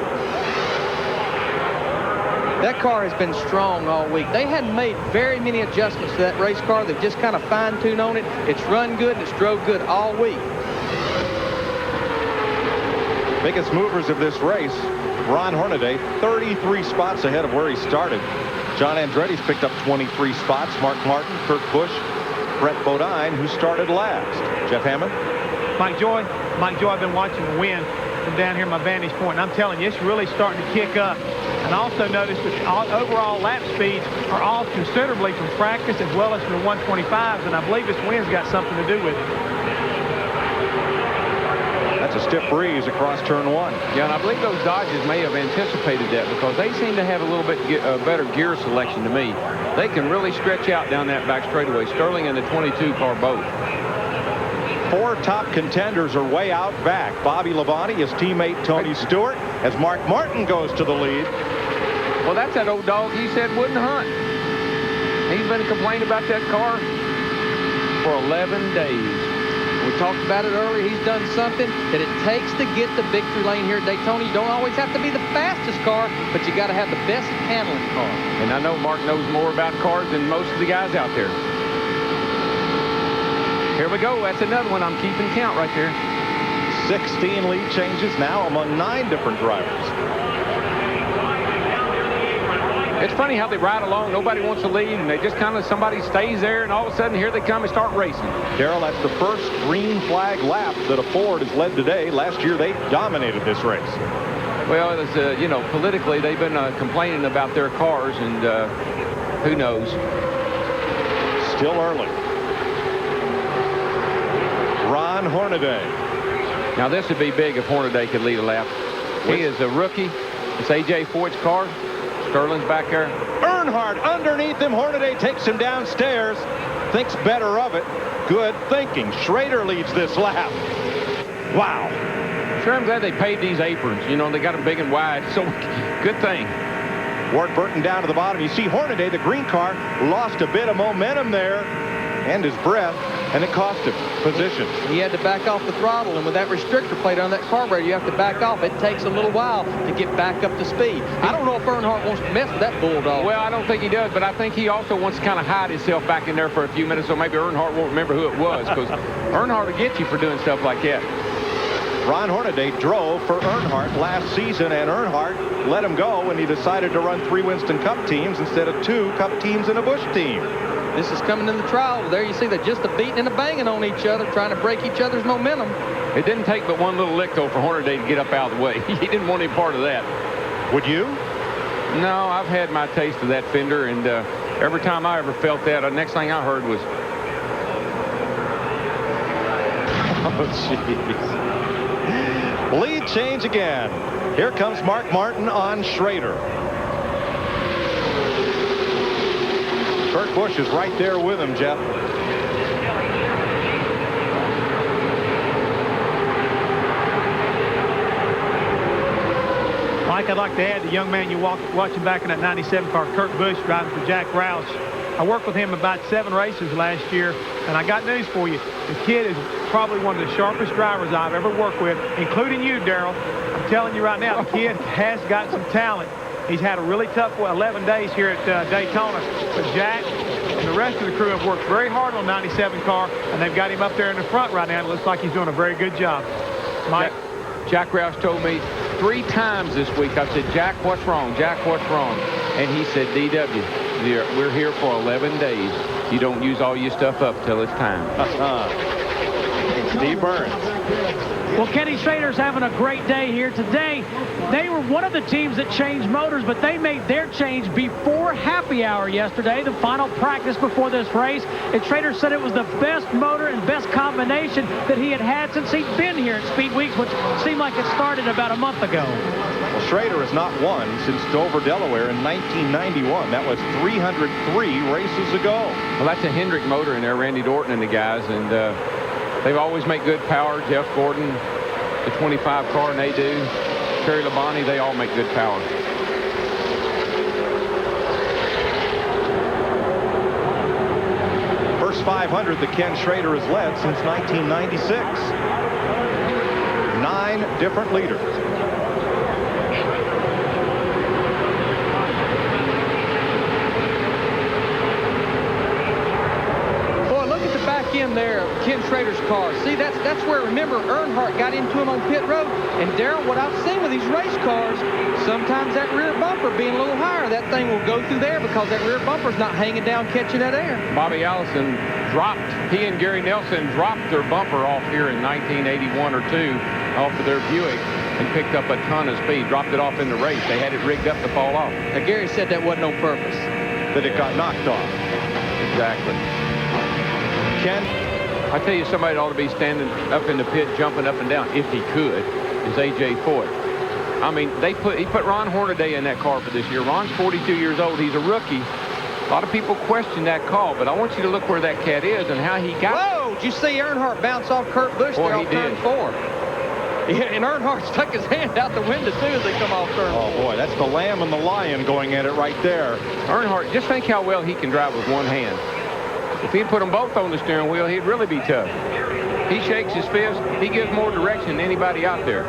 Speaker 10: That car has been strong all week. They hadn't made very many adjustments to that race car. They've just kind of fine-tuned on it. It's run good and it's drove good all week.
Speaker 9: Biggest movers of this race, Ron Hornaday, 33 spots ahead of where he started. John Andretti's picked up 23 spots. Mark Martin, Kurt Busch, Brett Bodine, who started last. Jeff Hammond.
Speaker 18: Mike Joy, I've been watching the wind from down here at my vantage point, and I'm telling you, it's really starting to kick up. And also notice that overall lap speeds are off considerably from practice as well as from the 125s, and I believe this wind's got something to do with it.
Speaker 9: That's a stiff breeze across turn 1.
Speaker 2: Yeah, and I believe those Dodges may have anticipated that because they seem to have a little bit better gear selection to me. They can really stretch out down that back straightaway. Sterling and the 22 car both.
Speaker 9: 4 top contenders are way out back. Bobby Labonte, his teammate Tony Stewart, as Mark Martin goes to the lead.
Speaker 2: Well, that's that old dog he said wouldn't hunt. He's been complaining about that car for 11 days.
Speaker 10: We talked about it earlier. He's done something that it takes to get the victory lane here at Daytona. You don't always have to be the fastest car, but you got to have the best handling car.
Speaker 2: And I know Mark knows more about cars than most of the guys out there. Here we go. That's another one. I'm keeping count right there.
Speaker 9: 16 lead changes now among 9 different drivers.
Speaker 2: It's funny how they ride along. Nobody wants to lead, and they just kind of, somebody stays there, and all of a sudden, here they come and start racing.
Speaker 9: Darrell, that's the first green flag lap that a Ford has led today. Last year, they dominated this race.
Speaker 2: Well, it's, you know, politically, they've been complaining about their cars, and who knows?
Speaker 9: Still early. Ron Hornaday.
Speaker 2: Now, this would be big if Hornaday could lead a lap. He is a rookie. It's A.J. Foyt's car. Sterling's back there.
Speaker 9: Earnhardt underneath him. Hornaday takes him downstairs. Thinks better of it. Good thinking. Schrader leads this lap. Wow.
Speaker 2: Sure, I'm glad they paid these aprons. You know, they got them big and wide. So, good thing.
Speaker 9: Ward Burton down to the bottom. You see Hornaday, the green car, lost a bit of momentum there and his breath, and it cost him position.
Speaker 10: He had to back off the throttle, and with that restrictor plate on that carburetor, you have to back off. It takes a little while to get back up to speed. I don't know if Earnhardt wants to mess with that bulldog.
Speaker 2: Well, I don't think he does, but I think he also wants to kind of hide himself back in there for a few minutes, so maybe Earnhardt won't remember who it was, because Earnhardt will get you for doing stuff like that.
Speaker 9: Ron Hornaday drove for Earnhardt last season, and Earnhardt let him go when he decided to run 3 Winston Cup teams instead of 2 Cup teams and a Busch team.
Speaker 10: This is coming in the trial. There you see they're just a beating and a banging on each other, trying to break each other's momentum.
Speaker 2: It didn't take but one little lick, though, for Hornaday to get up out of the way. He didn't want any part of that.
Speaker 9: Would you?
Speaker 2: No, I've had my taste of that fender, and every time I ever felt that, the next thing I heard was...
Speaker 9: Oh, jeez. Lead change again. Here comes Mark Martin on Schrader. Kurt Busch is right there with him, Jeff.
Speaker 18: Mike, I'd like to add the young man you watching back in that 97 car, Kurt Busch, driving for Jack Roush. I worked with him about 7 races last year, and I got news for you. The kid is probably one of the sharpest drivers I've ever worked with, including you, Darrell. I'm telling you right now, the kid has got some talent. He's had a really tough 11 days here at Daytona, but Jack and the rest of the crew have worked very hard on 97 car, and they've got him up there in the front right now. It looks like he's doing a very good job. Mike?
Speaker 2: Jack Roush told me 3 times this week, I said, Jack, what's wrong? Jack, what's wrong? And he said, DW, we're here for 11 days. You don't use all your stuff up till it's time.
Speaker 9: Steve Burns.
Speaker 14: Well, Kenny Schrader's having a great day here today. They were one of the teams that changed motors, but they made their change before happy hour yesterday, the final practice before this race. And Schrader said it was the best motor and best combination that he had had since he'd been here at Speed Weeks, which seemed like it started about a month ago.
Speaker 9: Well, Schrader has not won since Dover, Delaware in 1991. That was 303 races ago.
Speaker 2: Well, that's a Hendrick motor in there, Randy Dorton and the guys, and they've always made good power. Jeff Gordon, the 25 car, and they do. Terry Labonte, they all make good power.
Speaker 9: First 500 that Ken Schrader has led since 1996. 9 different leaders.
Speaker 10: In there, Ken Schrader's car. See, that's where, remember, Earnhardt got into him on pit road. And Darrell, what I've seen with these race cars, sometimes that rear bumper being a little higher, that thing will go through there because that rear bumper's not hanging down, catching that air.
Speaker 2: Bobby Allison dropped, he and Gary Nelson dropped their bumper off here in 1981 or 2 off of their Buick. and picked up a ton of speed, dropped it off in the race. They had it rigged up to fall off.
Speaker 10: Now, Gary said that wasn't on purpose.
Speaker 9: That it got knocked off.
Speaker 2: Exactly.
Speaker 9: Ken?
Speaker 2: I tell you, somebody ought to be standing up in the pit, jumping up and down, if he could, is A.J. Foyt. I mean, he put Ron Hornaday in that car for this year. Ron's 42 years old. He's a rookie. A lot of people question that call, but I want you to look where that cat is and how he got.
Speaker 10: Whoa! Did you see Earnhardt bounce off Kurt Busch there off turn 4? Yeah, and Earnhardt stuck his hand out the window, too, as they come off turn 4.
Speaker 9: Oh, boy, that's the lamb and the lion going at it right there.
Speaker 2: Earnhardt, just think how well he can drive with one hand. If he'd put them both on the steering wheel, he'd really be tough. He shakes his fist. He gives more direction than anybody out there.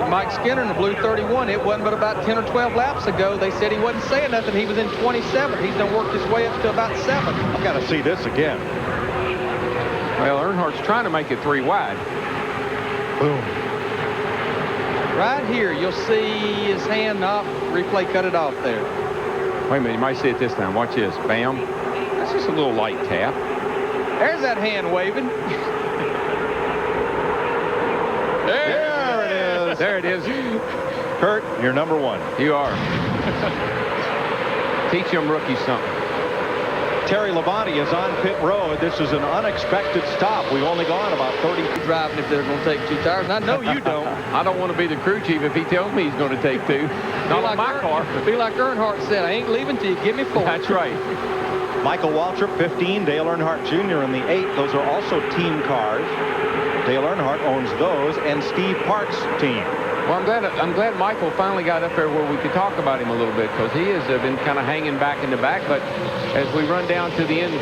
Speaker 10: Mike Skinner in the blue 31, it wasn't but about 10 or 12 laps ago. They said he wasn't saying nothing. He was in 27. He's done worked his way up to about 7.
Speaker 9: I've got to see this again.
Speaker 2: Well, Earnhardt's trying to make it 3 wide.
Speaker 9: Boom.
Speaker 10: Right here, you'll see his hand off. Replay cut it off there.
Speaker 2: Wait a minute, you might see it this time. Watch this. Bam. That's just a little light tap.
Speaker 10: There's that hand waving.
Speaker 2: There it is.
Speaker 9: Kurt, you're number 1.
Speaker 2: You are. Teach them rookies something.
Speaker 9: Terry Labonte is on pit road. This is an unexpected stop. We've only gone about 30.
Speaker 10: Driving if they're going to take 2 tires. And I know you don't.
Speaker 2: I don't want to be the crew chief if he tells me he's going to take 2. Not like my car.
Speaker 10: Be like Earnhardt said, I ain't leaving till you give me 4.
Speaker 2: That's right.
Speaker 9: Michael Waltrip, 15. Dale Earnhardt Jr. in the 8. Those are also team cars. Dale Earnhardt owns those, and Steve Park's team.
Speaker 2: Well, I'm glad Michael finally got up there where we could talk about him a little bit, because he has been kind of hanging back in the back. But as we run down to the end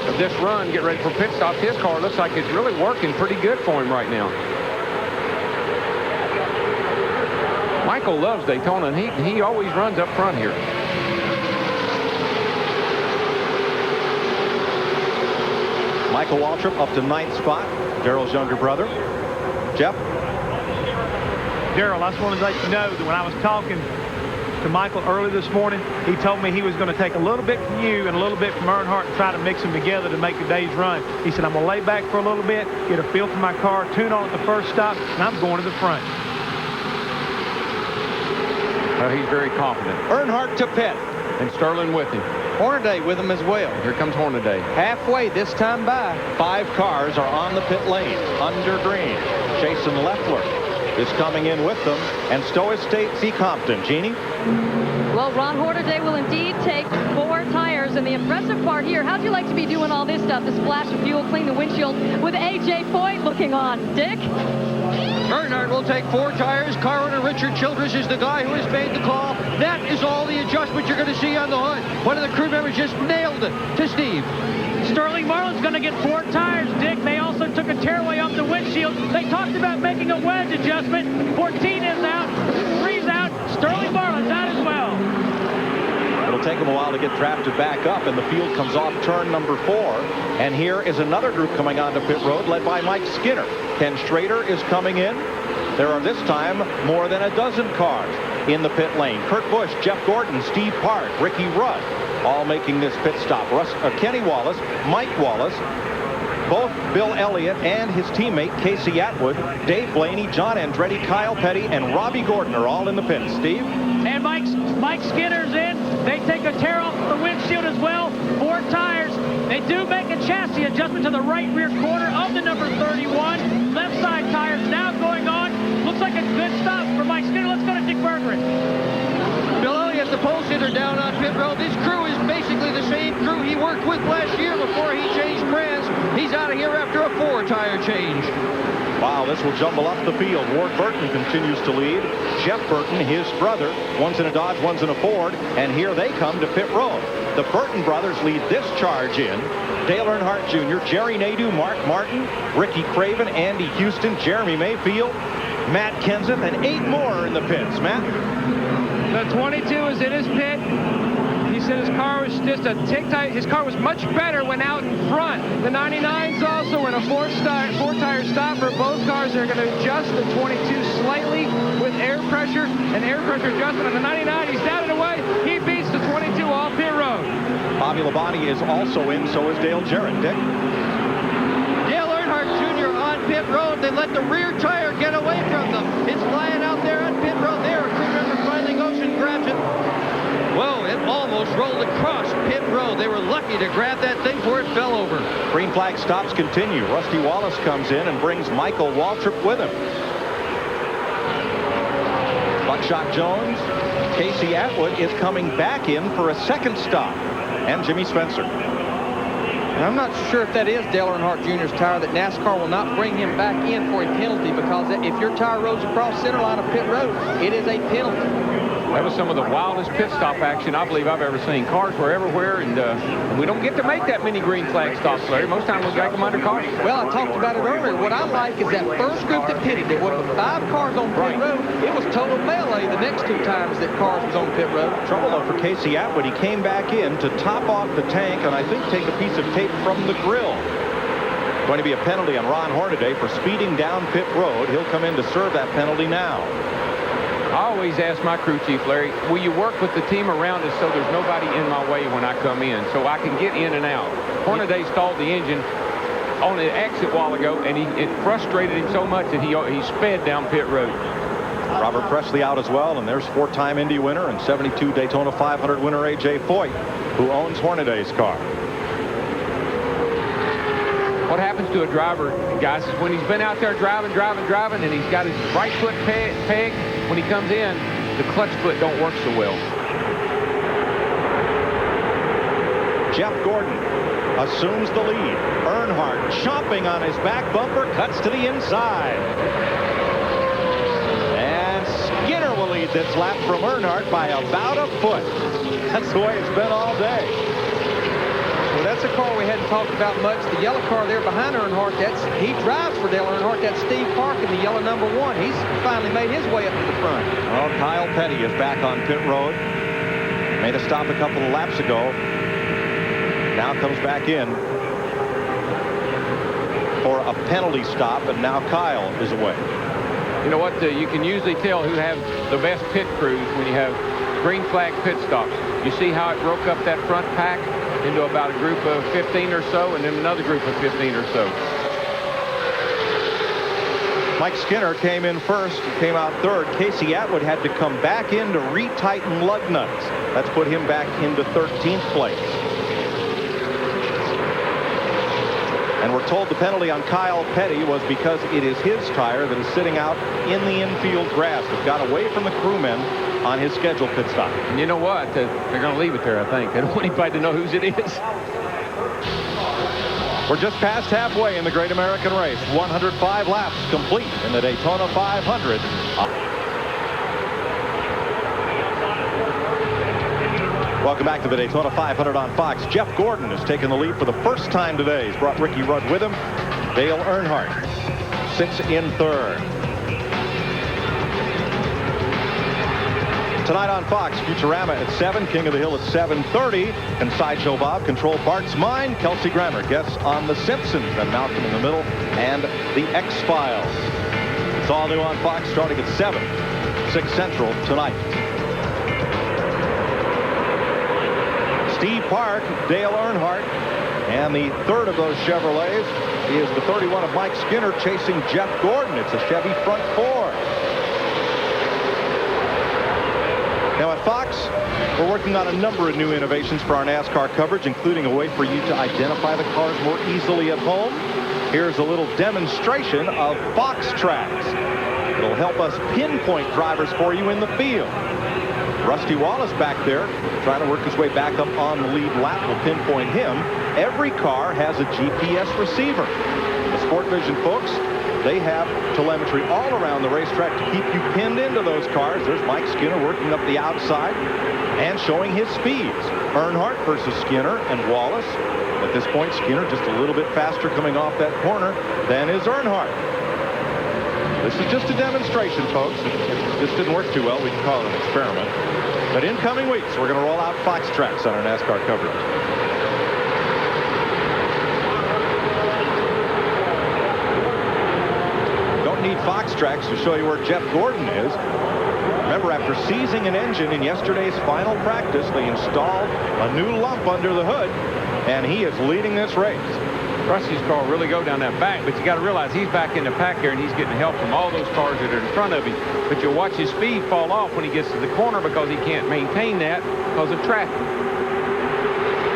Speaker 2: of this run, get ready for pit stop, his car looks like it's really working pretty good for him right now. Michael loves Daytona, and he always runs up front here.
Speaker 9: Michael Waltrip up to 9th spot. Darrell's younger brother. Jeff?
Speaker 18: Darrell, I just wanted to let you know that when I was talking to Michael early this morning, he told me he was going to take a little bit from you and a little bit from Earnhardt and try to mix them together to make the day's run. He said, I'm going to lay back for a little bit, get a feel for my car, tune on at the first stop, and I'm going to the front.
Speaker 2: Well, he's very confident.
Speaker 9: Earnhardt to pit.
Speaker 2: And Sterling with him.
Speaker 10: Hornaday with him as well.
Speaker 2: Here comes Hornaday.
Speaker 10: Halfway this time by.
Speaker 9: 5 cars are on the pit lane under green. Jason Leffler is coming in with them, and so is Stacey Compton. Jeannie?
Speaker 15: Well, Ron Hornaday will indeed take 4 tires, and the impressive part here, how'd you like to be doing all this stuff, the splash of fuel, clean the windshield, with A.J. Foyt looking on? Dick?
Speaker 17: Earnhardt will take 4 tires. Car owner Richard Childress is the guy who has made the call. That is all the adjustment you're going to see on the hood. One of the crew members just nailed it to Steve.
Speaker 14: Sterling Marlin's going to get 4 tires, Dick. They also took a tearaway off the windshield. They talked about making a wedge adjustment. 14 is out, 3's out. Sterling Marlin's out as well.
Speaker 9: It'll take them a while to get drafted back up, and the field comes off turn number 4. And here is another group coming onto pit road, led by Mike Skinner. Ken Schrader is coming in. There are this time more than a dozen cars in the pit lane. Kurt Busch, Jeff Gordon, Steve Park, Ricky Rudd, all making this pit stop. Kenny Wallace, Mike Wallace, both Bill Elliott and his teammate Casey Atwood, Dave Blaney, John Andretti, Kyle Petty, and Robbie Gordon are all in the pits. Steve?
Speaker 14: And Mike Skinner's in. They take a tear off the windshield as well. 4 tires. They do make a chassis adjustment to the right rear quarter of the number 31. Left side tires now going on. Looks like a good stop for Mike Skinner. Let's go to Dick Bergeron.
Speaker 17: Bill Elliott, the pole sitter down on pit road. This crew is basically the same crew he worked with last year before he changed brands. He's out of here after a 4-tire change.
Speaker 9: Wow, this will jumble up the field. Ward Burton continues to lead. Jeff Burton, his brother, one's in a Dodge, one's in a Ford, and here they come to pit road. The Burton brothers lead this charge in. Dale Earnhardt Jr., Jerry Nadeau, Mark Martin, Ricky Craven, Andy Houston, Jeremy Mayfield, Matt Kenseth, and 8 more are in the pits. Matt?
Speaker 5: The 22 is in his pit. He said his car was just a tick-tight. His car was much better when out in front. The 99's also in a 4-tire stop for both cars. They're going to adjust the 22 slightly with air pressure and air pressure adjustment. On the 99, he's down and away. He beats the 22 off pit road.
Speaker 9: Bobby Labonte is also in, so is Dale Jarrett. Dick?
Speaker 17: Dale Earnhardt Jr. on pit road. They let the rear tire get away from them. It's flying out rolled across pit road. They were lucky to grab that thing before it fell over.
Speaker 9: Green flag stops continue. Rusty Wallace comes in and brings Michael Waltrip with him. Buckshot Jones, Casey Atwood is coming back in for a second stop, and Jimmy Spencer.
Speaker 10: And I'm not sure if that is Dale Earnhardt Jr.'s tire, that NASCAR will not bring him back in for a penalty, because if your tire rolls across center line of pit road, it is a penalty.
Speaker 2: That was some of the wildest pit stop action I believe I've ever seen. Cars were everywhere, and we don't get to make that many green flag stops, Larry. Most times we drag them under caution.
Speaker 10: Well, I talked about it earlier. What I like is that first group that pitted, there were 5 cars on pit road. It was total melee the next 2 times that cars was on pit road.
Speaker 9: Trouble, though, for Casey Atwood. He came back in to top off the tank and I think take a piece of tape from the grill. Going to be a penalty on Ron Hornaday for speeding down pit road. He'll come in to serve that penalty now.
Speaker 2: I always ask my crew chief, Larry, will you work with the team around us so there's nobody in my way when I come in, so I can get in and out? Hornaday stalled the engine on the exit a while ago, and it frustrated him so much that he sped down pit road.
Speaker 9: Robert Presley out as well, and there's 4-time Indy winner and 72 Daytona 500 winner A.J. Foyt, who owns Hornaday's car.
Speaker 2: What happens to a driver, guys, is when he's been out there driving, and he's got his right foot pegged, when he comes in, the clutch foot don't work so well.
Speaker 9: Jeff Gordon assumes the lead. Earnhardt chomping on his back bumper, cuts to the inside. And Skinner will lead this lap from Earnhardt by about a foot. That's the way it's been all day.
Speaker 10: Well, that's a car we hadn't talked about much. The yellow car there behind Earnhardt, he drives for Dale Earnhardt. That's Steve Park in the yellow number 1. He's finally made his way up to the front.
Speaker 9: Well, Kyle Petty is back on pit road. Made a stop a couple of laps ago. Now comes back in for a penalty stop, and now Kyle is away.
Speaker 2: You know what? You can usually tell who have the best pit crews when you have green flag pit stops. You see how it broke up that front pack into about a group of 15 or so, and then another group of 15 or so.
Speaker 9: Mike Skinner came in first, came out third. Casey Atwood had to come back in to retighten lug nuts. That's put him back into 13th place. And we're told the penalty on Kyle Petty was because it is his tire that is sitting out in the infield grass. It got away from the crewmen on his scheduled pit stop.
Speaker 2: And you know what? They're going to leave it there, I think. They don't want anybody to know whose it is.
Speaker 9: We're just past halfway in the Great American Race. 105 laps complete in the Daytona 500. Welcome back to the Daytona 500 on Fox. Jeff Gordon has taken the lead for the first time today. He's brought Ricky Rudd with him. Dale Earnhardt sits in third. Tonight on Fox, Futurama at 7, King of the Hill at 7:30, and Sideshow Bob control Bart's Mind. Kelsey Grammer guests on The Simpsons and Malcolm in the Middle and The X-Files. It's all new on Fox starting at 7, 6 Central tonight. Steve Park, Dale Earnhardt, and the third of those Chevrolets is the 31 of Mike Skinner chasing Jeff Gordon. It's a Chevy front 4. Now at Fox, we're working on a number of new innovations for our NASCAR coverage, including a way for you to identify the cars more easily at home. Here's a little demonstration of Fox Tracks. It'll help us pinpoint drivers for you in the field. Rusty Wallace back there trying to work his way back up on the lead lap will pinpoint him. Every car has a GPS receiver. The Sport Vision folks, they have telemetry all around the racetrack to keep you pinned into those cars. There's Mike Skinner working up the outside and showing his speeds. Earnhardt versus Skinner and Wallace. At this point, Skinner just a little bit faster coming off that corner than is Earnhardt. This is just a demonstration, folks. If this didn't work too well, we can call it an experiment. But in coming weeks, we're going to roll out Fox Tracks on our NASCAR coverage. Don't need Fox Tracks to show you where Jeff Gordon is. Remember, after seizing an engine in yesterday's final practice, they installed a new lump under the hood, and he is leading this race.
Speaker 2: Rusty's car will really go down that back, but you got to realize he's back in the pack here, and he's getting help from all those cars that are in front of him. But you'll watch his speed fall off when he gets to the corner because he can't maintain that because of traffic.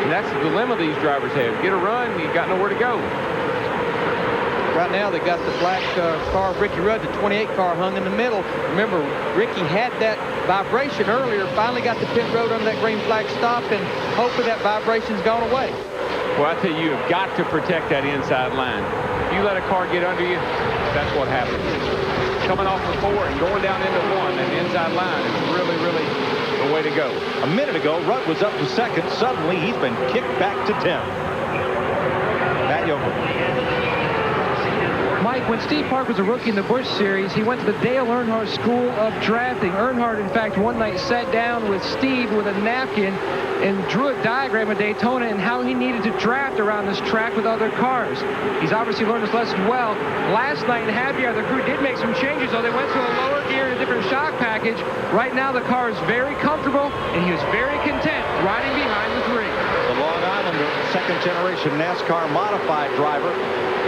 Speaker 2: And that's the dilemma these drivers have. Get a run, you got nowhere to go.
Speaker 10: Right now, they got the black car of Ricky Rudd, the 28 car, hung in the middle. Remember, Ricky had that vibration earlier, finally got the pit road under that green flag stop, and hopefully that vibration's gone away.
Speaker 2: Well, I tell you, you've got to protect that inside line. If you let a car get under you, that's what happens. Coming off the 4 and going down into 1, and the inside line is really, really the way to go.
Speaker 9: A minute ago, Rudd was up to second. Suddenly, he's been kicked back to 10th. Matt Yoakum.
Speaker 5: Mike, when Steve Park was a rookie in the Busch Series, he went to the Dale Earnhardt School of Drafting. Earnhardt, in fact, one night sat down with Steve with a napkin and drew a diagram of Daytona and how he needed to draft around this track with other cars. He's obviously learned his lesson well. Last night in Happy Hour, the crew did make some changes, though. They went to a lower gear and a different shock package. Right now, the car is very comfortable, and he was very content riding behind the 3.
Speaker 9: The Long Islander, second-generation NASCAR modified driver,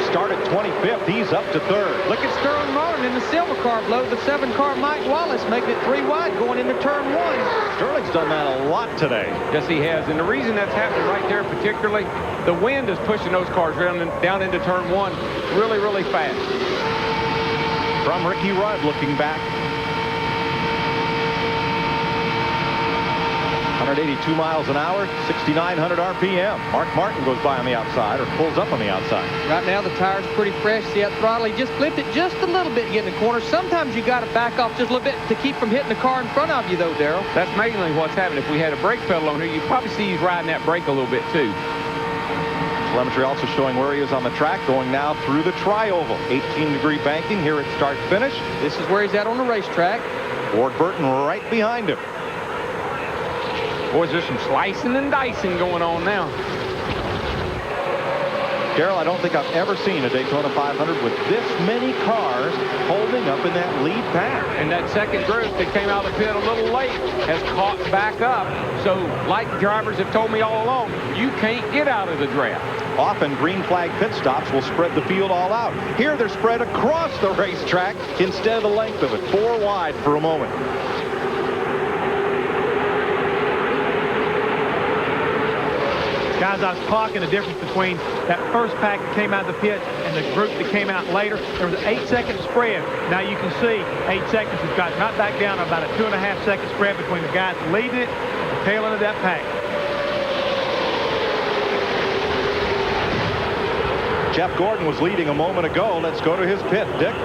Speaker 9: started 25th. He's up to 3rd.
Speaker 10: Look at Sterling Martin in the silver car below the 7 car Mike Wallace, making it 3 wide going into turn 1.
Speaker 9: Sterling's done that a lot today.
Speaker 2: Yes, he has. And the reason that's happening right there particularly, the wind is pushing those cars down into turn 1 really, really fast.
Speaker 9: From Ricky Rudd looking back. 182 miles an hour, 6,900 RPM. Mark Martin goes by on the outside, or pulls up on the outside.
Speaker 10: Right now, the tire's pretty fresh. See that throttle? He just flipped it just a little bit getting the corner. Sometimes you got to back off just a little bit to keep from hitting the car in front of you, though, Darrell.
Speaker 2: That's mainly what's happening. If we had a brake pedal on here, you'd probably see he's riding that brake a little bit, too.
Speaker 9: Telemetry also showing where he is on the track, going now through the tri-oval. 18-degree banking here at start-finish.
Speaker 10: This is where he's at on the racetrack.
Speaker 9: Ward Burton right behind him.
Speaker 2: Boys, there's some slicing and dicing going on now.
Speaker 9: Darrell, I don't think I've ever seen a Daytona 500 with this many cars holding up in that lead pack.
Speaker 2: And that second group that came out of the pit a little late has caught back up. So, like drivers have told me all along, you can't get out of the draft.
Speaker 9: Often, green flag pit stops will spread the field all out. Here, they're spread across the racetrack instead of the length of it. 4 wide for a moment.
Speaker 18: Guys, I was talking the difference between that first pack that came out of the pit and the group that came out later. There was an 8-second spread. Now you can see 8 seconds has got right back down to about a 2.5-second spread between the guys leading it and the tail end of that pack.
Speaker 9: Jeff Gordon was leading a moment ago. Let's go to his pit. Dick?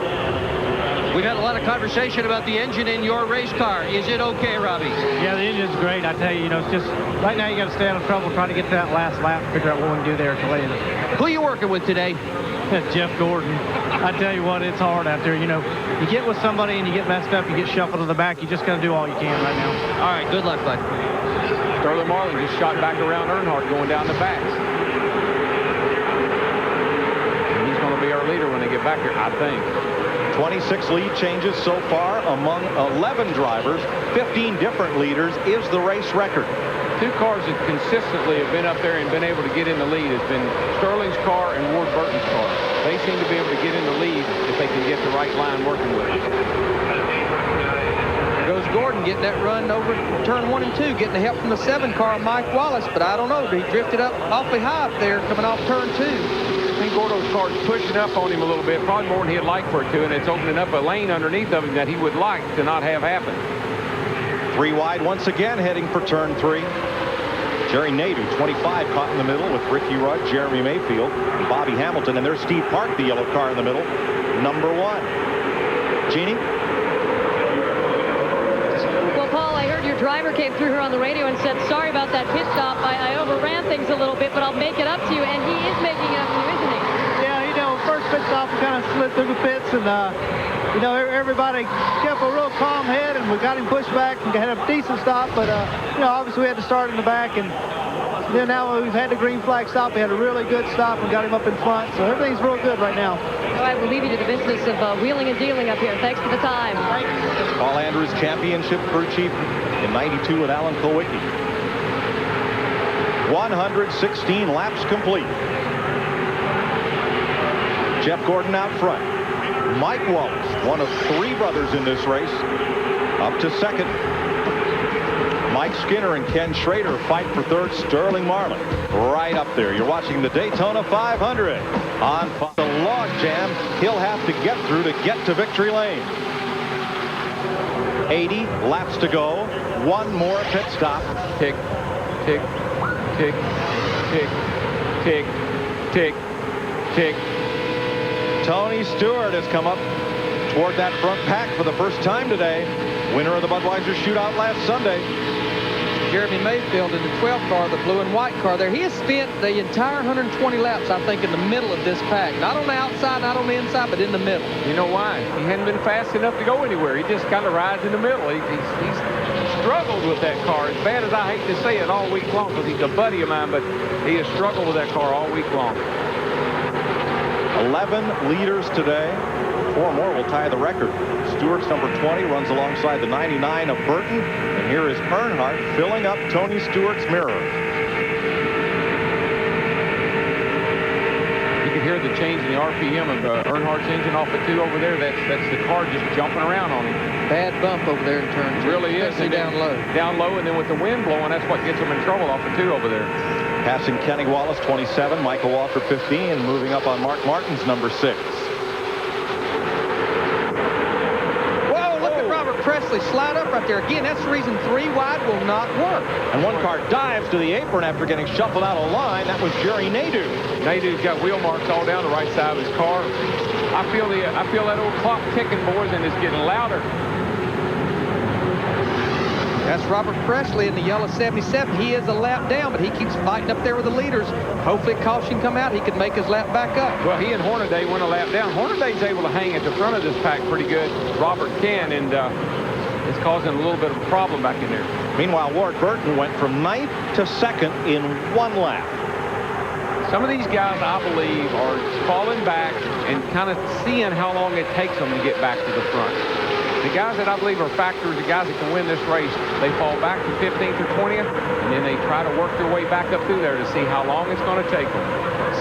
Speaker 17: We've had a lot of conversation about the engine in your race car. Is it okay, Robbie?
Speaker 18: Yeah, the engine's great. I tell you, it's just right now you got to stay out of trouble trying to get to that last lap and figure out what we can do there to later.
Speaker 17: Who are you working with today?
Speaker 18: Jeff Gordon. I tell you what, it's hard out there. You get with somebody and you get messed up, you get shuffled to the back. You just got to do all you can right now.
Speaker 17: All right, good luck, bud.
Speaker 2: Sterling Marlin just shot back around Earnhardt going down the back. And he's going to be our leader when they get back here, I think.
Speaker 9: 26 lead changes so far among 11 drivers. 15 different leaders is the race record.
Speaker 2: 2 cars that consistently have been up there and been able to get in the lead has been Sterling's car and Ward Burton's car. They seem to be able to get in the lead if they can get the right line working with it.
Speaker 10: There goes Gordon getting that run over turn 1 and 2, getting the help from the 7 car Mike Wallace, but I don't know. He drifted up awfully high up there coming off turn 2.
Speaker 2: I think Gordo's car's pushing up on him a little bit, probably more than he'd like for it to, and it's opening up a lane underneath of him that he would like to not have happen.
Speaker 9: 3 wide once again, heading for turn 3. Jerry Nadeau, 25, caught in the middle with Ricky Rudd, Jeremy Mayfield, and Bobby Hamilton, and there's Steve Park, the yellow car in the middle, number 1. Jeannie?
Speaker 15: Well, Paul, I heard your driver came through here on the radio and said, sorry about that pit stop. I overran things a little bit, but I'll make it up to you. And he is making it up to you, isn't he?
Speaker 18: Yeah, first pit stop, we kind of slid through the pits, and, everybody kept a real calm head, and we got him pushed back and had a decent stop, but, obviously we had to start in the back, and then now we've had the green flag stop. We had a really good stop and got him up in front, so everything's real good right now.
Speaker 15: All right, we'll leave you to the business of wheeling and dealing up here. Thanks for the time.
Speaker 9: Paul Andrews, championship crew chief in 92 with Alan Kulwicki. 116 laps complete. Jeff Gordon out front. Mike Wallace, one of 3 brothers in this race, up to second. Mike Skinner and Ken Schrader fight for third. Sterling Marlin right up there. You're watching the Daytona 500 on the log jam he'll have to get through to get to victory lane. 80 laps to go. One more pit stop.
Speaker 2: Tick, tick, tick, tick, tick, tick, tick.
Speaker 9: Tony Stewart has come up toward that front pack for the first time today. Winner of the Budweiser Shootout last Sunday.
Speaker 10: Jeremy Mayfield in the 12th car, the blue and white car there. He has spent the entire 120 laps, I think, in the middle of this pack. Not on the outside, not on the inside, but in the middle.
Speaker 2: You know why? He hadn't been fast enough to go anywhere. He just kind of rides in the middle. He's struggled with that car, as bad as I hate to say it, all week long, because he's a buddy of mine, but he has struggled with that car all week long.
Speaker 9: 11 leaders today. 4 more will tie the record. Stewart's number 20 runs alongside the 99 of Burton. And here is Earnhardt filling up Tony Stewart's mirror.
Speaker 2: You can hear the change in the RPM of Earnhardt's engine off the 2 over there. That's the car just jumping around on him.
Speaker 10: Bad bump over there in turn 2.
Speaker 2: It really is.
Speaker 10: Especially down low.
Speaker 2: Down low, and then with the wind blowing, that's what gets him in trouble off the 2 over there.
Speaker 9: Passing Kenny Wallace, 27. Michael Walker, 15. And moving up on Mark Martin's number 6.
Speaker 10: Presley slide up right there. Again, that's the reason 3 wide will not work.
Speaker 9: And one car dives to the apron after getting shuffled out of line. That was Jerry Nadeau.
Speaker 2: Nadeau's got wheel marks all down the right side of his car. I feel that old clock ticking, boys, and it's getting louder.
Speaker 10: That's Robert Presley in the yellow 77. He is a lap down, but he keeps fighting up there with the leaders. Hopefully caution come out. He can make his lap back up.
Speaker 2: Well, he and Hornaday went a lap down. Hornaday's able to hang at the front of this pack pretty good. Robert can, and it's causing a little bit of a problem back in there.
Speaker 9: Meanwhile, Ward Burton went from 9th to 2nd in 1 lap.
Speaker 2: Some of these guys, I believe, are falling back and kind of seeing how long it takes them to get back to the front. The guys that I believe are factors, the guys that can win this race, they fall back to 15th or 20th, and then they try to work their way back up through there to see how long it's going to take them.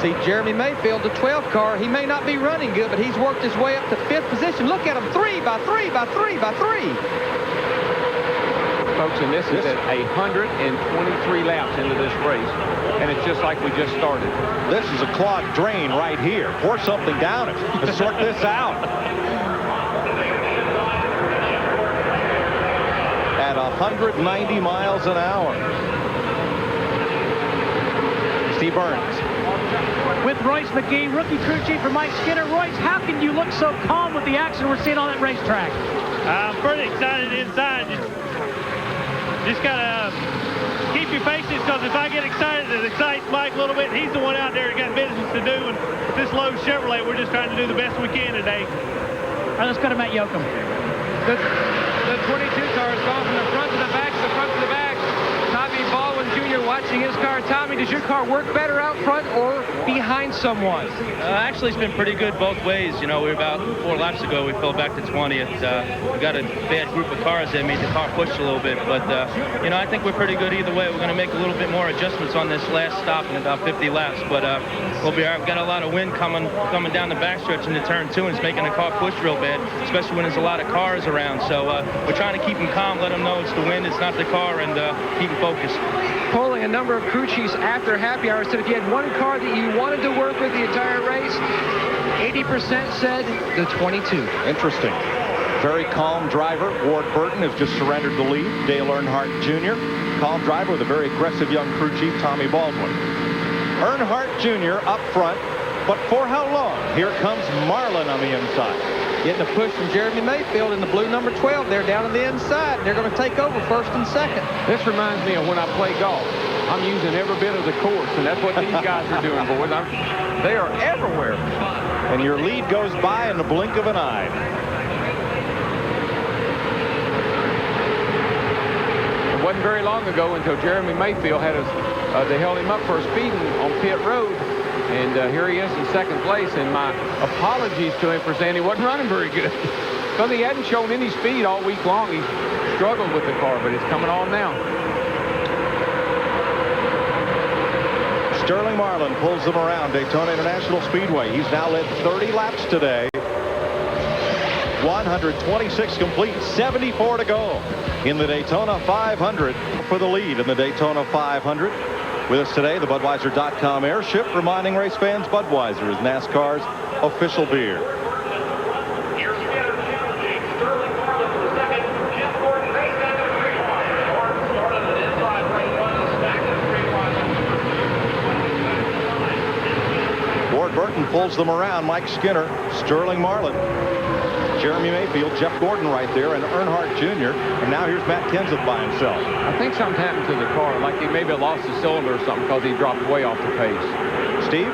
Speaker 10: See, Jeremy Mayfield, the 12th car, he may not be running good, but he's worked his way up to 5th position. Look at him, 3 by 3 by 3 by 3.
Speaker 2: Folks, and this is at 123 laps into this race, and it's just like we just started.
Speaker 9: This is a clogged drain right here. Pour something down it. Let's sort this out. At 190 miles an hour. Steve Burns.
Speaker 14: With Royce McGee, rookie crew chief for Mike Skinner. Royce, how can you look so calm with the action we're seeing on that racetrack?
Speaker 19: I'm pretty excited inside. Just gotta keep your patience, because if I get excited, it excites Mike a little bit. He's the one out there that got business to do, and this low Chevrolet, we're just trying to do the best we can today.
Speaker 14: All right, let's go to Matt Yoakum.
Speaker 20: The 22 car has gone from the front to the back, to the front to the back. Tommy Baldwin Jr. watching his car. Tommy, does your car work better out front or behind someone?
Speaker 21: Actually, it's been pretty good both ways. You know, we were about 4 laps ago, we fell back to 20th. We got a bad group of cars that made the car push a little bit. But, you know, I think we're pretty good either way. We're going to make a little bit more adjustments on this last stop in about 50 laps. But we'll be all right. We've got a lot of wind coming down the backstretch into turn 2, and it's making the car push real bad, especially when there's a lot of cars around. So we're trying to keep them calm, let them know it's the wind, it's not the car, and keep them focused.
Speaker 20: Polling a number of crew chiefs after happy hour said if you had one car that you wanted to work with the entire race, 80% said the 22.
Speaker 9: Interesting. Very calm driver. Ward Burton has just surrendered the lead. Dale Earnhardt Jr. Calm driver with a very aggressive young crew chief, Tommy Baldwin. Earnhardt Jr. up front, but for how long? Here comes Marlin on the inside.
Speaker 10: Getting a push from Jeremy Mayfield in the blue number 12 there down on the inside. They're going to take over 1st and 2nd.
Speaker 2: This reminds me of when I play golf. I'm using every bit of the course, and that's what these guys are doing, boys. They are everywhere.
Speaker 9: And your lead goes by in the blink of an eye.
Speaker 2: It wasn't very long ago until Jeremy Mayfield had they held him up for speeding on pit road. And here he is in 2nd place, and my apologies to him for saying he wasn't running very good. Because he hadn't shown any speed all week long. He struggled with the car, but it's coming on now.
Speaker 9: Sterling Marlin pulls them around Daytona International Speedway. He's now led 30 laps today. 126 complete, 74 to go in the Daytona 500 for the lead in the Daytona 500. With us today, the Budweiser.com airship, reminding race fans Budweiser is NASCAR's official beer. Ward Burton pulls them around. Mike Skinner, Sterling Marlin, Jeremy Mayfield, Jeff Gordon right there, and Earnhardt Jr. And now here's Matt Kenseth by himself.
Speaker 2: I think something happened to the car, like he maybe lost a cylinder or something because he dropped way off the pace.
Speaker 9: Steve?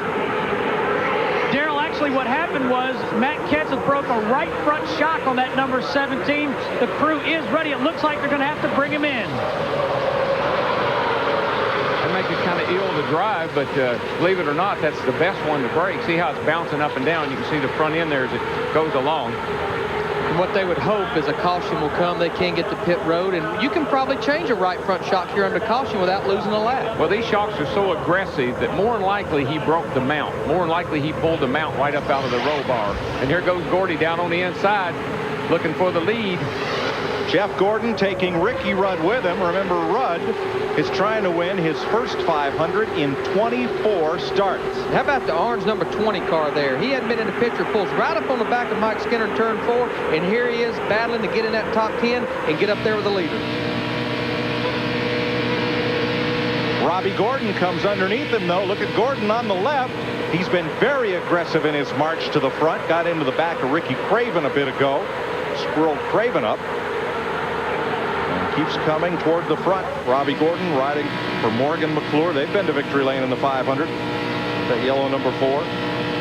Speaker 14: Darrell, actually what happened was Matt Kenseth broke a right front shock on that number 17. The crew is ready. It looks like they're going to have to bring him in.
Speaker 2: It makes it kind of ill to drive, but believe it or not, that's the best one to break. See how it's bouncing up and down? You can see the front end there as it goes along.
Speaker 10: And what they would hope is a caution will come. They can get to pit road, and you can probably change a right front shock here under caution without losing a lap.
Speaker 2: Well, these shocks are so aggressive that more than likely he broke the mount. More than likely he pulled the mount right up out of the roll bar. And here goes Gordy down on the inside looking for the lead.
Speaker 9: Jeff Gordon taking Ricky Rudd with him. Remember, Rudd is trying to win his first 500 in 24 starts.
Speaker 10: How about the orange number 20 car there? He hadn't been in the picture, pulls right up on the back of Mike Skinner in turn 4, and here he is battling to get in that top 10 and get up there with the leader.
Speaker 9: Robbie Gordon comes underneath him, though. Look at Gordon on the left. He's been very aggressive in his march to the front. Got into the back of Ricky Craven a bit ago. Squirreled Craven up. Keeps coming toward the front. Robbie Gordon riding for Morgan McClure. They've been to victory lane in the 500. That yellow number 4.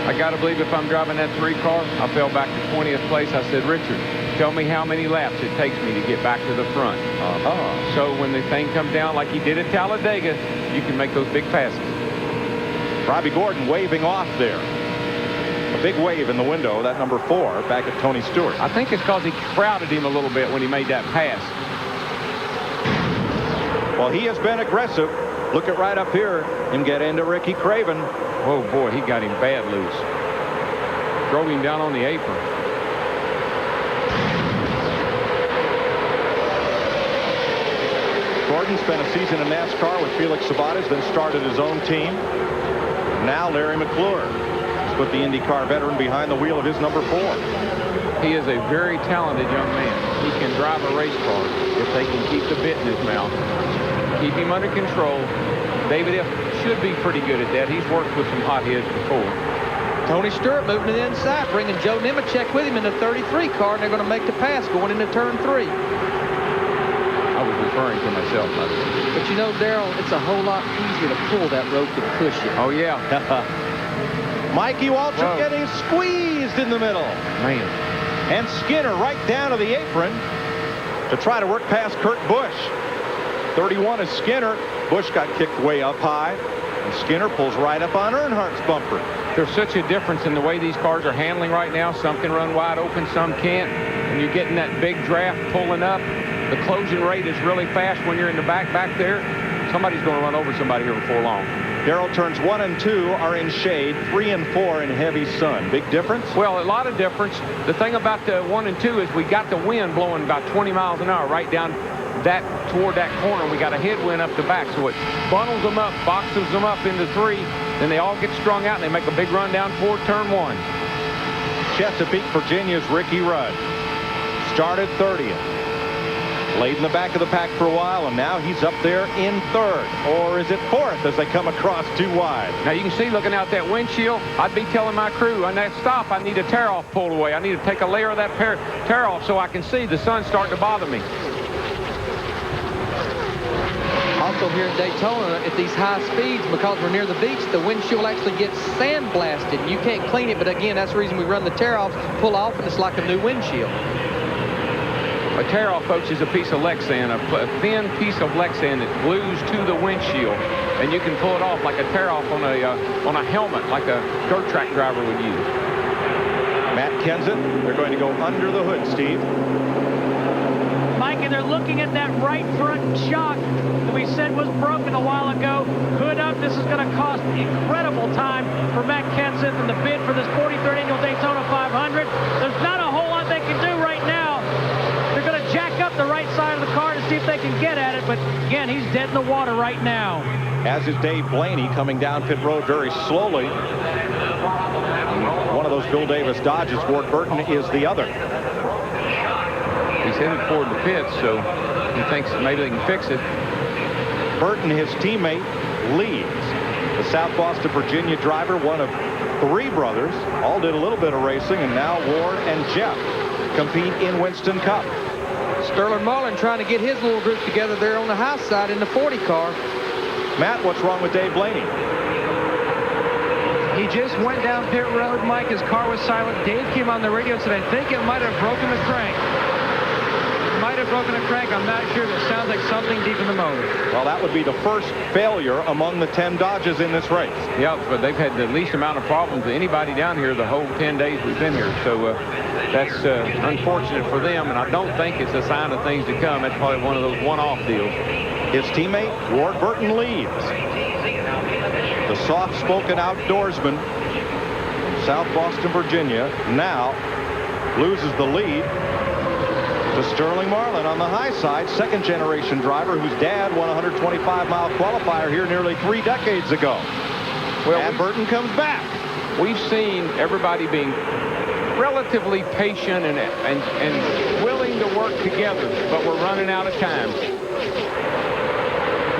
Speaker 2: I got to believe if I'm driving that 3 car, I fell back to 20th place. I said, Richard, tell me how many laps it takes me to get back to the front. So when the thing comes down like he did at Talladega, you can make those big passes.
Speaker 9: Robbie Gordon waving off there. A big wave in the window, that number 4, back at Tony Stewart.
Speaker 2: I think it's because he crowded him a little bit when he made that pass.
Speaker 9: Well, he has been aggressive. Look at right up here. Him get into Ricky Craven.
Speaker 2: Oh, boy, he got him bad loose. Drove him down on the apron.
Speaker 9: Gordon spent a season in NASCAR with Felix Sabates, then started his own team. Now Larry McClure has put the IndyCar veteran behind the wheel of his number 4.
Speaker 2: He is a very talented young man. He can drive a race car if they can keep the bit in his mouth. Keep him under control. David F. should be pretty good at that. He's worked with some hotheads before.
Speaker 10: Tony Stewart moving to the inside, bringing Joe Nemechek with him in the 33 car, and they're going to make the pass going into turn 3.
Speaker 2: I was referring to myself.
Speaker 10: But you know, Darrell, it's a whole lot easier to pull that rope than push it.
Speaker 2: Oh, yeah.
Speaker 9: Mikey Waltrip getting squeezed in the middle.
Speaker 2: Man.
Speaker 9: And Skinner right down to the apron to try to work past Kurt Busch. 31 is Skinner. Busch got kicked way up high. And Skinner pulls right up on Earnhardt's bumper.
Speaker 2: There's such a difference in the way these cars are handling right now. Some can run wide open, some can't. And you're getting that big draft pulling up. The closing rate is really fast when you're in the back there. Somebody's going to run over somebody here before long.
Speaker 9: Darrell, turns 1 and 2 are in shade, 3 and 4 in heavy sun. Big difference?
Speaker 2: Well, a lot of difference. The thing about the 1 and 2 is we got the wind blowing about 20 miles an hour right down that toward that corner. We got a headwind up the back, so it bundles them up, boxes them up into 3. Then they all get strung out and they make a big run down toward turn 1.
Speaker 9: Chesapeake, Virginia's Ricky Rudd started 30th. Laid in the back of the pack for a while, and now he's up there in 3rd. Or is it 4th as they come across too wide?
Speaker 2: Now you can see looking out that windshield, I'd be telling my crew, on that stop, I need a tear-off pulled away. I need to take a layer of that tear-off so I can see the sun's starting to bother me.
Speaker 10: Also here in Daytona, at these high speeds, because we're near the beach, the windshield actually gets sandblasted. You can't clean it, but again, that's the reason we run the tear-offs, pull off, and it's like a new windshield.
Speaker 2: A tear-off, folks, is a piece of Lexan, a thin piece of Lexan that glues to the windshield, and you can pull it off like a tear-off on a helmet, like a dirt track driver would use.
Speaker 9: Matt Kenseth, they're going to go under the hood, Steve.
Speaker 14: Mike, and they're looking at that right front shock that we said was broken a while ago. Hood up. This is going to cost incredible time for Matt Kenseth in the bid for this 43rd annual Daytona 500. There's not a whole lot they can do can get at it, but again, he's dead in the water right now.
Speaker 9: As is Dave Blaney, coming down pit road very slowly. One of those Bill Davis Dodges, Ward Burton is the other.
Speaker 2: He's headed toward the pits, so he thinks maybe they can fix it.
Speaker 9: Burton, his teammate, leads. The South Boston, Virginia driver, one of 3 brothers, all did a little bit of racing, and now Ward and Jeff compete in Winston Cup.
Speaker 10: Sterling Marlin trying to get his little group together there on the high side in the 40 car.
Speaker 9: Matt, what's wrong with Dave Blaney?
Speaker 20: He just went down pit road, Mike. His car was silent. Dave came on the radio and said, I think it might have broken the crank. It might have broken a crank. I'm not sure. It sounds like something deep in the motor.
Speaker 9: Well, that would be the first failure among the 10 Dodges in this race.
Speaker 2: Yeah, but they've had the least amount of problems of anybody down here the whole 10 days we've been here. So that's unfortunate for them, and I don't think it's a sign of things to come. That's probably one of those one-off deals.
Speaker 9: His teammate, Ward Burton, leads. The soft-spoken outdoorsman, South Boston, Virginia, now loses the lead to Sterling Marlin on the high side, second-generation driver whose dad won a 125-mile qualifier here nearly 3 decades ago. Well, and Burton comes back.
Speaker 2: We've seen everybody being relatively patient and willing to work together, but we're running out of time.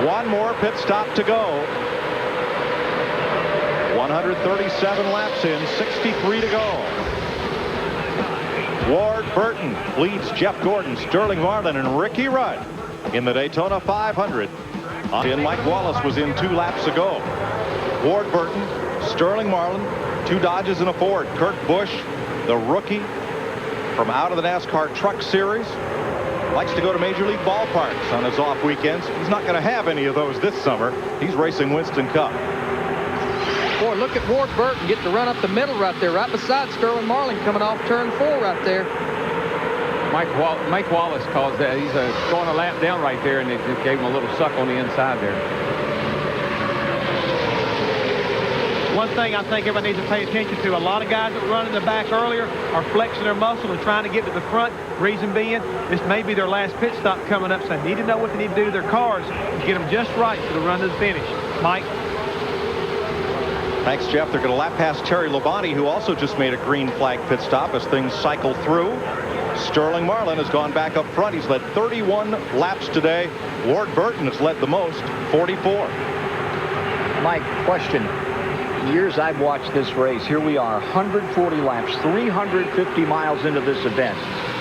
Speaker 9: One more pit stop to go. 137 laps in, 63 to go. Ward Burton leads Jeff Gordon, Sterling Marlin, and Ricky Rudd in the Daytona 500. And Mike Wallace was in 2 laps ago. Ward Burton, Sterling Marlin, 2 Dodges and a Ford. Kurt Busch, the rookie from out of the NASCAR Truck Series, likes to go to Major League ballparks on his off weekends. He's not going to have any of those this summer. He's racing Winston Cup.
Speaker 10: Boy, look at Ward Burton get to run up the middle right there, right beside Sterling Marlin coming off turn 4 right there.
Speaker 2: Mike Wallace calls that. He's going a lap down right there, and it gave him a little suck on the inside there.
Speaker 18: One thing I think everybody needs to pay attention to, a lot of guys that run in the back earlier are flexing their muscle and trying to get to the front. Reason being, this may be their last pit stop coming up, so they need to know what they need to do to their cars and get them just right for the run to the finish. Mike?
Speaker 9: Thanks, Jeff. They're going to lap past Terry Labonte, who also just made a green flag pit stop as things cycle through. Sterling Marlin has gone back up front. He's led 31 laps today. Ward Burton has led the most, 44.
Speaker 6: Mike, question. Years I've watched this race, here we are, 140 laps, 350 miles into this event,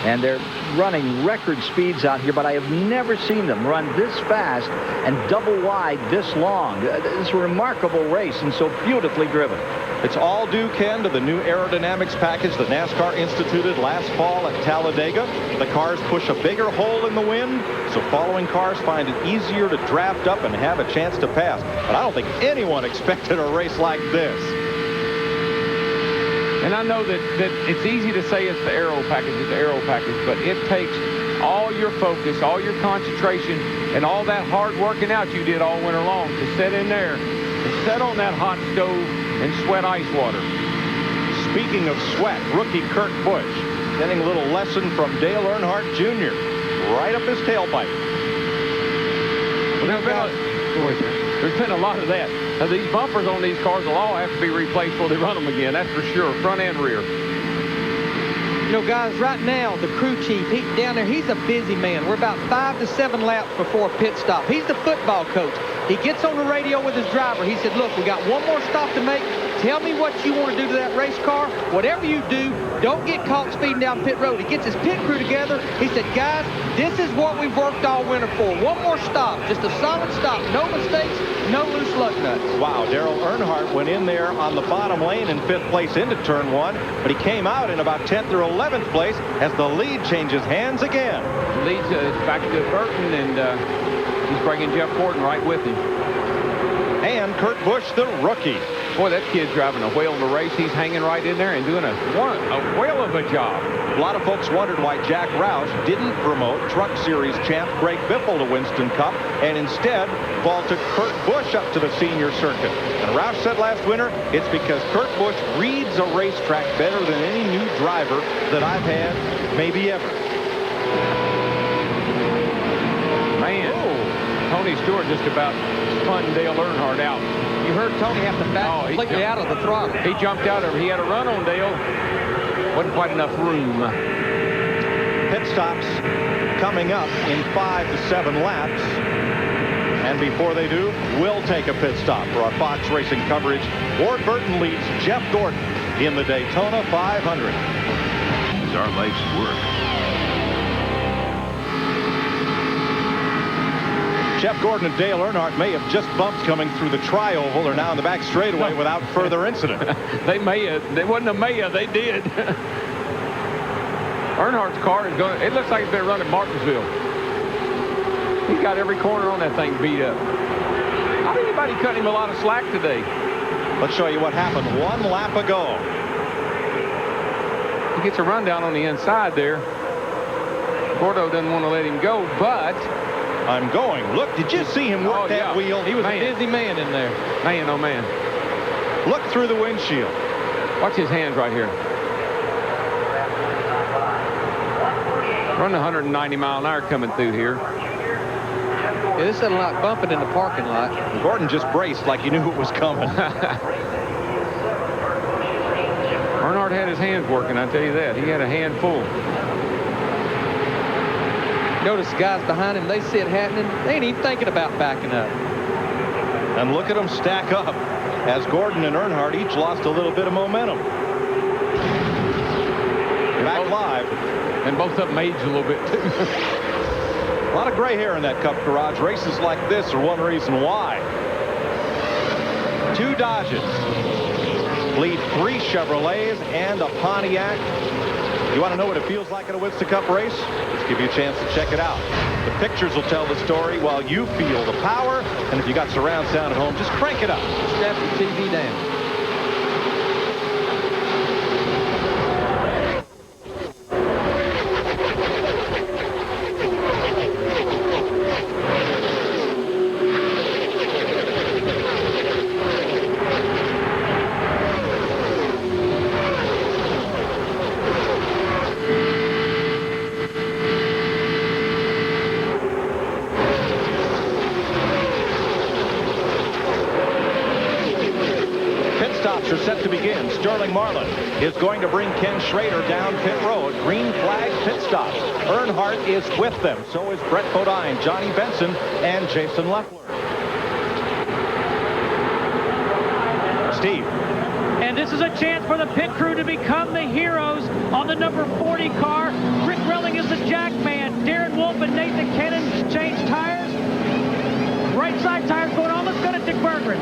Speaker 6: and they're running record speeds out here, but I have never seen them run this fast and double wide this long. It's a remarkable race and so beautifully driven.
Speaker 9: It's all due, Ken, to the new aerodynamics package that NASCAR instituted last fall at Talladega. The cars push a bigger hole in the wind, so following cars find it easier to draft up and have a chance to pass. But I don't think anyone expected a race like this.
Speaker 2: And I know that it's easy to say it's the aero package, but it takes all your focus, all your concentration, and all that hard working out you did all winter long to sit in there, to sit on that hot stove and sweat ice water.
Speaker 9: Speaking of sweat, rookie Kurt Busch getting a little lesson from Dale Earnhardt Jr. right up his tailpipe.
Speaker 2: Well, there's been a lot of that. Now, these bumpers on these cars will all have to be replaced before they run them again. That's for sure, front and rear.
Speaker 10: You know, guys, right now, the crew chief, down there, he's a busy man. We're about 5 to 7 laps before a pit stop. He's the football coach. He gets on the radio with his driver. He said, look, we got one more stop to make. Tell me what you want to do to that race car. Whatever you do, don't get caught speeding down pit road. He gets his pit crew together. He said, guys, this is what we've worked all winter for. One more stop, just a solid stop. No mistakes, no loose lug nuts.
Speaker 9: Wow, Dale Earnhardt went in there on the bottom lane in 5th place into turn 1, but he came out in about 10th or 11th place as the lead changes hands again.
Speaker 2: Leads back to Burton, and he's bringing Jeff Gordon right with him.
Speaker 9: And Kurt Busch, the rookie.
Speaker 2: Boy, that kid's driving a whale of a race. He's hanging right in there and doing a whale of a job.
Speaker 9: A lot of folks wondered why Jack Roush didn't promote Truck Series champ Greg Biffle to Winston Cup and instead vaulted Kurt Busch up to the senior circuit. And Roush said last winter, it's because Kurt Busch reads a racetrack better than any new driver that I've had, maybe ever.
Speaker 2: Man, Stewart just about spun Dale Earnhardt out.
Speaker 10: You heard Tony have to back completely out of the throttle.
Speaker 2: He jumped out of it. He had a run on Dale. Wasn't quite enough room.
Speaker 9: Pit stops coming up in 5 to 7 laps. And before they do, we'll take a pit stop for our Fox Racing coverage. Ward Burton leads Jeff Gordon in the Daytona 500.
Speaker 1: It's our life's work.
Speaker 9: Jeff Gordon and Dale Earnhardt may have just bumped coming through the tri-oval. They're now in the back straightaway without further incident.
Speaker 2: They may have. It wasn't a may have. They did. Earnhardt's car is going. It looks like it's been running Martinsville. He's got every corner on that thing beat up. How did anybody cut him a lot of slack today?
Speaker 9: Let's show you what happened 1 lap ago.
Speaker 2: He gets a rundown on the inside there. Gordo doesn't want to let him go, but
Speaker 9: I'm going. Look, did you see him work that wheel?
Speaker 10: He was a busy man in there.
Speaker 2: Man, oh man.
Speaker 9: Look through the windshield.
Speaker 2: Watch his hands right here. Running 190 mile an hour coming through here.
Speaker 10: Yeah, this isn't like bumping in the parking lot.
Speaker 9: Gordon just braced like he knew it was coming.
Speaker 2: Earnhardt had his hands working, I tell you that. He had a handful.
Speaker 10: Notice the guys behind him, they see it happening. They ain't even thinking about backing up.
Speaker 9: And look at them stack up as Gordon and Earnhardt each lost a little bit of momentum. Back live.
Speaker 2: And both of them aged a little bit, too.
Speaker 9: A lot of gray hair in that Cup garage. Races like this are one reason why. 2 Dodges lead 3 Chevrolets and a Pontiac. You want to know what it feels like in a Winston Cup race? Let's give you a chance to check it out. The pictures will tell the story while you feel the power. And if you got surround sound at home, just crank it up.
Speaker 10: Strap the TV down.
Speaker 9: Are set to begin. Sterling Marlin is going to bring Ken Schrader down pit road. Green flag pit stops. Earnhardt is with them. So is Brett Bodine, Johnny Benson, and Jason Leffler. Steve.
Speaker 14: And this is a chance for the pit crew to become the heroes on the number 40 car. Rick Relling is the jack man. Darren Wolf and Nathan Kennan change tires. Right side tires going almost good at Dick Berggren.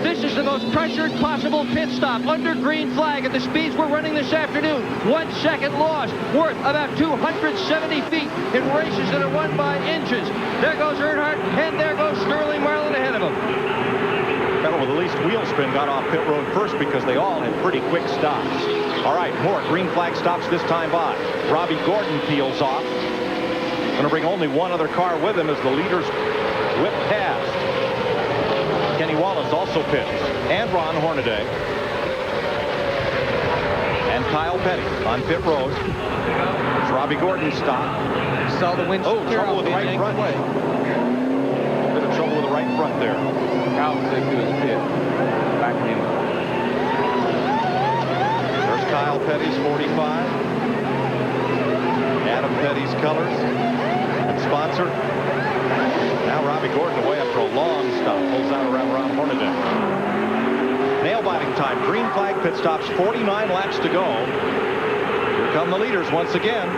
Speaker 17: This is the most pressured possible pit stop under green flag at the speeds we're running this afternoon. 1 second lost, worth about 270 feet in races that are won by inches. There goes Earnhardt, and there goes Sterling Marlin ahead of him.
Speaker 9: Fellow with the least wheel spin got off pit road first because they all had pretty quick stops. All right, more green flag stops this time by. Robbie Gordon peels off. Going to bring only one other car with him as the leaders whip past. Kenny Wallace also pits, and Ron Hornaday. And Kyle Petty on pit road. It's Robbie Gordon's stop.
Speaker 10: Saw the windshield.
Speaker 9: Oh, trouble with the right front. Bit of trouble with the right front there.
Speaker 2: Kyle was into his pit. Backing him.
Speaker 9: There's Kyle Petty's 45. Adam Petty's colors and sponsor. Now Robbie Gordon away after a long stop. Pulls out around Ron Hornaday. Nail-biting time. Green flag pit stops. 49 laps to go. Here come the leaders once again.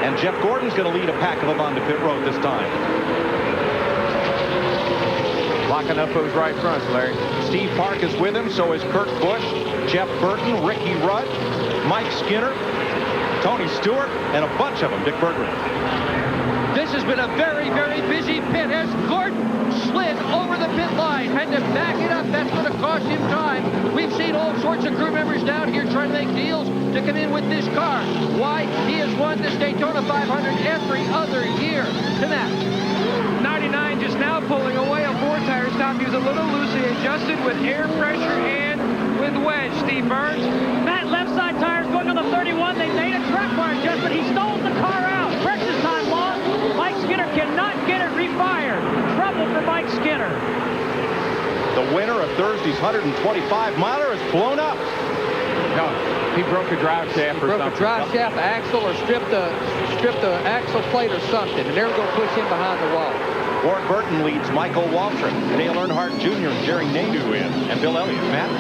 Speaker 9: And Jeff Gordon's going to lead a pack of them onto pit road this time.
Speaker 2: Locking up those right fronts, Larry.
Speaker 9: Steve Park is with him. So is Kurt Busch, Jeff Burton, Ricky Rudd, Mike Skinner, Tony Stewart, and a bunch of them. Dick Berggren.
Speaker 17: This has been a very, very busy pit as Gordon slid over the pit line. Had to back it up. That's going to cost him time. We've seen all sorts of crew members down here trying to make deals to come in with this car. Why? He has won this Daytona 500 every other year. To that.
Speaker 20: 99 just now pulling away a 4-tire stop. He was a little loosely adjusted with air pressure and with wedge. Steve Burns.
Speaker 14: Matt, left side tires going on the 31. They made a track bar adjustment. He stole the car out. Precious time lost. Mike Skinner cannot get it refired. Trouble
Speaker 9: winner of Thursday's 125-miler, has blown up.
Speaker 2: No, he broke a drive shaft or something.
Speaker 10: Broke a drive shaft axle or stripped the axle plate or something, and they're going to push him behind the wall.
Speaker 9: Warren Burton leads Michael Waltrip, Dale Earnhardt Jr. and Jerry Nadeau in, and Bill Elliott. Matt?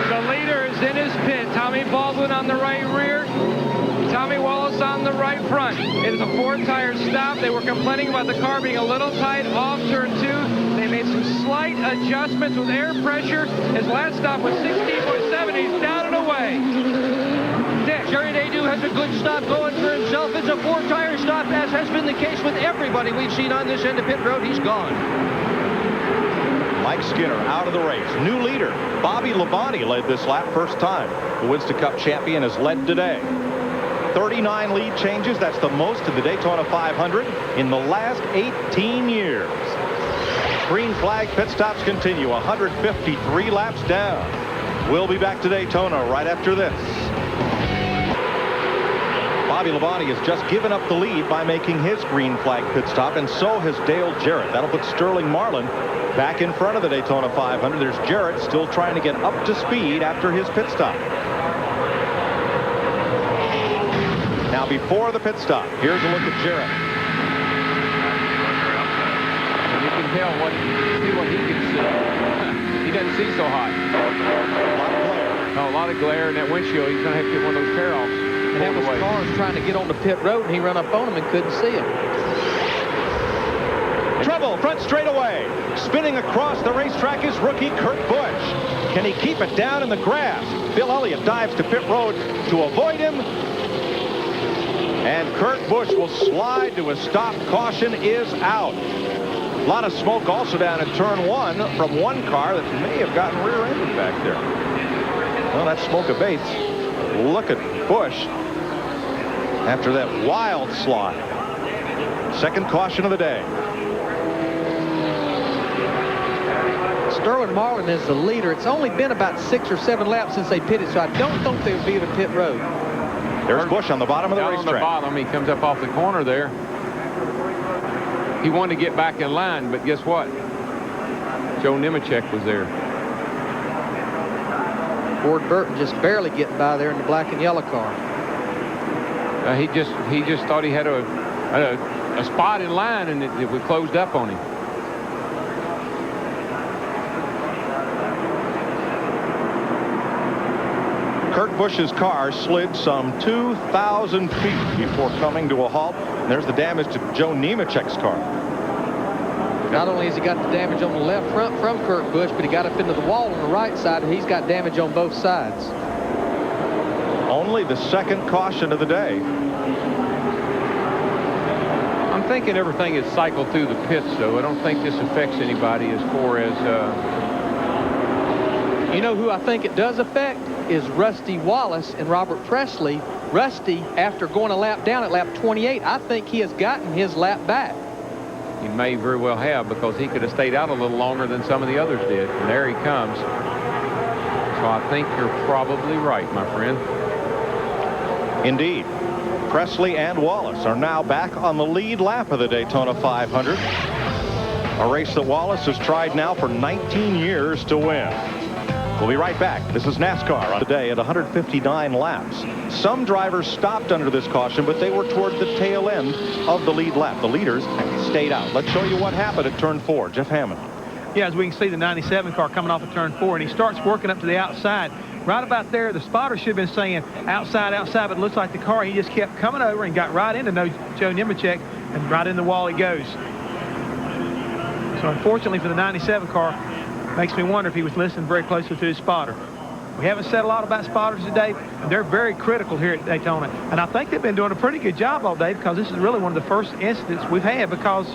Speaker 20: The leader is in his pit. Tommy Baldwin on the right rear. Tommy Wallace on the right front. It is a 4-tire stop. They were complaining about the car being a little tight off turn 2. They made some slight adjustments with air pressure. His last stop was 16.7. He's down and away.
Speaker 17: Jerry Nadeau has a good stop going for himself. It's a 4-tire stop, as has been the case with everybody we've seen on this end of pit road. He's gone.
Speaker 9: Mike Skinner out of the race. New leader, Bobby Labonte, led this lap first time. The Winston Cup champion has led today. 39 lead changes. That's the most of the Daytona 500 in the last 18 years. Green flag pit stops continue. 153 laps down. We'll be back to Daytona right after this. Bobby Labonte has just given up the lead by making his green flag pit stop, and so has Dale Jarrett. That'll put Sterling Marlin back in front of the Daytona 500. There's Jarrett still trying to get up to speed after his pit stop. Now, before the pit stop, here's a look at Jarrett.
Speaker 2: You can tell what he can see. He doesn't see so hot. A lot of glare in that windshield. He's going to have to get one of those tear-offs.
Speaker 10: And that was cars trying to get on the pit road, and he ran up on them and couldn't see him.
Speaker 9: Trouble, front straightaway. Spinning across the racetrack is rookie Kurt Busch. Can he keep it down in the grass? Bill Elliott dives to pit road to avoid him. And Kurt Busch will slide to a stop. Caution is out. A lot of smoke also down in turn 1 from one car that may have gotten rear-ended back there. Well, that smoke abates. Look at Busch after that wild slide. Second caution of the day.
Speaker 10: Sterling Marlin is the leader. It's only been about 6 or 7 laps since they pitted, so I don't think they'll be at a pit road.
Speaker 9: There's Busch on the bottom of the racetrack.
Speaker 2: On the bottom, he comes up off the corner there. He wanted to get back in line, but guess what? Joe Nemechek was there.
Speaker 10: Ward Burton just barely getting by there in the black and yellow car.
Speaker 2: He just thought he had a spot in line, and it was closed up on him.
Speaker 9: Kurt Busch's car slid some 2,000 feet before coming to a halt. And there's the damage to Joe Nemechek's car.
Speaker 10: Not only has he got the damage on the left front from Kurt Busch, but he got up into the wall on the right side, and he's got damage on both sides.
Speaker 9: Only the second caution of the day.
Speaker 2: I'm thinking everything is cycled through the pits, though. I don't think this affects anybody as far as...
Speaker 10: You know who I think it does affect is Rusty Wallace and Robert Presley. Rusty, after going a lap down at lap 28, I think he has gotten his lap back.
Speaker 2: He may very well have, because he could have stayed out a little longer than some of the others did. And there he comes. So I think you're probably right, my friend.
Speaker 9: Indeed. Presley and Wallace are now back on the lead lap of the Daytona 500. A race that Wallace has tried now for 19 years to win. We'll be right back. This is NASCAR on the day at 159 laps. Some drivers stopped under this caution, but they were toward the tail end of the lead lap. The leaders stayed out. Let's show you what happened at turn 4. Jeff Hammond.
Speaker 18: Yeah, as we can see, the 97 car coming off of turn 4, and he starts working up to the outside. Right about there, the spotter should have been saying outside, outside, but it looks like the car, he just kept coming over and got right into Joe Nemechek, and right in the wall he goes. So unfortunately for the 97 car, makes me wonder if he was listening very closely to his spotter. We haven't said a lot about spotters today, and they're very critical here at Daytona. And I think they've been doing a pretty good job all day, because this is really one of the first incidents we've had because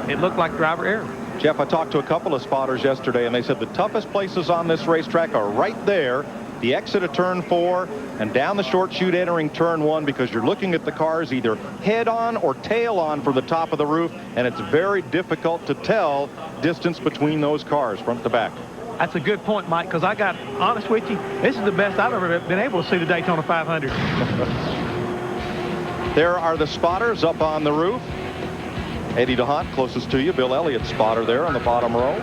Speaker 18: it looked like driver error.
Speaker 9: Jeff, I talked to a couple of spotters yesterday, and they said the toughest places on this racetrack are right there, the exit of turn 4 and down the short chute entering turn 1, because you're looking at the cars either head on or tail on from the top of the roof, and it's very difficult to tell distance between those cars front to back.
Speaker 18: That's a good point, Mike, because I got honest with you, this is the best I've ever been able to see the Daytona 500.
Speaker 9: There are the spotters up on the roof. Eddie DeHaan closest to you. Bill Elliott spotter there on the bottom row.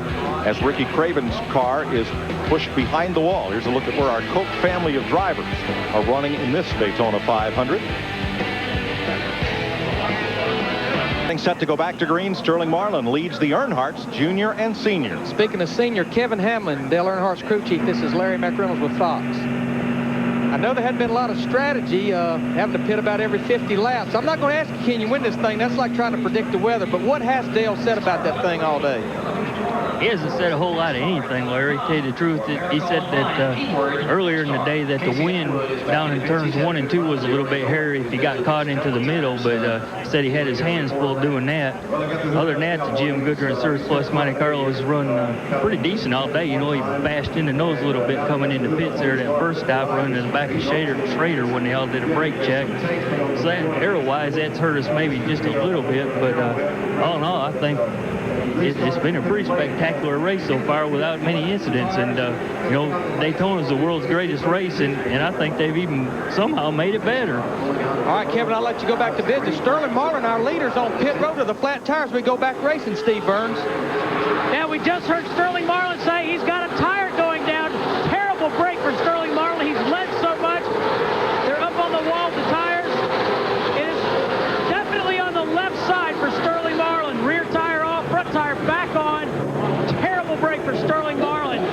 Speaker 9: as Ricky Craven's car is pushed behind the wall. Here's a look at where our Koch family of drivers are running in this Daytona 500. Set to go back to green. Sterling Marlin leads the Earnhardts, junior and senior.
Speaker 10: Speaking of senior, Kevin Hamlin, Dale Earnhardt's crew chief. This is Larry McReynolds with Fox. I know there had been a lot of strategy having to pit about every 50 laps. I'm not going to ask you, can you win this thing? That's like trying to predict the weather. But what has Dale said about that thing all day?
Speaker 3: He hasn't said a whole lot of anything, Larry. To tell you the truth, he said that earlier in the day that the wind down in turns 1 and 2 was a little bit hairy if he got caught into the middle, but said he had his hands full doing that. Other than that, the Jim Gooder and Surplus Monte Carlo has run pretty decent all day. You know, he bashed in the nose a little bit coming into pits there that first stop, running to the back of Schrader when they all did a brake check. So that, arrow-wise, that's hurt us maybe just a little bit, but all in all, I think it's been a pretty spectacular race so far without many incidents. And, you know, Daytona is the world's greatest race, and I think they've even somehow made it better.
Speaker 10: All right, Kevin, I'll let you go back to business. Sterling Marlin, our leaders on pit road to the flat tires. We go back racing, Steve Burns.
Speaker 14: Now, we just heard Sterling Marlin say he's got a tire going down. Terrible break for Sterling Marlin. He's led so much. They're up on the wall, the tires. It is definitely on the left side for Sterling Marlin. Rear tire off, front tire back on. Terrible break for Sterling Marlin.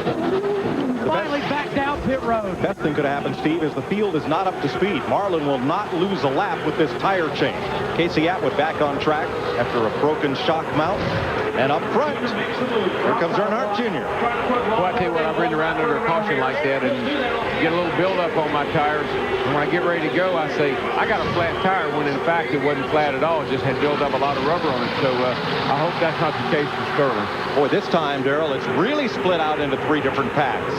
Speaker 14: Finally back down pit road.
Speaker 9: Best thing could happen, Steve, is the field is not up to speed. Marlin will not lose a lap with this tire change. Casey Atwood back on track after a broken shock mount. And up front, here comes Earnhardt Jr.
Speaker 2: Well, I tell you what, I've ridden around under a caution like that and get a little buildup on my tires. And when I get ready to go, I say, I got a flat tire, when in fact it wasn't flat at all. It just had built up a lot of rubber on it. So I hope that's not the case for Sterling.
Speaker 9: Boy, this time, Darrell, it's really split out into 3 different packs.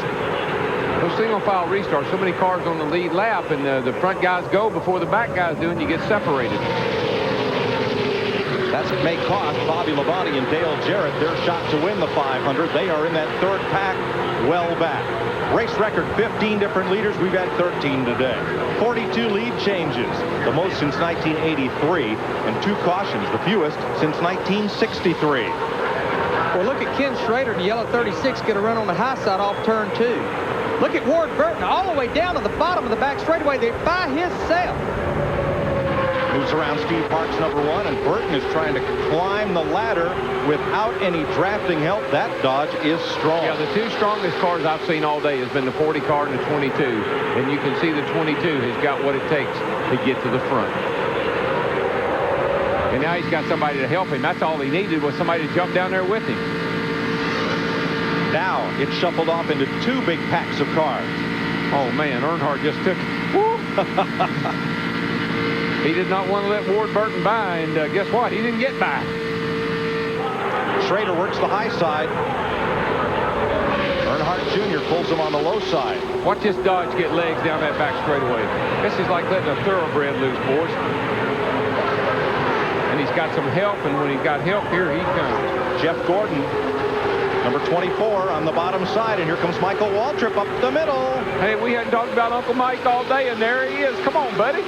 Speaker 2: Those single file restarts, so many cars on the lead lap, and the front guys go before the back guys do, and you get separated.
Speaker 9: That may cost Bobby Labonte and Dale Jarrett their shot to win the 500. They are in that 3rd pack, well back. Race record, 15 different leaders. We've had 13 today. 42 lead changes, the most since 1983, and 2 cautions, the fewest since 1963.
Speaker 10: Well, look at Ken Schrader, the yellow 36, get a run on the high side off turn 2. Look at Ward Burton all the way down to the bottom of the back straightaway there by himself.
Speaker 9: Moves around Steve Parks, number 1, and Burton is trying to climb the ladder without any drafting help. That Dodge is strong.
Speaker 2: Yeah, the 2 strongest cars I've seen all day has been the 40 car and the 22. And you can see the 22 has got what it takes to get to the front. And now he's got somebody to help him. That's all he needed, was somebody to jump down there with him.
Speaker 9: Now it's shuffled off into 2 big packs of cars.
Speaker 2: Oh, man, Earnhardt just took it. He did not want to let Ward Burton by, and guess what? He didn't get by.
Speaker 9: Schrader works the high side. Earnhardt Jr. pulls him on the low side.
Speaker 2: Watch this Dodge get legs down that back straightaway. This is like letting a thoroughbred loose, boys. And he's got some help, and when he's got help, here he comes.
Speaker 9: Jeff Gordon, number 24 on the bottom side, and here comes Michael Waltrip up the middle.
Speaker 2: Hey, we hadn't talked about Uncle Mike all day, and there he is. Come on, buddy.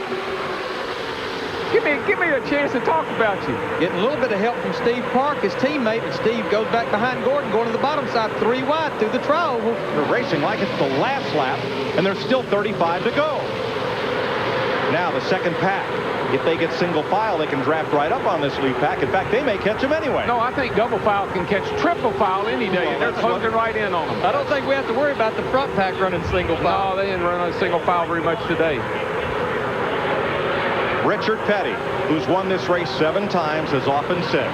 Speaker 2: Give me a chance to talk about you.
Speaker 10: Getting a little bit of help from Steve Park, his teammate, and Steve goes back behind Gordon, going to the bottom side, 3 wide through the tri-oval.
Speaker 9: They're racing like it's the last lap, and there's still 35 to go. Now the 2nd pack. If they get single file, they can draft right up on this lead pack. In fact, they may catch him anyway.
Speaker 2: No, I think double file can catch triple file any day, and they're closing right in on them.
Speaker 10: I don't think we have to worry about the front pack running single file.
Speaker 2: No, they didn't run on single file very much today.
Speaker 9: Richard Petty, who's won this race 7 times, has often said,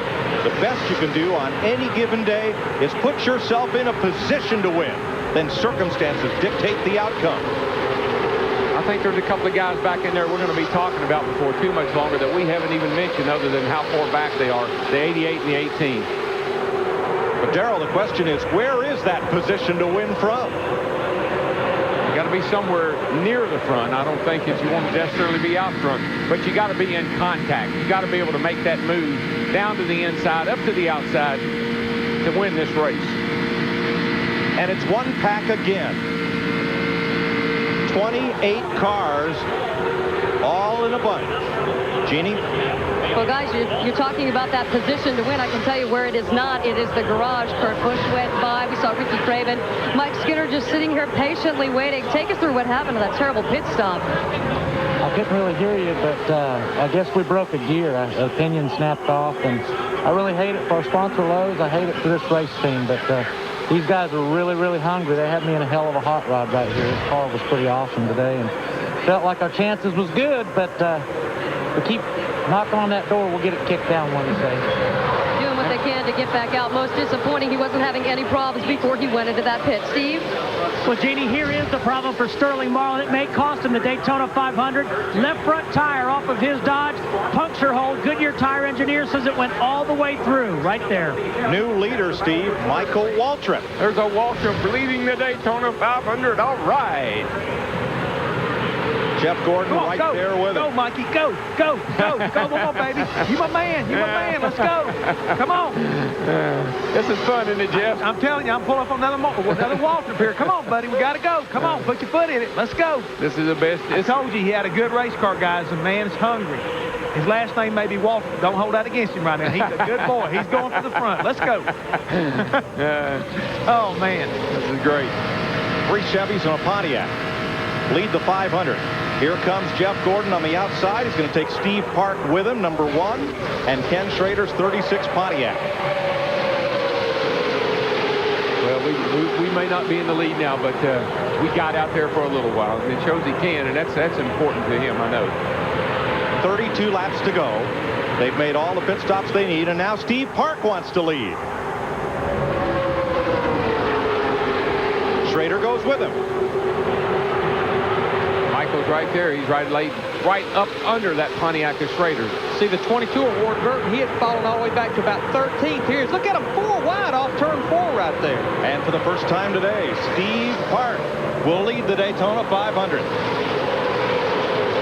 Speaker 9: the best you can do on any given day is put yourself in a position to win. Then circumstances dictate the outcome.
Speaker 2: I think there's a couple of guys back in there we're going to be talking about before too much longer that we haven't even mentioned other than how far back they are, the 88 and the 18.
Speaker 9: But, Darrell, the question is, where is that position to win from?
Speaker 2: You got to be somewhere near the front. I don't think that you want to necessarily be out front, but you got to be in contact. You got to be able to make that move down to the inside, up to the outside to win this race.
Speaker 9: And it's 1 pack again. 28 cars, all in a bunch. Jeannie?
Speaker 15: Well, guys, you're talking about that position to win. I can tell you where it is not. It is the garage. Kurt Busch went by. We saw Ricky Craven. Mike Skinner just sitting here patiently waiting. Take us through what happened to that terrible pit stop.
Speaker 4: I couldn't really hear you, but I guess we broke a gear. The pinion snapped off, and I really hate it for our sponsor, Lowe's. I hate it for this race team, but these guys are really, really hungry. They had me in a hell of a hot rod right here. This car was pretty awesome today, and felt like our chances was good, but we keep knocking on that door. We'll get it kicked down one day.
Speaker 15: Doing what they can to get back out. Most disappointing, he wasn't having any problems before he went into that pit. Steve?
Speaker 14: Well, Jeannie, here is the problem for Sterling Marlin. It may cost him the Daytona 500. Left front tire off of his Dodge. Puncture hole. Goodyear tire engineer says it went all the way through right there.
Speaker 9: New leader, Steve, Michael Waltrip.
Speaker 22: There's a Waltrip leading the Daytona 500. All right.
Speaker 9: Jeff Gordon there with him.
Speaker 10: Go, Mikey. Go. Come on, baby. You my man. Let's go. Come on.
Speaker 22: This is fun, isn't it, Jeff?
Speaker 10: I'm telling you, I'm pulling up another Waltrip here. Come on, buddy. We got to go. Come on. Put your foot in it. Let's go.
Speaker 22: This is the best.
Speaker 10: I told you he had a good race car, guys. The man's hungry. His last name may be Waltrip. Don't hold that against him right now. He's a good boy. He's going for the front. Let's go. Oh, man.
Speaker 22: This is great.
Speaker 9: 3 Chevys and a Pontiac lead the 500. Here comes Jeff Gordon on the outside. He's going to take Steve Park with him, number 1, and Ken Schrader's 36 Pontiac.
Speaker 22: Well, we may not be in the lead now, but we got out there for a little while, and it shows he can, and that's important to him, I know.
Speaker 9: 32 laps to go. They've made all the pit stops they need, and now Steve Park wants to lead. Schrader goes with him.
Speaker 22: Michael's right there. He's right up under that Pontiac of Schrader.
Speaker 10: See, the 22 of Ward Burton, he had fallen all the way back to about 13th here. Look at him, 4 wide off turn 4 right there.
Speaker 9: And for the first time today, Steve Park will lead the Daytona 500.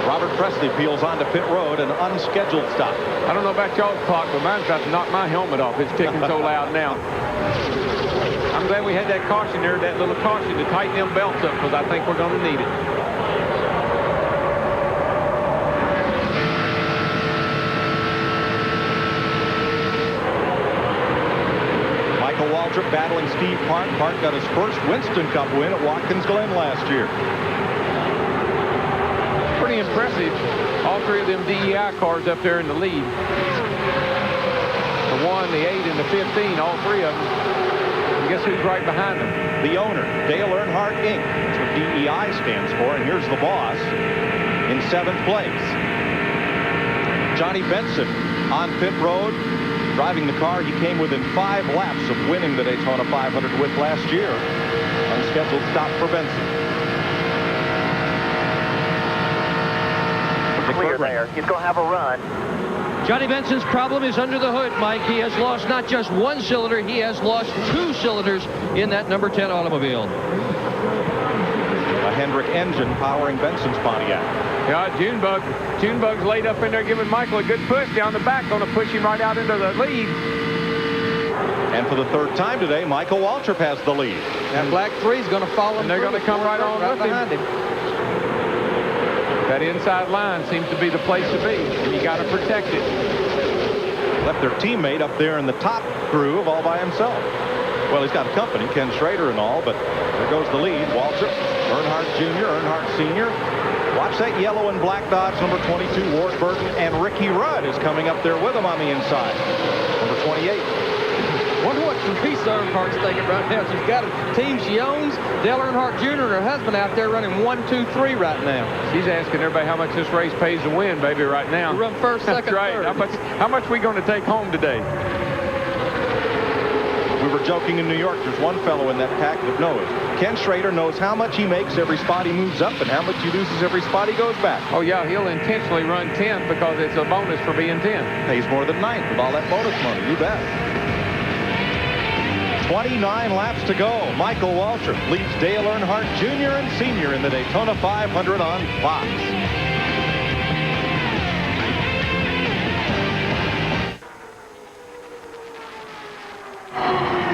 Speaker 9: Robert Presley peels onto pit road, an unscheduled stop.
Speaker 22: I don't know about y'all's clock, but mine's about to knock my helmet off. It's ticking so loud now. I'm glad we had that caution there, that little caution to tighten them belts up, because I think we're going to need it.
Speaker 9: Michael Waltrip battling Steve Park. Park got his first Winston Cup win at Watkins Glen last year.
Speaker 22: Pretty impressive. All 3 of them DEI cars up there in the lead. The 1, the 8, and the 15, all 3 of them. And guess who's right behind them?
Speaker 9: The owner, Dale Earnhardt, Inc. That's what DEI stands for. And here's the boss in 7th place. Johnny Benson on pit road, driving the car he came within 5 laps of winning the Daytona 500 with last year. Unscheduled stop for Benson.
Speaker 23: Clear there. He's going to have a run.
Speaker 17: Johnny Benson's problem is under the hood, Mike. He has lost not just 1 cylinder, he has lost 2 cylinders in that number 10 automobile.
Speaker 9: A Hendrick engine powering Benson's Pontiac.
Speaker 22: Yeah, Junebug's laid up in there giving Michael a good push down the back, going to push him right out into the lead.
Speaker 9: And for the 3rd time today, Michael Waltrip has the lead.
Speaker 10: And Black 3 is going to follow him.
Speaker 22: And they're going to come right on with
Speaker 10: behind him.
Speaker 22: That inside line seems to be the place to be, and you got to protect it.
Speaker 9: Left their teammate up there in the top groove all by himself. Well, he's got company, Ken Schrader and all, but there goes the lead. Waltrip, Earnhardt Jr., Earnhardt Sr. Watch that yellow and black Dodge, number 22, Ward Burton, and Ricky Rudd is coming up there with him on the inside. Number 28.
Speaker 10: Wonder what Teresa Earnhardt's thinking right now. She's got a team she owns. Dale Earnhardt Jr. and her husband out there running 1, 2, 3 right now.
Speaker 22: She's asking everybody how much this race pays to win, baby, right now.
Speaker 10: We run first, second,
Speaker 22: right.
Speaker 10: third.
Speaker 22: How much we going to take home today?
Speaker 9: We were joking in New York. There's one fellow in that pack that knows. Ken Schrader knows how much he makes every spot he moves up and how much he loses every spot he goes back.
Speaker 22: Oh, yeah, he'll intentionally run 10th because it's a bonus for being 10.
Speaker 9: Pays more than 9th with all that bonus money. You bet. 29 laps to go. Michael Waltrip leads Dale Earnhardt Jr. and Sr. in the Daytona 500 on Fox.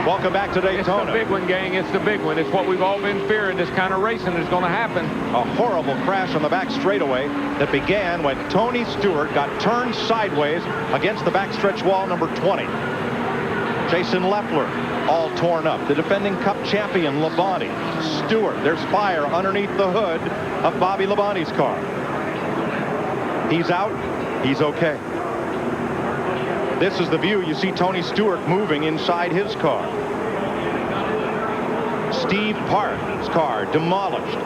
Speaker 9: Welcome Welcome back to Daytona.
Speaker 22: It's the big one, gang. It's the big one. It's what we've all been fearing. This kind of racing is going to happen.
Speaker 9: A horrible crash on the back straightaway that began when Tony Stewart got turned sideways against the backstretch wall, number 20. Jason Leffler, all torn up. The defending Cup champion, Labonte. Stewart, there's fire underneath the hood of Bobby Labonte's car. He's out. He's okay. This is the view. You see Tony Stewart moving inside his car. Steve Park's car demolished.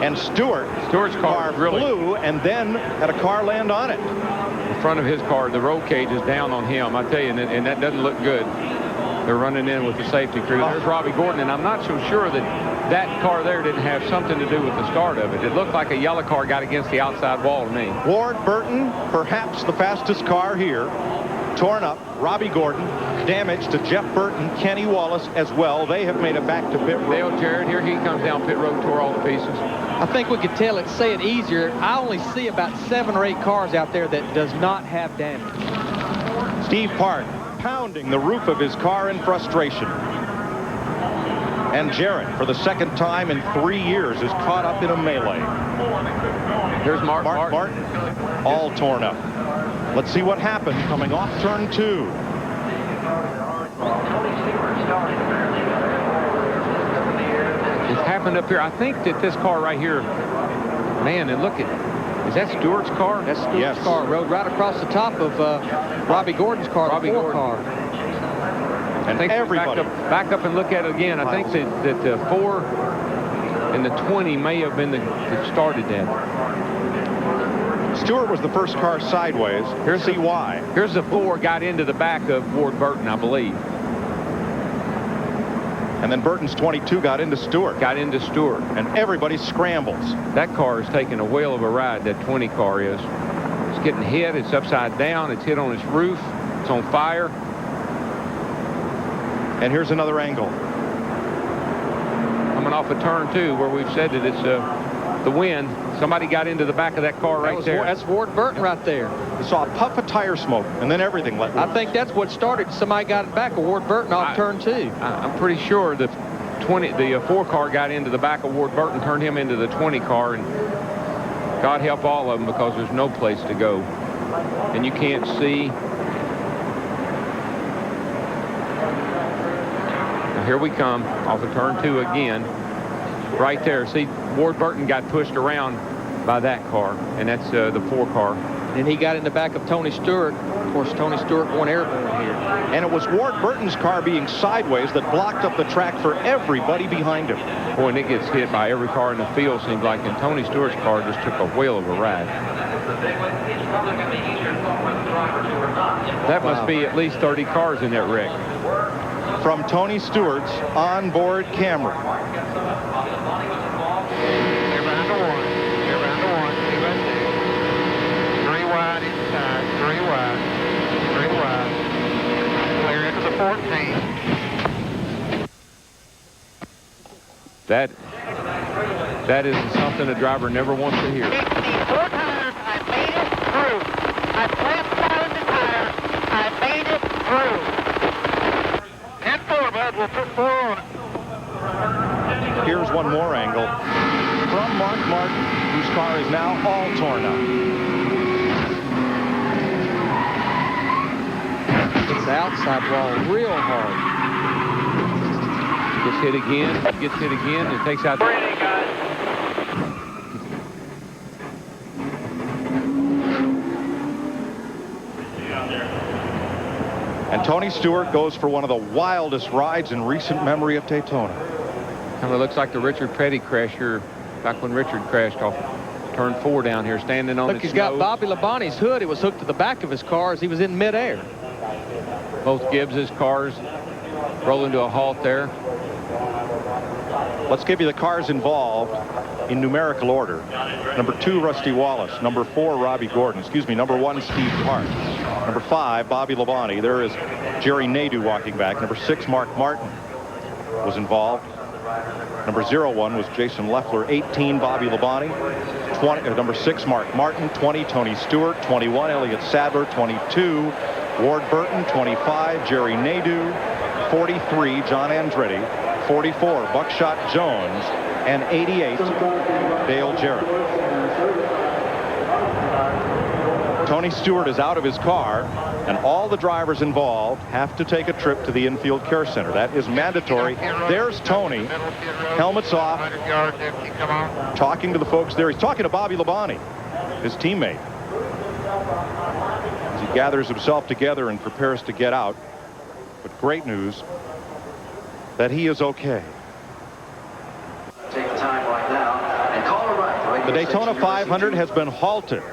Speaker 9: And Stewart's car flew and then had a car land on it.
Speaker 22: The front of his car, the roll cage is down on him. I tell you, and that doesn't look good. They're running in with the safety crew. There's Robbie Gordon, and I'm not so sure that car there didn't have something to do with the start of it. It looked like a yellow car got against the outside wall to me.
Speaker 9: Ward Burton, perhaps the fastest car here, torn up. Robbie Gordon, damage to Jeff Burton, Kenny Wallace as well. They have made it back to pit road.
Speaker 22: Dale Jarrett, here he comes down pit road, tore all the pieces.
Speaker 10: I think we could tell it, say it easier. I only see about 7 or 8 cars out there that does not have damage.
Speaker 9: Steve Park pounding the roof of his car in frustration. And Jarrett, for the second time in 3 years, is caught up in a melee.
Speaker 22: Here's Mark
Speaker 9: Martin, all torn up. Let's see what happened coming off turn 2.
Speaker 22: It's happened up here. I think that this car right here, man, and look at, is that Stewart's car?
Speaker 10: That's Stewart's car. Rode right across the top of Robbie Gordon's car, the 4 car.
Speaker 22: And everybody back up and look at it again. I think that the 4 and the 20 may have been that started that.
Speaker 9: Stewart was the first car sideways. Here's see why.
Speaker 22: Here's the 4 got into the back of Ward Burton, I believe.
Speaker 9: And then Burton's 22 got into Stewart. And everybody scrambles.
Speaker 22: That car is taking a whale of a ride, that 20 car is. It's getting hit. It's upside down. It's hit on its roof. It's on fire.
Speaker 9: And here's another angle.
Speaker 22: Coming off of turn 2 where we've said that it's the wind. Somebody got into the back of that car right there.
Speaker 10: That's Ward Burton right there.
Speaker 9: You saw a puff of tire smoke, and then everything let loose.
Speaker 10: I think that's what started. Somebody got it back of Ward Burton off turn 2.
Speaker 22: I'm pretty sure the 4 car got into the back of Ward Burton, turned him into the 20 car, and God help all of them because there's no place to go. And you can't see. Now here we come off of turn 2 again. Right there. See, Ward Burton got pushed around by that car, and that's the 4 car.
Speaker 10: And he got in the back of Tony Stewart. Of course, Tony Stewart going airborne here.
Speaker 9: And it was Ward Burton's car being sideways that blocked up the track for everybody behind him.
Speaker 22: Boy, and it gets hit by every car in the field, seems like, and Tony Stewart's car just took a whale of a ride. That must be at least 30 cars in that wreck.
Speaker 9: From Tony Stewart's onboard camera.
Speaker 22: That is something a driver never wants to hear.
Speaker 7: 4 times I made it through. I flapped out the tire. I made it through. And 4, bud. We'll put 4 on it.
Speaker 9: Here's one more angle from Mark Martin, whose car is now all torn up.
Speaker 10: It's the outside wall real hard.
Speaker 22: Gets hit again, and takes out.
Speaker 9: And Tony Stewart goes for one of the wildest rides in recent memory of Daytona.
Speaker 22: Kind of looks like the Richard Petty crash here, back when Richard crashed off turn 4 down here, standing on the snow.
Speaker 10: Look, he's got Bobby Labonte's hood. It was hooked to the back of his car as he was in midair.
Speaker 22: Both Gibbs's cars rolling to a halt there.
Speaker 9: Let's give you the cars involved in numerical order. Number 2, Rusty Wallace. Number 4, Robbie Gordon. Excuse me, number 1, Steve Park. Number 5, Bobby Labonte. There is Jerry Nadeau walking back. Number 6, Mark Martin was involved. Number 01 was Jason Leffler. 18, Bobby Labonte. Number 6, Mark Martin. 20, Tony Stewart. 21, Elliott Sadler. 22, Ward Burton. 25, Jerry Nadeau. 43, John Andretti. 44, Buckshot Jones. And 88, Dale Jarrett. Tony Stewart is out of his car, and all the drivers involved have to take a trip to the infield care center. That is mandatory. There's Tony, helmets off, talking to the folks there. He's talking to Bobby Labonte, his teammate, as he gathers himself together and prepares to get out. But great news that he is okay.
Speaker 8: Take the time right now and call it right.
Speaker 9: The Daytona 500 has been halted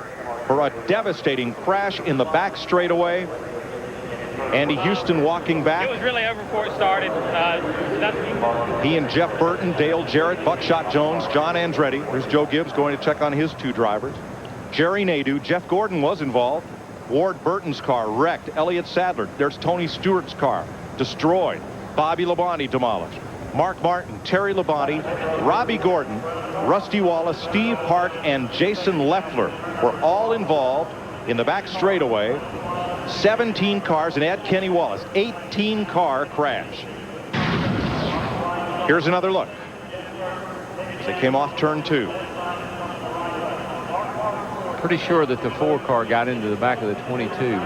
Speaker 9: for a devastating crash in the back straightaway. Andy Houston walking back.
Speaker 12: It was really over before it started.
Speaker 9: He and Jeff Burton, Dale Jarrett, Buckshot Jones, John Andretti. There's Joe Gibbs going to check on his 2 drivers. Jerry Nadeau. Jeff Gordon was involved. Ward Burton's car wrecked. Elliott Sadler. There's Tony Stewart's car destroyed. Bobby Labonte demolished. Mark Martin, Terry Labonte, Robbie Gordon, Rusty Wallace, Steve Hart, and Jason Leffler were all involved in the back straightaway. 17 cars, and add Kenny Wallace, 18-car crash. Here's another look as they came off turn 2.
Speaker 22: Pretty sure that the 4 car got into the back of the 22.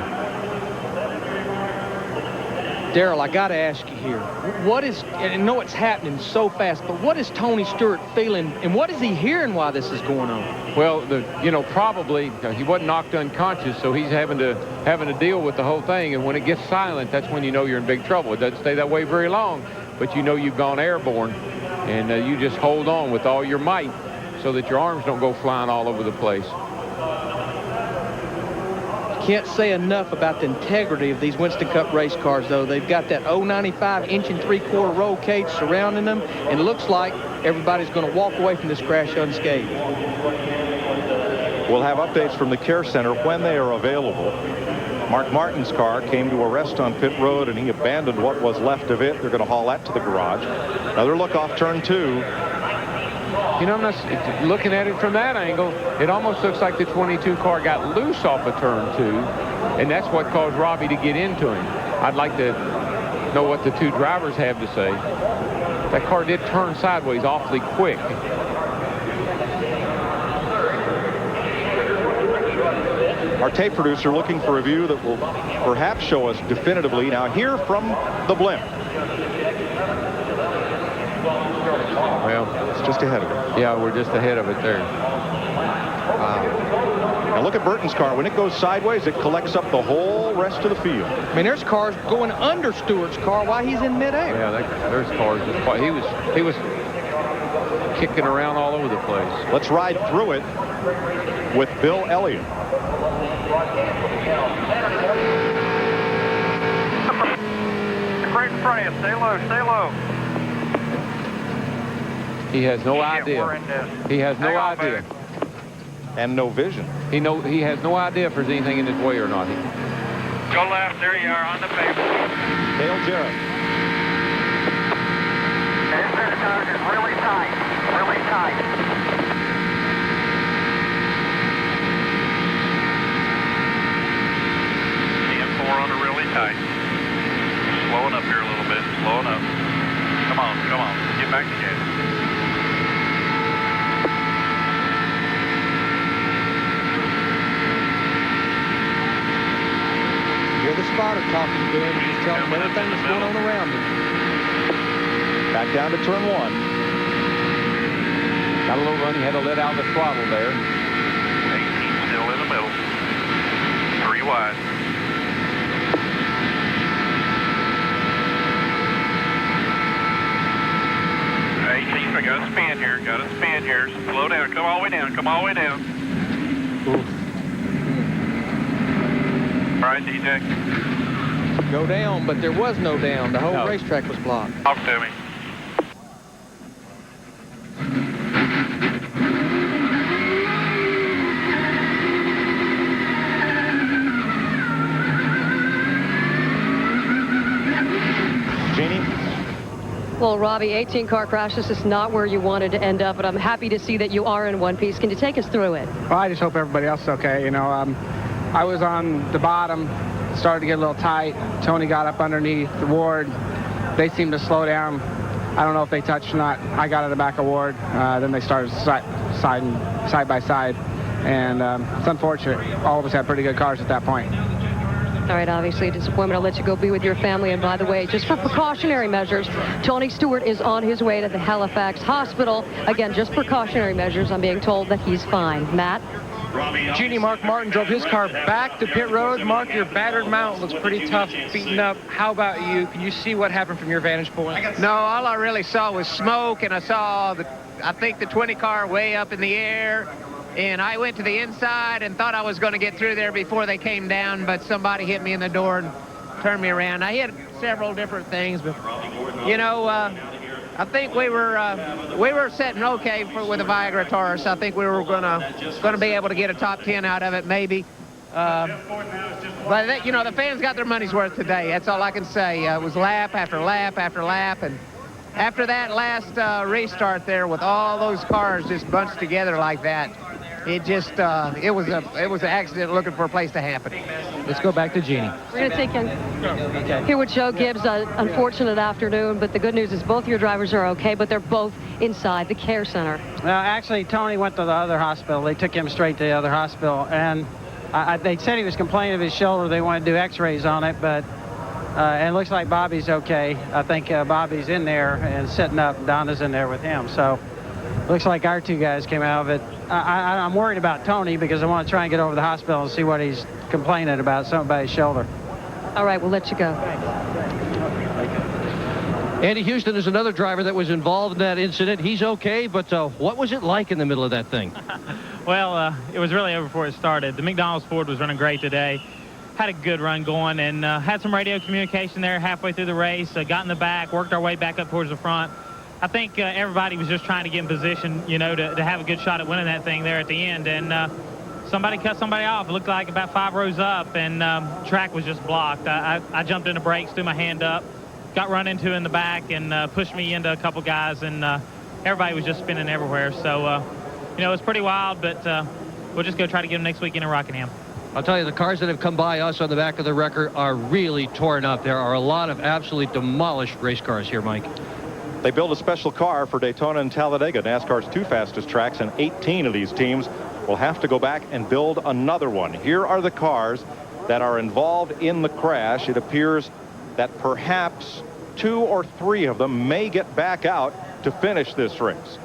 Speaker 10: Darrell, I got to ask you here, what is, and I know it's happening so fast, but what is Tony Stewart feeling, and what is he hearing while this is going on?
Speaker 22: Well, probably he wasn't knocked unconscious, so he's having to deal with the whole thing. And when it gets silent, that's when you know you're in big trouble. It doesn't stay that way very long, but you know you've gone airborne, and you just hold on with all your might so that your arms don't go flying all over the place.
Speaker 10: Can't say enough about the integrity of these Winston Cup race cars, though. They've got that 095 1 3/4 roll cage surrounding them, and it looks like everybody's going to walk away from this crash unscathed.
Speaker 9: We'll have updates from the care center when they are available. Mark Martin's car came to a rest on pit road, and he abandoned what was left of it. They're going to haul that to the garage. Another look off turn 2.
Speaker 22: I'm not looking at it from that angle. It almost looks like the 22 car got loose off of turn 2, and that's what caused Robbie to get into him. I'd like to know what the 2 drivers have to say. That car did turn sideways awfully quick.
Speaker 9: Our tape producer looking for a view that will perhaps show us definitively. Now here from the blimp.
Speaker 22: Well,
Speaker 9: it's just ahead of it.
Speaker 22: Yeah, we're just ahead of it there.
Speaker 9: Wow. Now look at Burton's car. When it goes sideways, it collects up the whole rest of the field.
Speaker 10: I mean, there's cars going under Stewart's car while he's in midair.
Speaker 22: Yeah, there's cars. He was kicking around all over the place.
Speaker 9: Let's ride through it with Bill Elliott.
Speaker 12: Right in front of you. Stay low. Stay low.
Speaker 22: He has no idea. He has no idea.
Speaker 9: And no vision.
Speaker 22: He has no idea if there's anything in his way or not.
Speaker 12: Go left. There you are on the pavement.
Speaker 9: Dale Jarrett.
Speaker 7: This tires is really tight. Really tight.
Speaker 12: CM4 on it really tight. Slowing up here a little bit. Slowing up. Come on. Come on. Get back to gas.
Speaker 10: You're the spotter talking to him, just telling him everything that's going on around him.
Speaker 9: Back down to turn 1.
Speaker 22: Got a little run. He had to let out the throttle there.
Speaker 12: 18 still in the middle. 3 wide. I got a spin here. Got a spin here. Slow down. Come all the way down. Come all the way down.
Speaker 22: Oof.
Speaker 12: All right, DJ.
Speaker 10: Go down, but there was no down. The whole racetrack was blocked.
Speaker 12: Talk to me.
Speaker 9: Jeannie?
Speaker 15: Well, Robbie, 18-car crash. This is not where you wanted to end up, but I'm happy to see that you are in one piece. Can you take us through it?
Speaker 11: Well, I just hope everybody else is okay. I was on the bottom, started to get a little tight. Tony got up underneath the Ward. they seemed to slow down. I don't know if they touched or not. I got in the back of Ward. Then they started side by side. And it's unfortunate. All of us had pretty good cars at that point.
Speaker 15: All right, obviously a disappointment. I'll let you go be with your family. And by the way, just for precautionary measures, Tony Stewart is on his way to the Halifax Hospital. Again, just precautionary measures. I'm being told that he's fine. Matt?
Speaker 20: Genie, Mark Martin drove his car back to pit road. Mark, your battered mount looks pretty tough, beaten up. How about you? Can you see what happened from your vantage point?
Speaker 5: No, all I really saw was smoke, and I saw, I think, the 20 car way up in the air. And I went to the inside and thought I was going to get through there before they came down, but somebody hit me in the door and turned me around. I hit several different things, but, you know, I think we were setting okay with the Viagra Taurus. I think we were gonna be able to get a top 10 out of it, maybe. But you know, the fans got their money's worth today. That's all I can say. It was lap after lap after lap, and after that last restart there with all those cars just bunched together like that, it just it was an accident looking for a place to happen.
Speaker 10: Let's go back to Jeannie.
Speaker 15: We're going to take here with Joe Gibbs. Unfortunate afternoon, but the good news is both your drivers are okay, but they're both inside the care center.
Speaker 13: Well, actually, Tony went to the other hospital. They took him straight to the other hospital, and they said he was complaining of his shoulder. They wanted to do x-rays on it, but and it looks like Bobby's okay. I think Bobby's in there and sitting up. Donna's in there with him. So looks like our two guys came out of it. I'm worried about Tony because I want to try and get over to the hospital and see what he's complaining about, something about his shoulder.
Speaker 15: All right, we'll let you go.
Speaker 17: Andy Houston is another driver that was involved in that incident. He's okay, but what was it like in the middle of that thing?
Speaker 16: Well, it was really over before it started. The McDonald's Ford was running great today. Had a good run going and had some radio communication there halfway through the race. Got in the back, worked our way back up towards the front. I think everybody was just trying to get in position, you know, to have a good shot at winning that thing there at the end. And somebody cut somebody off. It looked like about 5 rows up, and track was just blocked. I jumped into brakes, threw my hand up, got run into in the back, and pushed me into a couple guys, and everybody was just spinning everywhere. So, you know, it was pretty wild, but we'll just go try to get them next weekend in Rockingham.
Speaker 17: I'll tell you, the cars that have come by us on the back of the record are really torn up. There are a lot of absolutely demolished race cars here, Mike.
Speaker 9: They built a special car for Daytona and Talladega, NASCAR's 2 fastest tracks, and 18 of these teams will have to go back and build another one. Here are the cars that are involved in the crash. It appears that perhaps 2 or 3 of them may get back out to finish this race.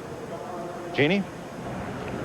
Speaker 9: Jeannie?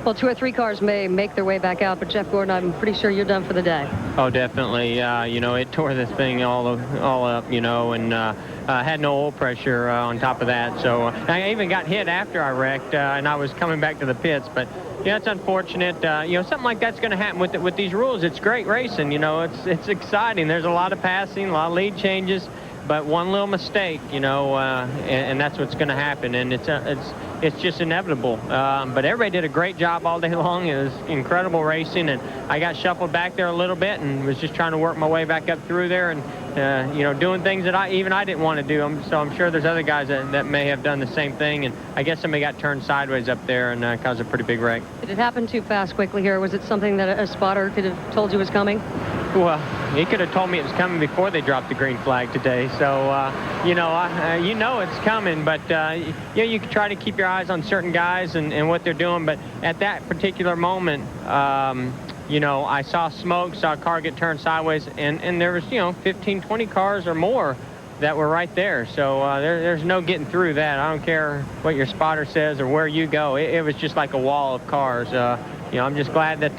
Speaker 15: Well, 2 or 3 cars may make their way back out, but Jeff Gordon, I'm pretty sure you're done for the day.
Speaker 3: Oh, definitely. You know, it tore this thing all up, you know, and had no oil pressure on top of that. So I even got hit after I wrecked, and I was coming back to the pits. But, yeah, it's unfortunate. You know, something like that's going to happen with these rules. It's great racing, you know. It's exciting. There's a lot of passing, a lot of lead changes. But one little mistake, you know, and that's what's going to happen. And it's just inevitable. But everybody did a great job all day long. It was incredible racing, and I got shuffled back there a little bit and was just trying to work my way back up through there and, you know, doing things that I didn't want to do. So I'm sure there's other guys that may have done the same thing. And I guess somebody got turned sideways up there and caused a pretty big wreck.
Speaker 15: Did it happen too fast quickly here? Was it something that a spotter could have told you was coming?
Speaker 3: Well, he could have told me it was coming before they dropped the green flag today. So, you know it's coming. But, you know, you can try to keep your eyes on certain guys and what they're doing. But at that particular moment, you know, I saw smoke, saw a car get turned sideways. And there was, you know, 15, 20 cars or more that were right there. So there's no getting through that. I don't care what your spotter says or where you go. It was just like a wall of cars. You know, I'm just glad that,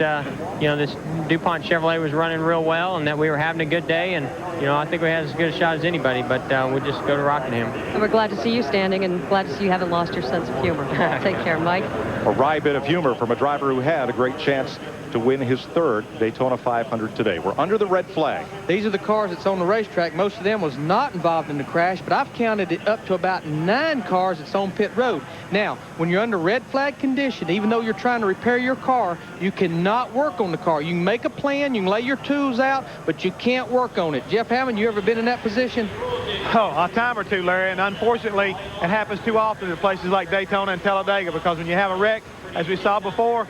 Speaker 3: you know, this DuPont Chevrolet was running real well and that we were having a good day. And, you know, I think we had as good a shot as anybody, but we'll just go to Rockingham.
Speaker 15: And we're glad to see you standing and glad to see you haven't lost your sense of humor. Take care, Mike.
Speaker 9: A wry bit of humor from a driver who had a great chance to win his 3rd Daytona 500 today. We're under the red flag.
Speaker 10: These are the cars that's on the racetrack. Most of them was not involved in the crash, but I've counted it up to about 9 cars that's on pit road. Now, when you're under red flag condition, even though you're trying to repair your car, you cannot work on the car. You can make a plan, you can lay your tools out, but you can't work on it. Jeff Hammond, you ever been in that position?
Speaker 18: Oh, a time or two, Larry, and unfortunately, it happens too often in places like Daytona and Talladega because when you have a wreck, as we saw before,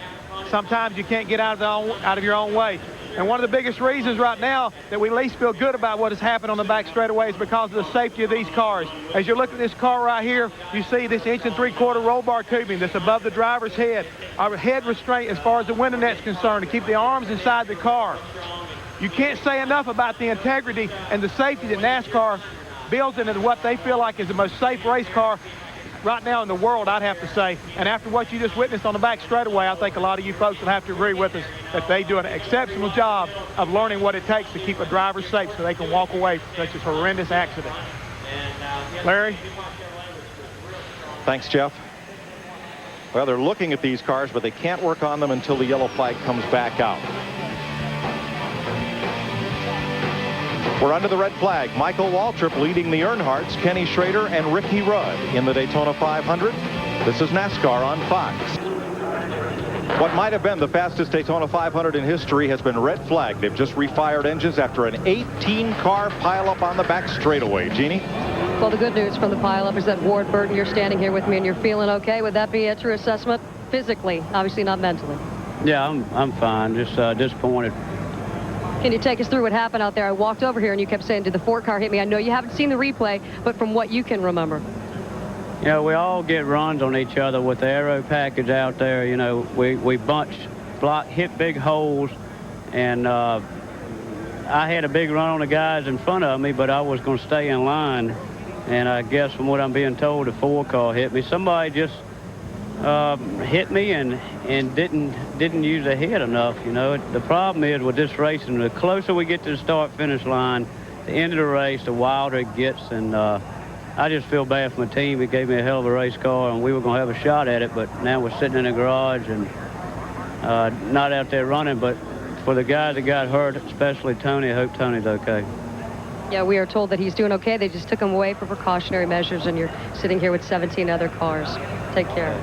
Speaker 18: sometimes you can't get out of your own way. And one of the biggest reasons right now that we at least feel good about what has happened on the back straightaway is because of the safety of these cars. As you look at this car right here, you see this 1 3/4 roll bar tubing that's above the driver's head. Our head restraint as far as the window net's concerned to keep the arms inside the car. You can't say enough about the integrity and the safety that NASCAR builds into what they feel like is the most safe race car right now in the world, I'd have to say. And after what you just witnessed on the back straightaway, I think a lot of you folks will have to agree with us that they do an exceptional job of learning what it takes to keep a driver safe so they can walk away from such a horrendous accident. Larry?
Speaker 9: Thanks, Jeff. Well, they're looking at these cars, but they can't work on them until the yellow flag comes back out. We're under the red flag. Michael Waltrip leading the Earnhardts, Kenny Schrader and Ricky Rudd in the Daytona 500. This is NASCAR on Fox. What might have been the fastest Daytona 500 in history has been red flagged. They've just refired engines after an 18-car pileup on the back straightaway. Jeannie?
Speaker 15: Well, the good news from the pileup is that Ward Burton, you're standing here with me and you're feeling okay. Would that be a true assessment? Physically, obviously not mentally.
Speaker 6: Yeah, I'm fine. Just disappointed.
Speaker 15: Can you take us through what happened out there? I walked over here and you kept saying, did the Ford car hit me? I know you haven't seen the replay, but from what you can remember.
Speaker 6: You know, we all get runs on each other with the aero package out there. You know, we bunch, hit big holes, and I had a big run on the guys in front of me, but I was going to stay in line. And I guess from what I'm being told, the Ford car hit me. Somebody just hit me and didn't use the head enough. You know, the problem is with this racing, the closer we get to the start-finish line, the end of the race, the wilder it gets. And I just feel bad for my team. It gave me a hell of a race car, and we were going to have a shot at it. But now we're sitting in the garage and not out there running. But for the guys that got hurt, especially Tony, I hope Tony's okay.
Speaker 15: Yeah, we are told that he's doing okay. They just took him away for precautionary measures, and you're sitting here with 17 other cars. Take care.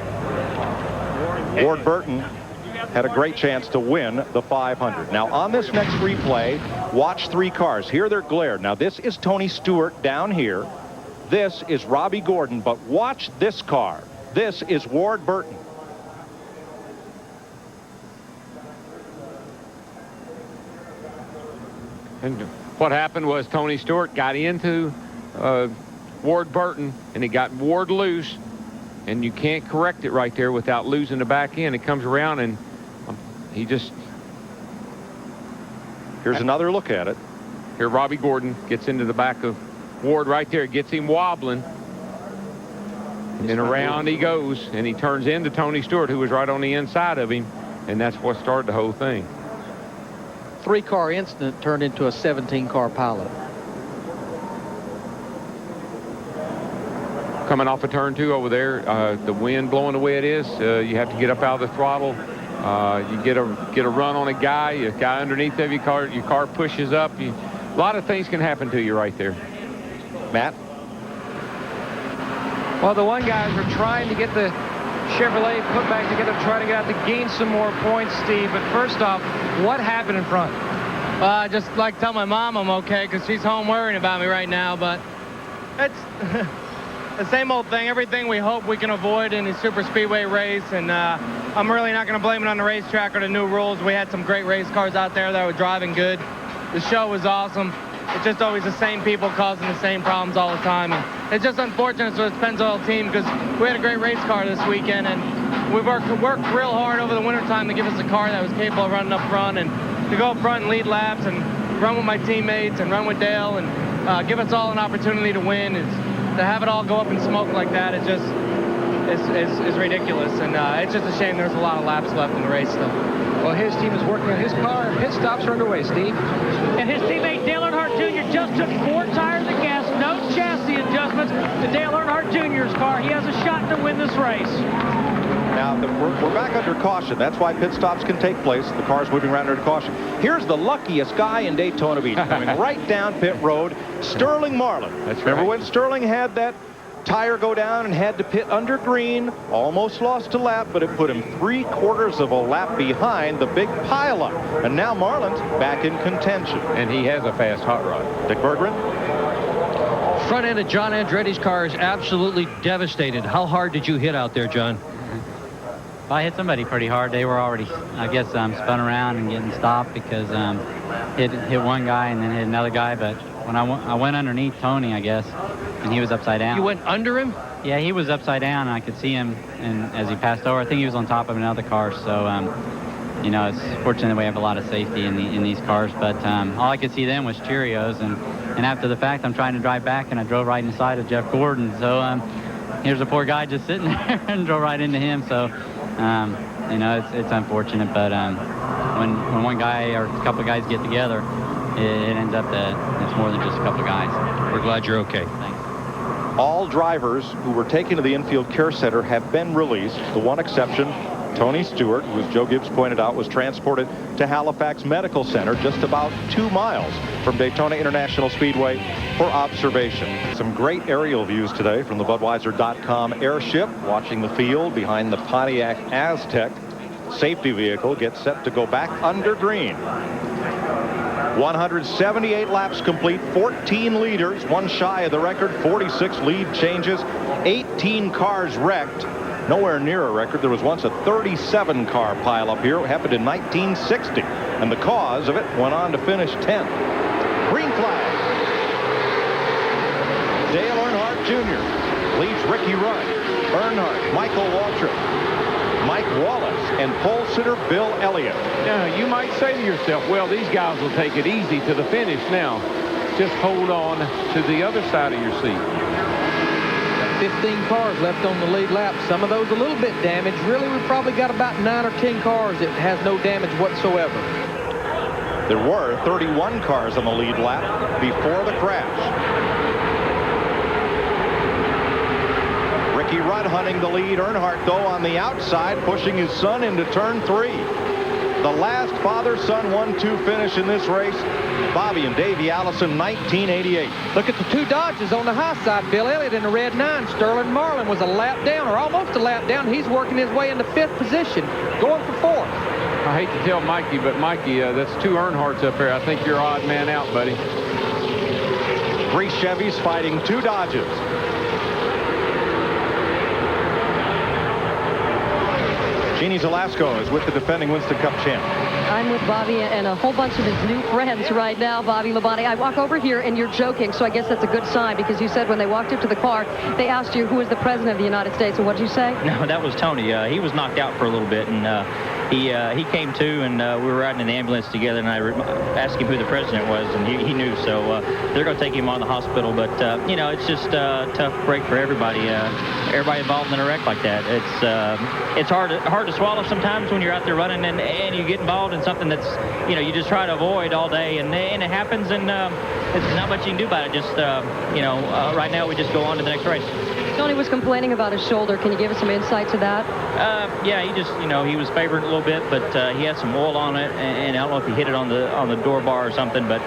Speaker 9: Ward Burton had a great chance to win the 500. Now, on this next replay, watch 3 cars. Here they're glared. Now, this is Tony Stewart down here. This is Robbie Gordon, but watch this car. This is Ward Burton.
Speaker 22: And what happened was Tony Stewart got into Ward Burton, and he got Ward loose, and you can't correct it right there without losing the back end. It comes around, and he just...
Speaker 9: Here's another look at it.
Speaker 22: Here Robbie Gordon gets into the back of Ward right there, gets him wobbling, and then around he goes, and he turns into Tony Stewart, who was right on the inside of him, and that's what started the whole thing.
Speaker 17: 3-car incident turned into a 17-car pileup.
Speaker 22: Coming off of turn 2 over there, the wind blowing the way it is, you have to get up out of the throttle. You get a run on a guy underneath of your car pushes up. A lot of things can happen to you right there.
Speaker 9: Matt?
Speaker 20: Well, the one guys were trying to get the Chevrolet put back together, trying to get out to gain some more points, Steve. But first off, what happened in front?
Speaker 19: I just like to tell my mom I'm okay because she's home worrying about me right now. But it's the same old thing, everything we hope we can avoid in a super speedway race. And I'm really not going to blame it on the racetrack or the new rules. We had some great race cars out there that were driving good. The show was awesome. It's just always the same people causing the same problems all the time. And it's just unfortunate for the Pennzoil team because we had a great race car this weekend, and we worked real hard over the wintertime to give us a car that was capable of running up front and to go up front and lead laps and run with my teammates and run with Dale and give us all an opportunity to win. To have it all go up in smoke like that is just is ridiculous, and it's just a shame there's a lot of laps left in the race still.
Speaker 17: Well, his team is working on his car. Pit stops are underway, Steve.
Speaker 14: And his teammate Dale Earnhardt Jr. just took 4 tires of gas, no chassis adjustments to Dale Earnhardt Jr.'s car. He has a shot to win this race.
Speaker 9: Now, we're back under caution. That's why pit stops can take place. The car's moving around under caution. Here's the luckiest guy in Daytona Beach coming right down pit road, Sterling Marlin.
Speaker 22: That's right.
Speaker 9: Remember when Sterling had that tire go down and had to pit under green, almost lost a lap, but it put him 3/4 of a lap behind the big pileup. And now Marlin's back in contention.
Speaker 22: And he has a fast hot rod.
Speaker 9: Dick Berggren?
Speaker 17: Front end of John Andretti's car is absolutely devastated. How hard did you hit out there, John?
Speaker 1: I hit somebody pretty hard. They were already, I guess, spun around and getting stopped because hit one guy and then hit another guy. But when I went underneath Tony, I guess, and he was upside down.
Speaker 17: You went under him?
Speaker 1: Yeah, he was upside down, and I could see him. And as he passed over, I think he was on top of another car. So, you know, it's fortunate that we have a lot of safety in these cars. But all I could see then was Cheerios. And after the fact, I'm trying to drive back, and I drove right inside of Jeff Gordon. So here's a poor guy just sitting there and drove right into him. So. You know, it's unfortunate, but when one guy or a couple of guys get together, it ends up that it's more than just a couple of guys.
Speaker 9: We're glad you're okay.
Speaker 1: Thanks.
Speaker 9: All drivers who were taken to the infield care center have been released. The one exception, Tony Stewart, who, as Joe Gibbs pointed out, was transported to Halifax Medical Center, just about 2 miles from Daytona International Speedway, for observation. Some great aerial views today from the Budweiser.com airship, watching the field behind the Pontiac Aztec. Safety vehicle gets set to go back under green. 178 laps complete, 14 leaders, one shy of the record, 46 lead changes, 18 cars wrecked. Nowhere near a record. There was once a 37-car pileup here. It happened in 1960, and the cause of it went on to finish 10th. Green flag. Dale Earnhardt Jr. leads Ricky Rudd, Earnhardt, Michael Waltrip, Mike Wallace, and pole sitter Bill Elliott.
Speaker 22: Now, you might say to yourself, well, these guys will take it easy to the finish now. Just hold on to the other side of your seat.
Speaker 10: 15 cars left on the lead lap. Some of those a little bit damaged. Really, we've probably got about 9 or 10 cars that has no damage whatsoever.
Speaker 9: There were 31 cars on the lead lap before the crash. Ricky Rudd hunting the lead. Earnhardt, though, on the outside, pushing his son into turn 3. The last father-son 1-2 finish in this race, Bobby and Davey Allison, 1988.
Speaker 10: Look at the 2 Dodges on the high side. Bill Elliott in the red 9. Sterling Marlin was a lap down, or almost a lap down. He's working his way into 5th position, going for 4th.
Speaker 22: I hate to tell Mikey, but Mikey, that's 2 Earnhardts up there. I think you're odd man out, buddy.
Speaker 9: 3 Chevys fighting 2 Dodges. Jeannie Zelasco is with the defending Winston Cup champ.
Speaker 15: I'm with Bobby and a whole bunch of his new friends right now, Bobby Labonte. I walk over here and you're joking, so I guess that's a good sign, because you said when they walked up to the car, they asked you who is the president of the United States, and what did you say?
Speaker 3: No, that was Tony. He was knocked out for a little bit, and he came to, and we were riding in the ambulance together, and I asked him who the president was, and he knew, so they're going to take him on the hospital. But, you know, it's just a tough break for everybody. Everybody involved in a wreck like that. It's hard to swallow sometimes when you're out there running and you get involved in something that's, you know, you just try to avoid all day, and it happens, and it's not much you can do about it. Just, you know, right now we just go on to the next race.
Speaker 15: Tony was complaining about his shoulder. Can you give us some insight to that?
Speaker 3: Yeah, he just, you know, he was favored a little bit, but he had some oil on it, and I don't know if he hit it on the door bar or something, but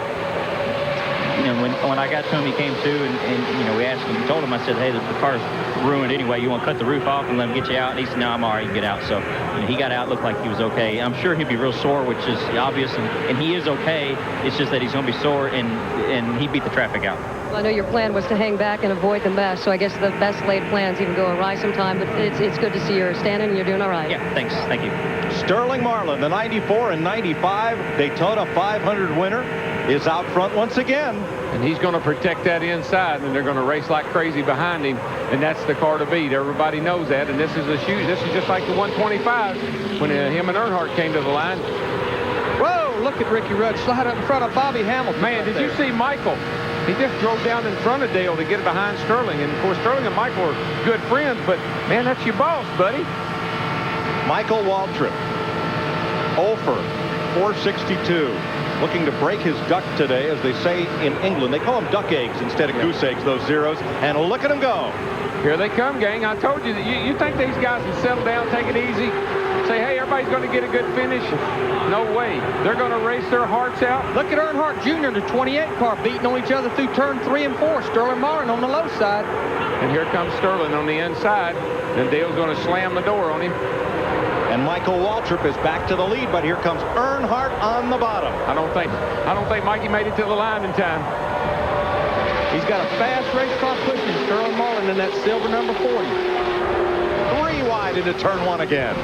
Speaker 3: you know, when I got to him, he came to, and you know, we asked him, told him, I said, hey, the car's ruined anyway. You want to cut the roof off and let him get you out? And he said, no, I'm all right, you can get out. So you know, he got out, looked like he was okay. I'm sure he'd be real sore, which is obvious, and he is okay. It's just that he's going to be sore, and he beat the traffic out.
Speaker 15: Well, I know your plan was to hang back and avoid the mess, so I guess the best laid plans even go awry sometime, but it's good to see you're standing and you're doing all right.
Speaker 3: Yeah, thanks. Thank you.
Speaker 9: Sterling Marlin, the 94 and 95 Daytona 500 winner, is out front once again.
Speaker 22: And he's going to protect that inside, and they're going to race like crazy behind him, and that's the car to beat. Everybody knows that, and this is just like the 125 when him and Earnhardt came to the line.
Speaker 10: Whoa, look at Ricky Rudd slide up in front of Bobby Hamilton.
Speaker 22: Man, did you see Michael? He just drove down in front of Dale to get behind Sterling, and of course Sterling and Michael are good friends, but man, that's your boss, buddy.
Speaker 9: Michael Waltrip, 0 for 462. Looking to break his duck today, as they say in England. They call them duck eggs instead of goose eggs, those zeros. And look at them go.
Speaker 22: Here they come, gang. I told you that you think these guys can settle down, take it easy, say, hey, everybody's going to get a good finish? No way. They're going to race their hearts out.
Speaker 10: Look at Earnhardt Jr., the 28 car, beating on each other through turn 3 and 4. Sterling Marlin on the low side.
Speaker 22: And here comes Sterling on the inside. And Dale's going to slam the door on him.
Speaker 9: And Michael Waltrip is back to the lead, but here comes Earnhardt on the bottom.
Speaker 22: I don't think Mikey made it to the line in time.
Speaker 10: He's got a fast race car pushing Sterling Marlin in that silver number 40.
Speaker 9: 3 wide into turn 1 again.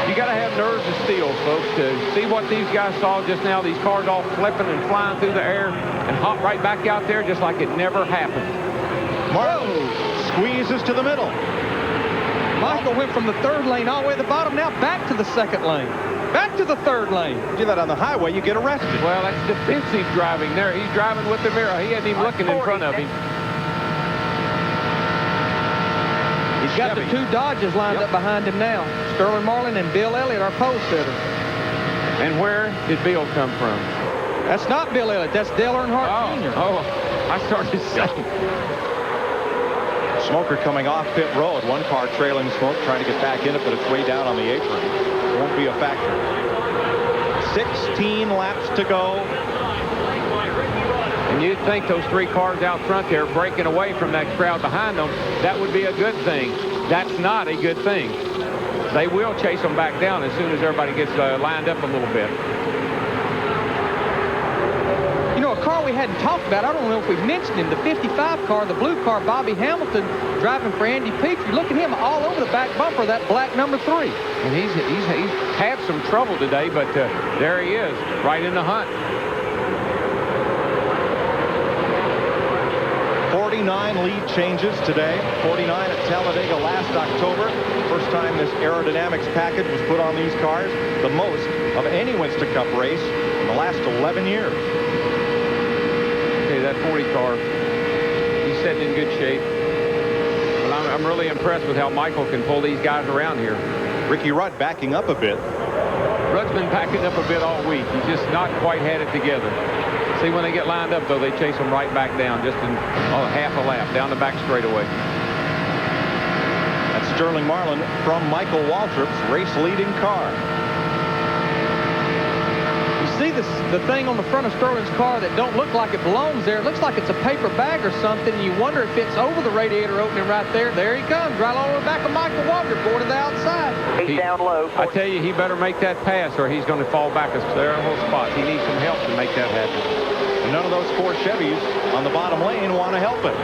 Speaker 22: You got to have nerves of steel, folks, to see what these guys saw just now. These cars all flipping and flying through the air and hop right back out there just like it never happened.
Speaker 9: Marlin squeezes to the middle.
Speaker 10: Michael went from the 3rd lane all the way to the bottom, now back to the 2nd lane. Back to the 3rd lane.
Speaker 9: Do that on the highway, you get arrested.
Speaker 22: Well, that's defensive driving there. He's driving with the mirror. He ain't even looking in front of him.
Speaker 10: He's got the 2 Dodges lined up behind him now. Sterling Marlin and Bill Elliott, our pole sitter.
Speaker 22: And where did Bill come from?
Speaker 10: That's not Bill Elliott. That's Dale Earnhardt Jr.
Speaker 22: Oh, I started saying.
Speaker 9: Smoker coming off pit road. One car trailing Smoke, trying to get back in it, but it's way down on the apron. Won't be a factor. 16 laps to go.
Speaker 22: And you'd think those 3 cars out front there breaking away from that crowd behind them, that would be a good thing. That's not a good thing. They will chase them back down as soon as everybody gets lined up a little bit.
Speaker 10: You know, a car we hadn't talked about, I don't know if we've mentioned him, the 55 car, the blue car, Bobby Hamilton, driving for Andy Petrie. Look at him all over the back bumper, that black number 3.
Speaker 22: And he's had some trouble today, but there he is, right in the hunt.
Speaker 9: 49 lead changes today. 49 at Talladega last October. First time this aerodynamics package was put on these cars. The most of any Winston Cup race in the last 11 years.
Speaker 22: Okay, that 40 car, he's sitting in good shape. But I'm really impressed with how Michael can pull these guys around here.
Speaker 9: Ricky Rudd backing up a bit.
Speaker 22: Rudd's been backing up a bit all week. He's just not quite had it together. See, when they get lined up, though, they chase them right back down, just in half a lap, down the back straightaway.
Speaker 9: That's Sterling Marlin from Michael Waltrip's race-leading car.
Speaker 10: You see the thing on the front of Sterling's car that don't look like it belongs there. It looks like it's a paper bag or something, and you wonder if it's over the radiator opening right there. There he comes, right over the back of Michael Waltrip, going to the outside.
Speaker 23: He's down low.
Speaker 22: I tell you, he better make that pass, or he's going to fall back several spots. He needs some help to make that happen.
Speaker 9: And none of those 4 Chevys on the bottom lane want to help it.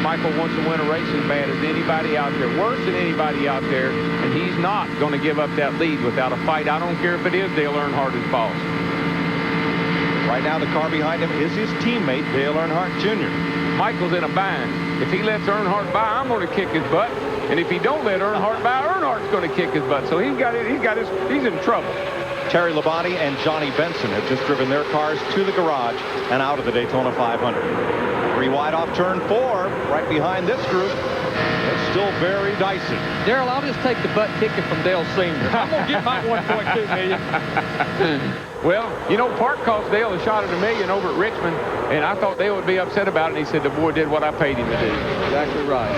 Speaker 22: Michael wants to win a race as bad as anybody out there, worse than anybody out there, and he's not going to give up that lead without a fight. I don't care if it is Dale Earnhardt as boss.
Speaker 9: Right now, the car behind him is his teammate, Dale Earnhardt Jr.
Speaker 22: Michael's in a bind. If he lets Earnhardt by, I'm going to kick his butt. And if he don't let Earnhardt by, Earnhardt's going to kick his butt. So he's in trouble.
Speaker 9: Terry Labonte and Johnny Benson have just driven their cars to the garage and out of the Daytona 500. 3 wide off turn 4, right behind this group. It's still very dicey.
Speaker 10: Darrell, I'll just take the butt kicking from Dale Sr. I'm going to get my $1.2 million.
Speaker 22: Well, you know, Park cost Dale a shot at $1 million over at Richmond, and I thought Dale would be upset about it, and he said the boy did what I paid him to do.
Speaker 10: Exactly right.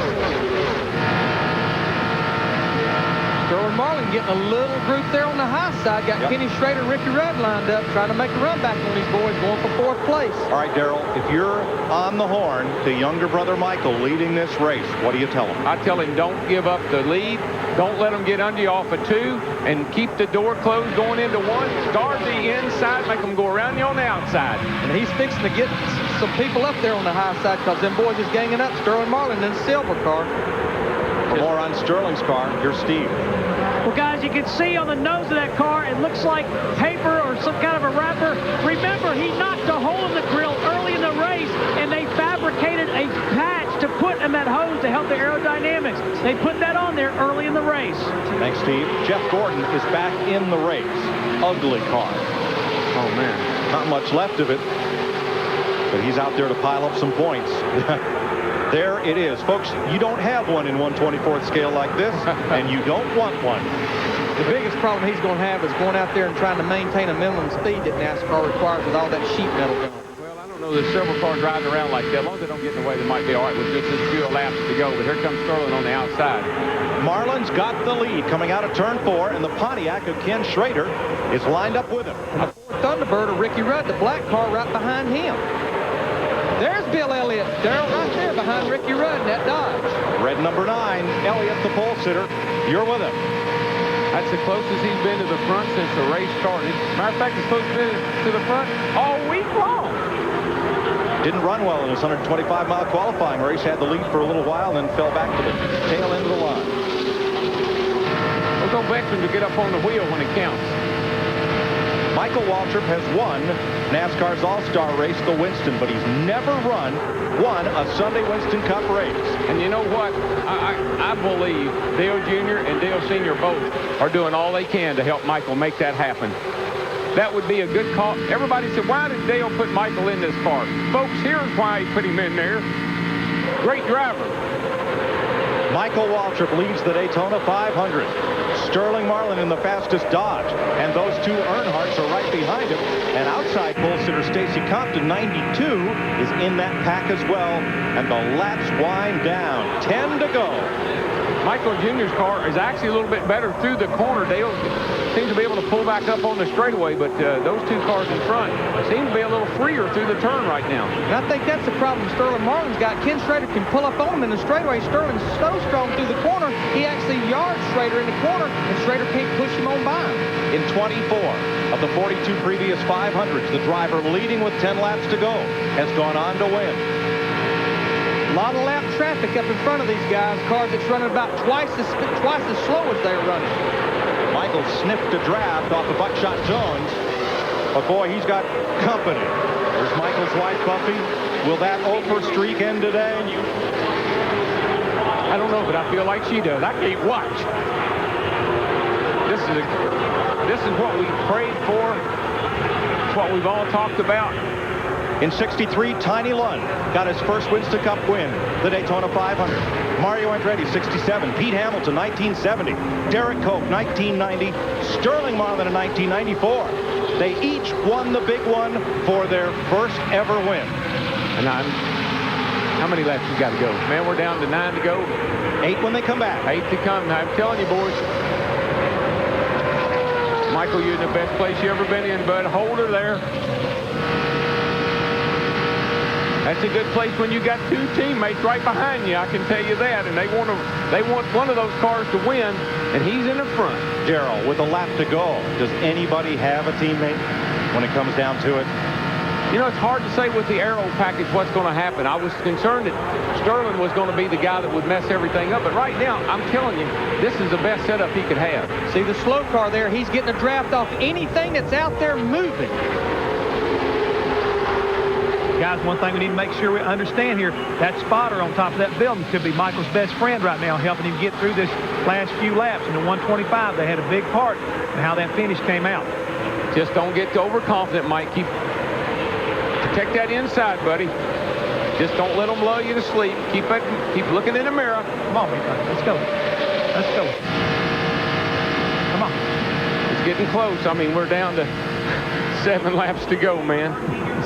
Speaker 10: Sterling Marlin getting a little group there on the high side. Got Kenny Schrader, Ricky Rudd lined up, trying to make a run back on these boys, going for 4th place.
Speaker 9: All right, Darrell, if you're on the horn to younger brother Michael leading this race, what do you tell him?
Speaker 22: I tell him don't give up the lead. Don't let them get under you off of 2, and keep the door closed going into 1. Start the inside, make them go around you on the outside.
Speaker 10: And he's fixing to get some people up there on the high side because them boys is ganging up Sterling Marlin in the silver car.
Speaker 9: For more on Sterling's car, here's Steve.
Speaker 14: Well, guys, you can see on the nose of that car, it looks like paper or some kind of a wrapper. Remember, he knocked a hole in the grill early in the race, and they fabricated a patch to put in that hose to help the aerodynamics. They put that on there early in the race.
Speaker 9: Thanks, Steve. Jeff Gordon is back in the race. Ugly car.
Speaker 22: Oh, man.
Speaker 9: Not much left of it, but he's out there to pile up some points. There it is. Folks, you don't have one in 1/24th scale like this, and you don't want one.
Speaker 10: The biggest problem he's going to have is going out there and trying to maintain a minimum speed that NASCAR requires with all that sheet metal going.
Speaker 22: Well, I don't know. There's several cars riding around like that. As long as they don't get in the way, they might be all right with just as few laps to go. But here comes Sterling on the outside.
Speaker 9: Marlin's got the lead coming out of turn 4, and the Pontiac of Ken Schrader is lined up with him.
Speaker 10: And the Ford Thunderbird of Ricky Rudd, the black car right behind him. There's Bill Elliott, Darrell, right there behind Ricky Rudd in that Dodge.
Speaker 9: Red number 9, Elliott, the pole sitter. You're with him.
Speaker 22: That's the closest he's been to the front since the race started. Matter of fact, he's close to the front all week long.
Speaker 9: Didn't run well in his 125-mile qualifying race. Had the lead for a little while, then fell back to the tail end of the line.
Speaker 22: Those old veterans to get up on the wheel when it counts.
Speaker 9: Michael Waltrip has won NASCAR's All-Star race, the Winston, but he's never won a Sunday Winston Cup race.
Speaker 22: And you know what? I believe Dale Jr. and Dale Sr. both are doing all they can to help Michael make that happen. That would be a good call. Everybody said, why did Dale put Michael in this car? Folks, here's why he put him in there. Great driver.
Speaker 9: Michael Waltrip leads the Daytona 500. Sterling Marlin in the fastest Dodge. And those two Earnhardts are right behind him. And outside pole sitter Stacy Compton, 92, is in that pack as well. And the laps wind down. 10 to go.
Speaker 22: Michael Jr.'s car is actually a little bit better through the corner. Dale seems to be able to pull back up on the straightaway, but those two cars in front seem to be a little freer through the turn right now.
Speaker 10: And I think that's the problem Sterling Marlin's got. Ken Schrader can pull up on him in the straightaway. Sterling's so strong through the corner, he actually yards Schrader in the corner, and Schrader can't push him on by him.
Speaker 9: In 24 of the 42 previous 500s, the driver leading with 10 laps to go has gone on to win.
Speaker 10: A lot of lap traffic up in front of these guys. Cars that's running about twice as slow as they're running.
Speaker 9: Michael sniffed a draft off of Buckshot Jones, but boy, he's got company. There's Michael's wife, Buffy. Will that 0-for streak end today?
Speaker 22: I don't know, but I feel like she does. I can't watch. This is what we prayed for. It's what we've all talked about.
Speaker 9: In 63, Tiny Lund got his first Winston Cup win, the Daytona 500. Mario Andretti, 67. Pete Hamilton, 1970. Derek Koch, 1990. Sterling Marlin in 1994. They each won the big one for their first ever win.
Speaker 22: And how many laps you got to go? Man, we're down to 9 to go.
Speaker 9: 8 when they come back.
Speaker 22: 8 to come. I'm telling you, boys. Michael, you're in the best place you ever been in, bud. Hold her there. That's a good place when you got two teammates right behind you. I can tell you that. And they want one of those cars to win, and he's in the front.
Speaker 9: Darrell, with a lap to go, does anybody have a teammate when it comes down to it?
Speaker 22: You know, it's hard to say with the aero package what's going to happen. I was concerned that Sterling was going to be the guy that would mess everything up. But right now, I'm telling you, this is the best setup he could have.
Speaker 10: See, the slow car there, he's getting a draft off anything that's out there moving.
Speaker 18: Guys, one thing we need to make sure we understand here, that spotter on top of that building could be Michael's best friend right now, helping him get through this last few laps. In the 125, they had a big part in how that finish came out.
Speaker 22: Just don't get overconfident, Mike. Protect that inside, buddy. Just don't let them lull you to sleep. Keep looking in the mirror.
Speaker 18: Come on, let's go. Let's go. Come on.
Speaker 22: It's getting close. I mean, we're down to 7 laps to go, man.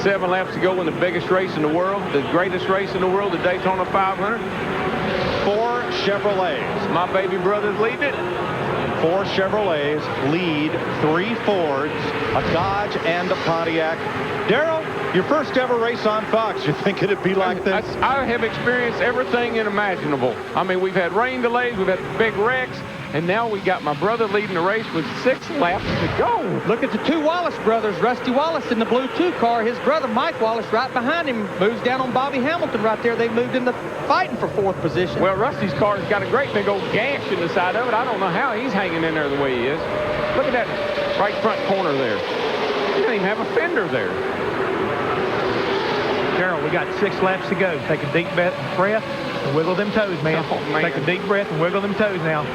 Speaker 22: 7 laps to go in the biggest race in the world, the greatest race in the world, the Daytona 500.
Speaker 9: 4 Chevrolets.
Speaker 22: My baby brother's leading it.
Speaker 9: 4 Chevrolets lead 3 Fords, a Dodge, and a Pontiac. Darrell, your first ever race on Fox. You think it'd be like this?
Speaker 22: I have experienced everything unimaginable. I mean, we've had rain delays, we've had big wrecks, and now we got my brother leading the race with 6 laps to go.
Speaker 10: Look at the 2 Wallace brothers. Rusty Wallace in the blue 2 car. His brother, Mike Wallace, right behind him, moves down on Bobby Hamilton right there. They moved into fighting for 4th position.
Speaker 22: Well, Rusty's car's got a great big old gash in the side of it. I don't know how he's hanging in there the way he is. Look at that right front corner there. He doesn't even have a fender there.
Speaker 18: Darrell, we got 6 laps to go. Take a deep breath and wiggle them toes, man.
Speaker 22: Oh, man.
Speaker 18: Take a deep breath and wiggle them toes now.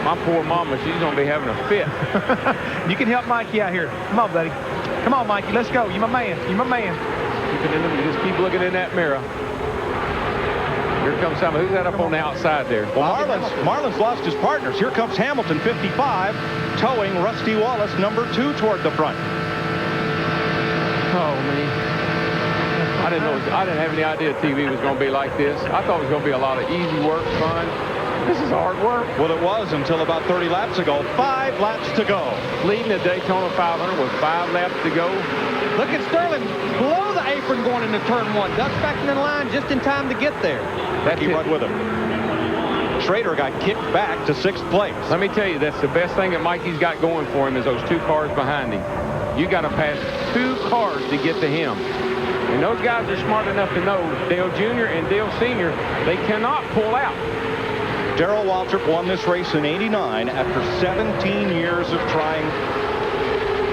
Speaker 22: My poor mama, she's going to be having a fit.
Speaker 18: You can help Mikey out here. Come on, buddy. Come on, Mikey. Let's go. You're my man. You're my man.
Speaker 22: Just keep looking in that mirror. Here comes somebody. Who's that up on the outside there?
Speaker 9: Well, Marlin's lost his partners. Here comes Hamilton, 55, towing Rusty Wallace, number 2, toward the front.
Speaker 22: Oh, man. I didn't have any idea TV was going to be like this. I thought it was going to be a lot of easy work, fun. This is hard work.
Speaker 9: Well, it was until about 30 laps ago. 5 laps to go.
Speaker 22: Leading the Daytona 500 with 5 laps to go.
Speaker 10: Look at Sterling below the apron going into turn 1. Ducks back in the line just in time to get there.
Speaker 9: He went with him. Schrader got kicked back to 6th place.
Speaker 22: Let me tell you, that's the best thing that Mikey's got going for him is those 2 cars behind him. You got to pass 2 cars to get to him. And those guys are smart enough to know Dale Jr. and Dale Sr., they cannot pull out.
Speaker 9: Darrell Waltrip won this race in '89 after 17 years of trying.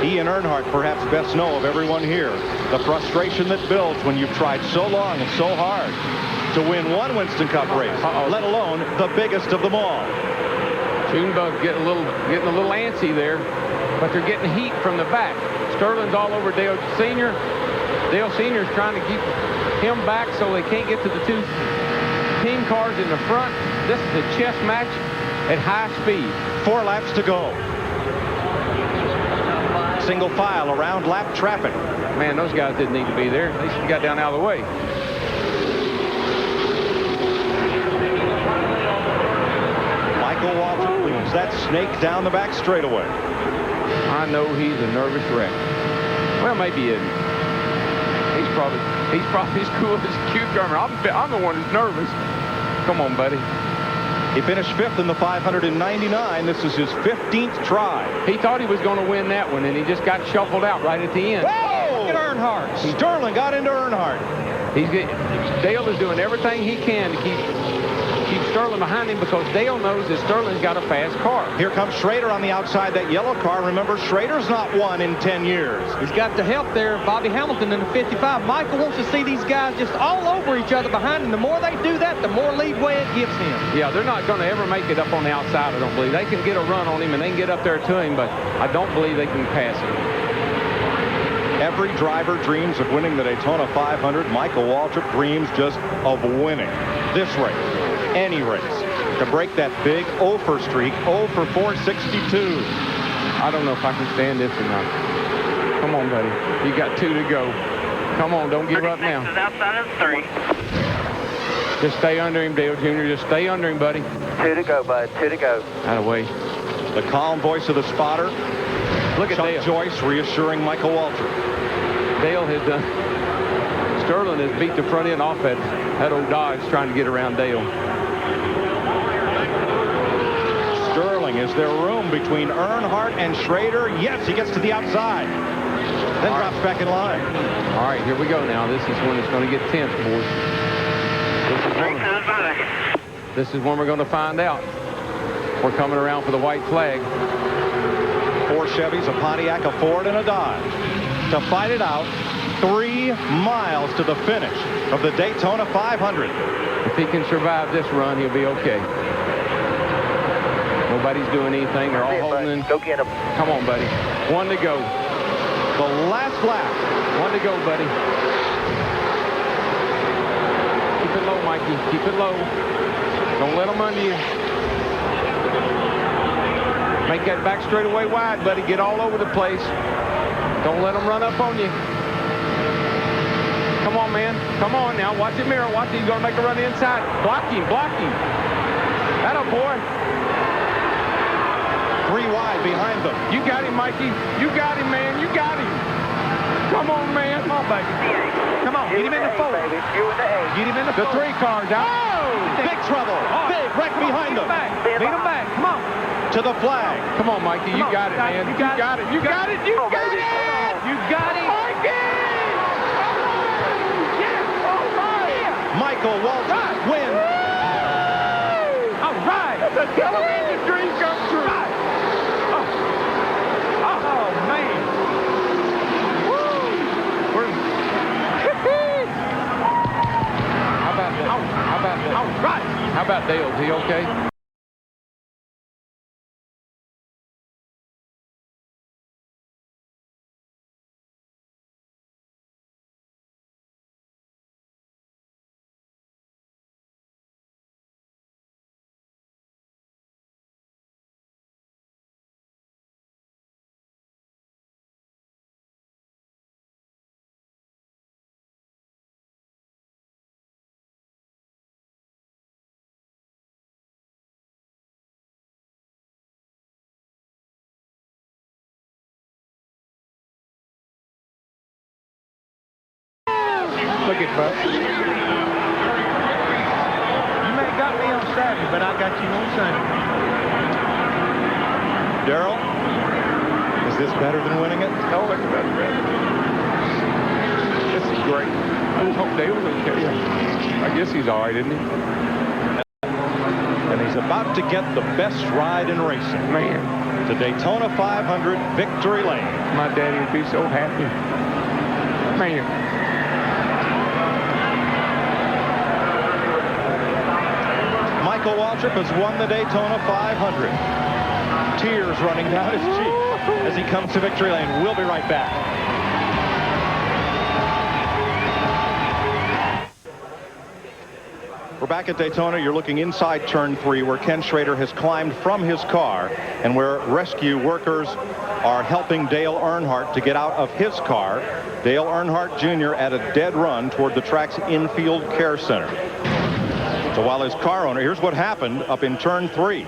Speaker 9: He and Earnhardt perhaps best know of everyone here the frustration that builds when you've tried so long and so hard to win one Winston Cup race, let alone the biggest of them all.
Speaker 22: Junebug's getting a little antsy there, but they're getting heat from the back. Sterling's all over Dale Sr. Dale Sr. is trying to keep him back so they can't get to the two team cars in the front. This is a chess match at high speed.
Speaker 9: 4 laps to go. Single file around lap traffic.
Speaker 22: Man, those guys didn't need to be there. They should have got down out of the way.
Speaker 9: Michael Waltrip leads that snake down the back straightaway.
Speaker 22: I know he's a nervous wreck. Well, maybe he isn't. He's probably as cool as a cucumber. I'm the one who's nervous. Come on, buddy.
Speaker 9: He finished 5th in the 599. This is his 15th try.
Speaker 22: He thought he was going to win that one, and he just got shuffled out right at the end.
Speaker 9: Whoa! Look at Earnhardt. Sterling got into Earnhardt.
Speaker 22: Dale is doing everything he can to keep Sterling behind him because Dale knows that Sterling's got a fast car.
Speaker 9: Here comes Schrader on the outside that yellow car. Remember, Schrader's not won in 10 years.
Speaker 10: He's got the help there, Bobby Hamilton in the 55. Michael wants to see these guys just all over each other behind him. The more they do that, the more leadway it gives him.
Speaker 22: Yeah, they're not going to ever make it up on the outside, I don't believe. They can get a run on him and they can get up there to him, but I don't believe they can pass him.
Speaker 9: Every driver dreams of winning the Daytona 500. Michael Waltrip dreams just of winning this race, any race, to break that big 0 for streak, 0 for 462.
Speaker 22: I don't know if I can stand this or not. Come on, buddy. You got 2 to go. Come on, don't give up now.
Speaker 23: Outside of 3.
Speaker 22: Just stay under him, Dale Jr. Just stay under him, buddy.
Speaker 23: 2 to go, bud. 2 to go.
Speaker 22: Out of the way.
Speaker 9: The calm voice of the spotter.
Speaker 22: Look at
Speaker 9: Chuck
Speaker 22: Dale.
Speaker 9: Joyce reassuring Michael Waltrip.
Speaker 22: Dale has done. Sterling has beat the front end off that old Dodge trying to get around Dale.
Speaker 9: Sterling, is there room between Earnhardt and Schrader? Yes, he gets to the outside. Then drops back in line.
Speaker 22: All right, here we go now. This is when it's going to get tense, boys. This is when we're going to find out. We're coming around for the white flag.
Speaker 9: 4 Chevys, a Pontiac, a Ford, and a Dodge to fight it out 3 miles to the finish of the Daytona 500.
Speaker 22: If he can survive this run, he'll be okay. Nobody's doing anything. They're all holding in.
Speaker 23: Go get him.
Speaker 22: Come on, buddy. 1 to go.
Speaker 9: The last lap.
Speaker 22: 1 to go, buddy. Keep it low, Mikey. Keep it low. Don't let them under you. Make that back straightaway wide, buddy. Get all over the place. Don't let them run up on you. Come on, man. Come on now. Watch the mirror. Watch it. He's going to make a run inside. Block him. Block him. Atta boy.
Speaker 9: 3 wide behind them.
Speaker 22: You got him, Mikey. You got him, man. You got him. Come on, man.
Speaker 10: Come on, baby. Come on. Get him in the 4. Get him in the 4.
Speaker 22: The 3 car down.
Speaker 9: Oh! Big trouble. Big wreck behind them.
Speaker 10: Beat him back. Come on.
Speaker 9: To the flag.
Speaker 22: Come on, Mikey. You got it, man. You got it. You got it. You got it.
Speaker 10: You got it.
Speaker 9: Michael Waltrip wins.
Speaker 10: All right.
Speaker 22: That's a television dream come true.
Speaker 10: Oh, man.
Speaker 22: How about that? How about that?
Speaker 10: All right.
Speaker 22: How about Dale? Is he okay? Look at Buck.
Speaker 10: You may have got me on Saturday, but I got you on Sunday.
Speaker 9: Darrell, is this better than winning it?
Speaker 22: No, it's better. great. I just hope Dale's okay. I guess he's all right, isn't he?
Speaker 9: And he's about to get the best ride in racing.
Speaker 22: Man.
Speaker 9: The Daytona 500 victory lane.
Speaker 22: My daddy would be so happy. Man.
Speaker 9: Michael Waltrip has won the Daytona 500. Tears running down his cheek as he comes to victory lane. We'll be right back. We're back at Daytona. You're looking inside turn 3 where Ken Schrader has climbed from his car and where rescue workers are helping Dale Earnhardt to get out of his car. Dale Earnhardt Jr. at a dead run toward the track's infield care center. So while his car owner, here's what happened up in turn 3.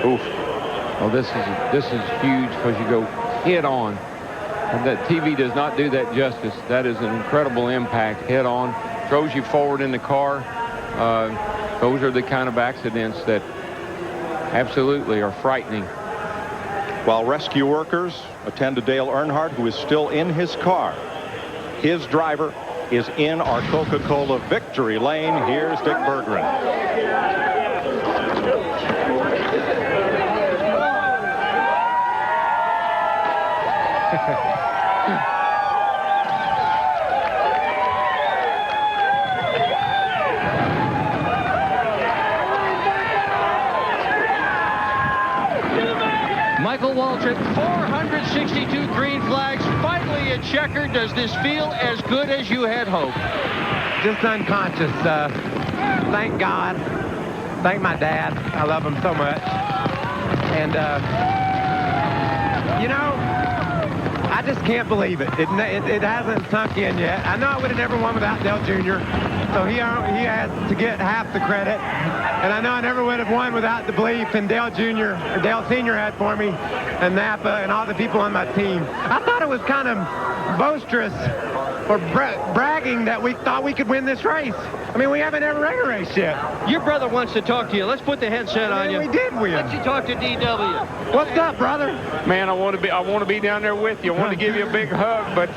Speaker 22: Oof. Well, this is huge because you go head on. And that TV does not do that justice. That is an incredible impact head on. Throws you forward in the car. Those are the kind of accidents that absolutely are frightening.
Speaker 9: While rescue workers attend to Dale Earnhardt, who is still in his car. His driver is in our Coca-Cola victory lane. Here's Dick Berggren.
Speaker 17: Michael Waltrip, 462 green flags, finally a checker. Does this feel as good as you had hoped?
Speaker 10: Just unconscious. Thank God. Thank my dad. I love him so much. And, you know, I just can't believe it. It hasn't sunk in yet. I know I would have never won without Dale Jr., so he has to get half the credit. And I know I never would have won without the belief in Dale Jr. or Dale Sr. had for me, and Napa, and all the people on my team. I thought it was kind of boisterous or bragging that we thought we could win this race. I mean, we haven't ever ran a race yet.
Speaker 17: Your brother wants to talk to you. Let's put the headset on you.
Speaker 10: We did win.
Speaker 17: Let you talk to DW.
Speaker 10: What's up, brother?
Speaker 22: Man, I want to be down there with you. I want to give you a big hug, but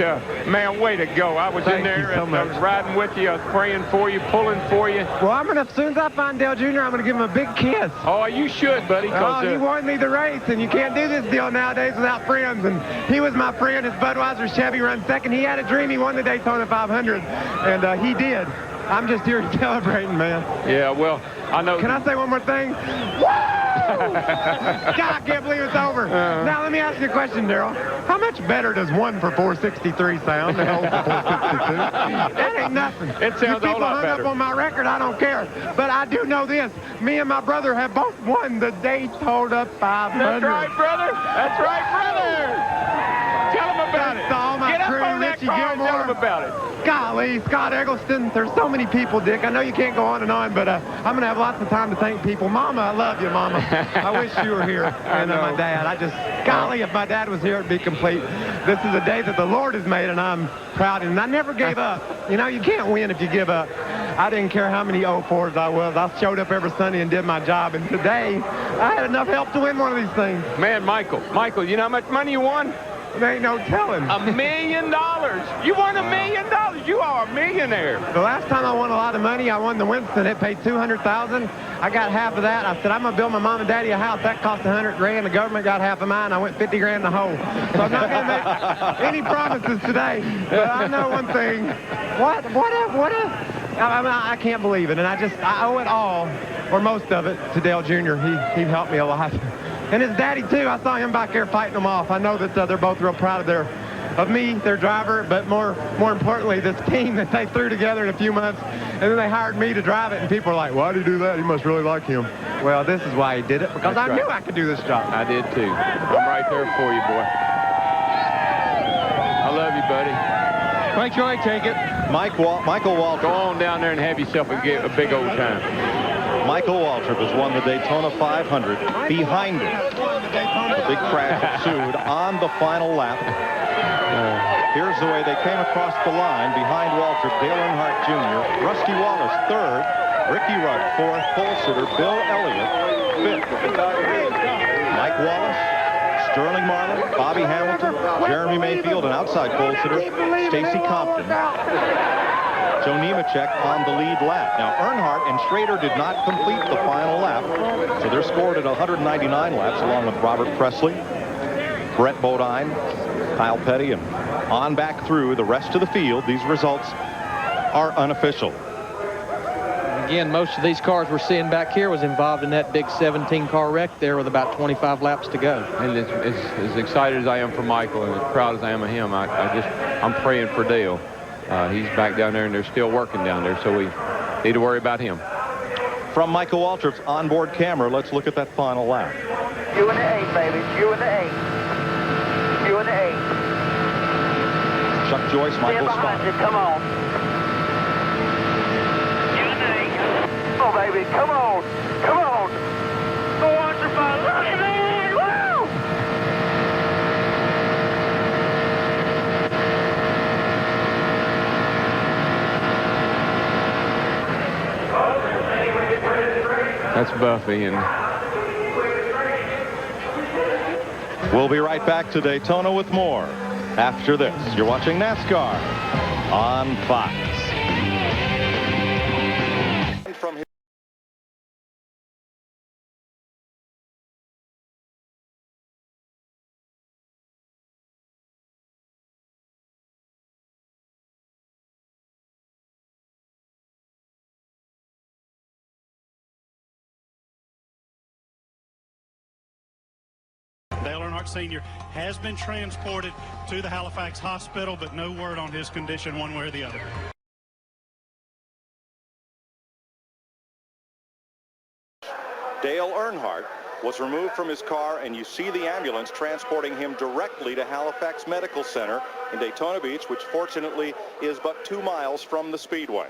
Speaker 22: man, way to go. I was in there and I was riding with you. I was praying for you, pulling for you.
Speaker 10: Well, as soon as I find Dale Jr., I'm going to give him a big kiss.
Speaker 22: Oh, you should, buddy.
Speaker 10: Oh, he won me the race, and you can't do this deal nowadays without friends. And he was my friend. His Budweiser Chevy runs second. He had a dream. He won the Daytona 500, and he did. I'm just here celebrating, man.
Speaker 22: Yeah, well, I know.
Speaker 10: Can I say one more thing? Woo! God, I can't believe it's over. Now, let me ask you a question, Darrell. How much better does 1 for 463 sound than 0 for 462? That ain't nothing.
Speaker 22: It sounds a whole lot better.
Speaker 10: People hung up on my record, I don't care. But I do know this. Me and my brother have both won the Daytona 500.
Speaker 22: That's right, brother. That's right, brother. Tell him about it.
Speaker 10: All my
Speaker 22: Get up
Speaker 10: crew,
Speaker 22: on that
Speaker 10: Richie
Speaker 22: car and tell
Speaker 10: Gilmore.
Speaker 22: him about it.
Speaker 10: Golly, Scott Eggleston, there's so many people, Dick. I know you can't go on and on, but I'm going to have lots of time to thank people. Mama, I love you, Mama. I wish you were here. And my dad. Golly, if my dad was here, it'd be complete. This is a day that the Lord has made, and I'm proud. And I never gave up. You know, you can't win if you give up. I didn't care how many 04s I was. I showed up every Sunday and did my job. And today, I had enough help to win one of these things.
Speaker 22: Man, Michael, you know how much money you won?
Speaker 10: There ain't no telling.
Speaker 22: $1 million. You won $1 million. You are a millionaire.
Speaker 10: The last time I won a lot of money, I won the Winston. It paid $200,000. I got half of that. I said, I'm going to build my mom and daddy a house. That cost $100,000. The government got half of mine. I went $50,000 in the hole. So I'm not going to make any promises today. But I know one thing. What if? I can't believe it. And I owe it all, or most of it, to Dale Jr. He helped me a lot. And his daddy, too. I saw him back there fighting them off. I know that they're both real proud of me, their driver, but more importantly, this team that they threw together in a few months. And then they hired me to drive it, and people are like, why did he do that? He must really like him. Well, this is why he did it, because I knew I could do this job.
Speaker 22: I did, too. I'm right there for you, boy. I love you, buddy.
Speaker 17: Mike Troy, take it.
Speaker 9: Michael Waltrip.
Speaker 22: Go on down there and have yourself a big old time.
Speaker 9: Michael Waltrip has won the Daytona 500 behind him. The big crash ensued on the final lap. Here's the way they came across the line. Behind Waltrip, Dale Earnhardt Jr., Rusty Wallace third, Ricky Rudd fourth, pole sitter Bill Elliott fifth. Mike Wallace Sterling Marlin, Bobby Hamilton, Jeremy Mayfield, and outside pole sitter Stacy Compton. Joe Nemechek on the lead lap. Now, Earnhardt and Schrader did not complete the final lap, so they're scored at 199 laps, along with Robert Presley, Brett Bodine, Kyle Petty, and on back through the rest of the field. These results are unofficial.
Speaker 10: Again, most of these cars we're seeing back here was involved in that big 17-car wreck there with about 25 laps to go.
Speaker 22: And as excited as I am for Michael and as proud as I am of him, I'm praying for Dale. He's back down there, and they're still working down there, so we need to worry about him.
Speaker 9: From Michael Waltrip's onboard camera, let's look at that final lap.
Speaker 23: You in the 8, baby. You in the 8. You in the 8.
Speaker 9: Chuck Joyce, Michael Scott.
Speaker 23: Come on. You in the 8. Oh, baby. Come on. Come on. Go watch your fun. Look at that. Woo!
Speaker 22: That's Buffy, and
Speaker 9: we'll be right back to Daytona with more after this. You're watching NASCAR on Fox. From
Speaker 2: Dale Earnhardt Sr. has been transported to the Halifax hospital, but no word on his condition one way or the other.
Speaker 9: Dale Earnhardt was removed from his car, and you see the ambulance transporting him directly to Halifax Medical Center in Daytona Beach, which fortunately is but 2 miles from the Speedway.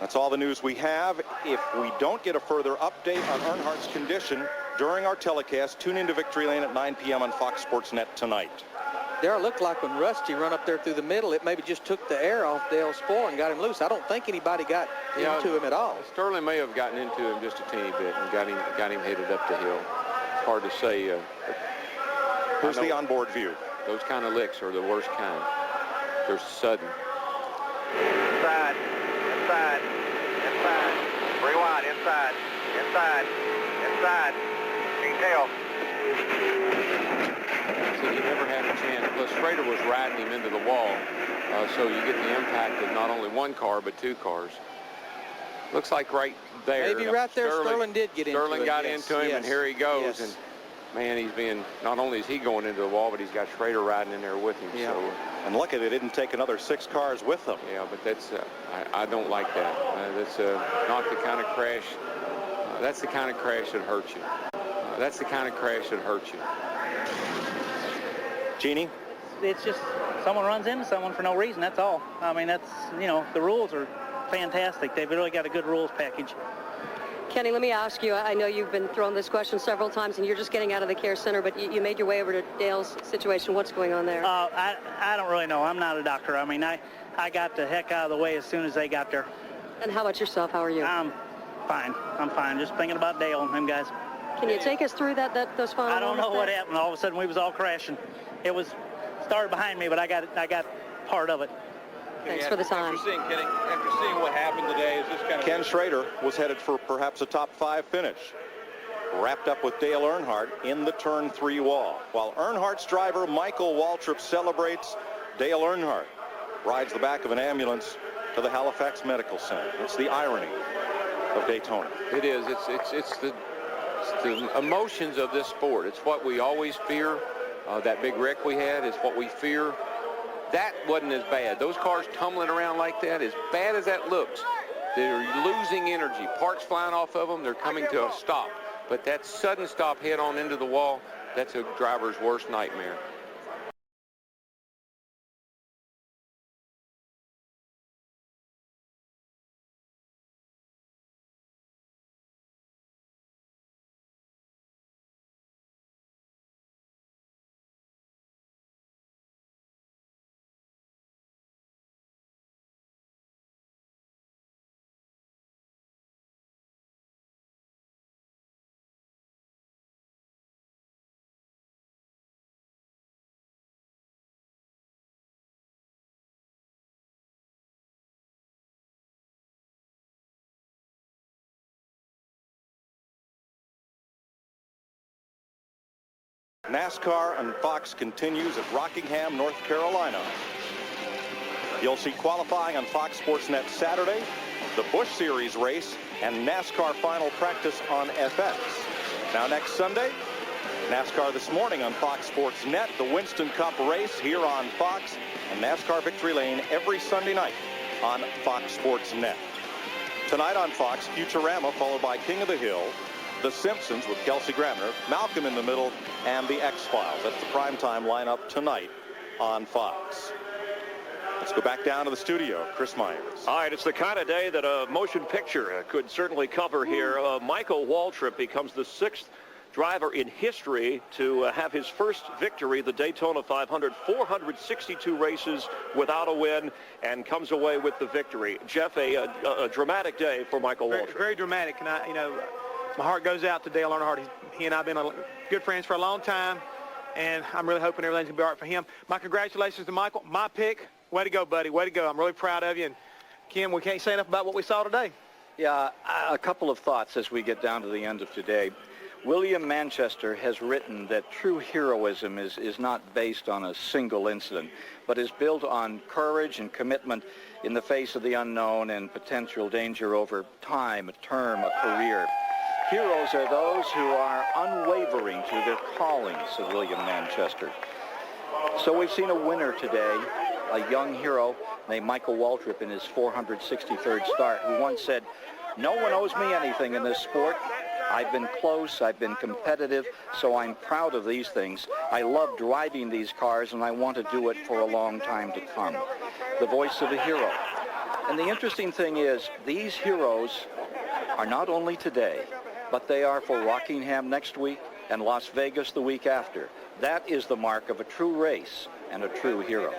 Speaker 9: That's all the news we have. If we don't get a further update on Earnhardt's condition during our telecast, tune into Victory Lane at 9 p.m. on Fox Sports Net tonight.
Speaker 10: There looked like when Rusty run up there through the middle, it maybe just took the air off Dale's spoil and got him loose. I don't think anybody got into him at all.
Speaker 22: Sterling may have gotten into him just a teeny bit and got him headed up the hill. It's hard to say.
Speaker 9: Here's the onboard view.
Speaker 22: Those kind of licks are the worst kind. They're sudden.
Speaker 23: Inside. Inside. Inside. Rewind. Inside. Inside. Inside. Detail.
Speaker 22: So he never had a chance. Plus, Schrader was riding him into the wall, so you get the impact of not only one car but 2 cars. Looks like right there.
Speaker 10: Maybe right there, Sterling did get into him.
Speaker 22: Sterling got into him, and here he goes. And man, he's being, not only is he going into the wall, but he's got Schrader riding in there with him.
Speaker 9: Yeah.
Speaker 22: So,
Speaker 9: and lucky they didn't take another 6 cars with them.
Speaker 22: Yeah, but that's I don't like that. That's not the kind of crash. That's the kind of crash that hurts you. That's the kind of crash that hurts you.
Speaker 9: Jeannie?
Speaker 4: It's just someone runs into someone for no reason. That's all. I mean, that's, the rules are fantastic. They've really got a good rules package.
Speaker 15: Kenny, let me ask you, I know you've been thrown this question several times and you're just getting out of the care center, but you made your way over to Dale's situation. What's going on there?
Speaker 4: I don't really know. I'm not a doctor. I mean, I got the heck out of the way as soon as they got there.
Speaker 15: And how about yourself? How are you?
Speaker 4: I'm fine. I'm fine. Just thinking about Dale and them guys.
Speaker 15: Can you take us through those final
Speaker 4: I don't know
Speaker 15: moments
Speaker 4: what
Speaker 15: there?
Speaker 4: happened. All of a sudden, we was all crashing. It was started behind me, but I got part of it.
Speaker 15: Thanks for the time.
Speaker 22: After seeing what happened today, is this kind of...
Speaker 9: Ken Schrader was headed for perhaps a top 5 finish. Wrapped up with Dale Earnhardt in the turn 3 wall. While Earnhardt's driver, Michael Waltrip, celebrates, Dale Earnhardt rides the back of an ambulance to the Halifax Medical Center. It's the irony of Daytona.
Speaker 22: It is. It's the emotions of this sport. It's what we always fear. That big wreck we had is what we fear. That wasn't as bad. Those cars tumbling around like that, as bad as that looks, they're losing energy. Parts flying off of them, they're coming to a stop. But that sudden stop head on into the wall, that's a driver's worst nightmare.
Speaker 9: NASCAR on Fox continues at Rockingham, North Carolina. You'll see qualifying on Fox Sports Net Saturday, the Busch Series race, and NASCAR final practice on FX. Now next Sunday, NASCAR This Morning on Fox Sports Net, the Winston Cup race here on Fox, and NASCAR Victory Lane every Sunday night on Fox Sports Net. Tonight on Fox, Futurama, followed by King of the Hill, The Simpsons with Kelsey Grammer, Malcolm in the Middle, and The X-Files. That's the primetime lineup tonight on Fox. Let's go back down to the studio. Chris Myers.
Speaker 7: All right, it's the kind of day that a motion picture could certainly cover here. Michael Waltrip becomes the 6th driver in history to have his first victory, the Daytona 500, 462 races without a win, and comes away with the victory. Jeff, a dramatic day for Michael Waltrip.
Speaker 18: Very dramatic, and my heart goes out to Dale Earnhardt. He and I have been good friends for a long time, and I'm really hoping everything's going to be all right for him. My congratulations to Michael. My pick. Way to go, buddy. Way to go. I'm really proud of you. And, Kim, we can't say enough about what we saw today.
Speaker 8: Yeah, a couple of thoughts as we get down to the end of today. William Manchester has written that true heroism is not based on a single incident, but is built on courage and commitment in the face of the unknown and potential danger over time, a term, a career. Heroes are those who are unwavering to their callings, said William Manchester. So we've seen a winner today, a young hero named Michael Waltrip in his 463rd start, who once said, "No one owes me anything in this sport. I've been close, I've been competitive, so I'm proud of these things. I love driving these cars, and I want to do it for a long time to come." The voice of a hero. And the interesting thing is, these heroes are not only today, but they are for Rockingham next week and Las Vegas the week after. That is the mark of a true race and a true hero.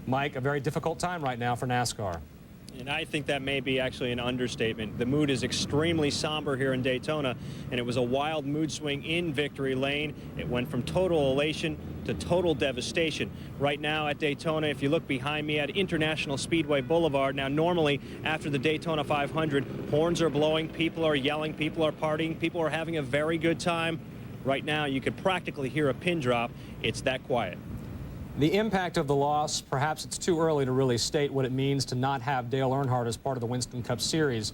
Speaker 21: Mike, a very difficult time right now for NASCAR.
Speaker 24: And I think that may be actually an understatement. The mood is extremely somber here in Daytona, and it was a wild mood swing in Victory Lane. It went from total elation to total devastation. Right now at Daytona, if you look behind me at International Speedway Boulevard, now normally after the Daytona 500, horns are blowing, people are yelling, people are partying, people are having a very good time. Right now, you could practically hear a pin drop. It's that quiet.
Speaker 21: The impact of the loss, perhaps it's too early to really state what it means to not have Dale Earnhardt as part of the Winston Cup Series.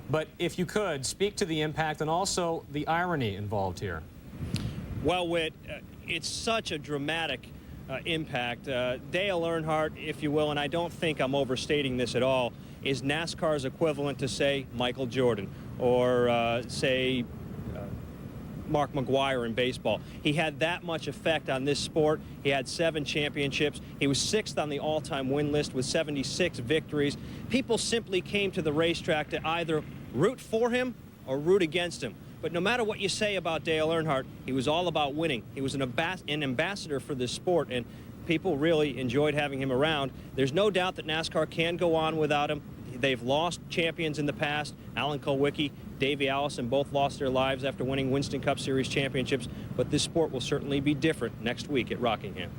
Speaker 21: But if you could, speak to the impact and also the irony involved here.
Speaker 24: Well, Whit, it's such a dramatic impact. Dale Earnhardt, if you will, and I don't think I'm overstating this at all, is NASCAR's equivalent to, say, Michael Jordan or, say, Mark McGwire in baseball. He had that much effect on this sport. He had 7 championships. He was 6th on the all-time win list with 76 victories. People simply came to the racetrack to either root for him or root against him. But no matter what you say about Dale Earnhardt, he was all about winning. He was an ambassador for this sport, and people really enjoyed having him around. There's no doubt that NASCAR can go on without him. They've lost champions in the past. Alan Kulwicki, Davey Allison both lost their lives after winning Winston Cup Series championships, but this sport will certainly be different next week at Rockingham.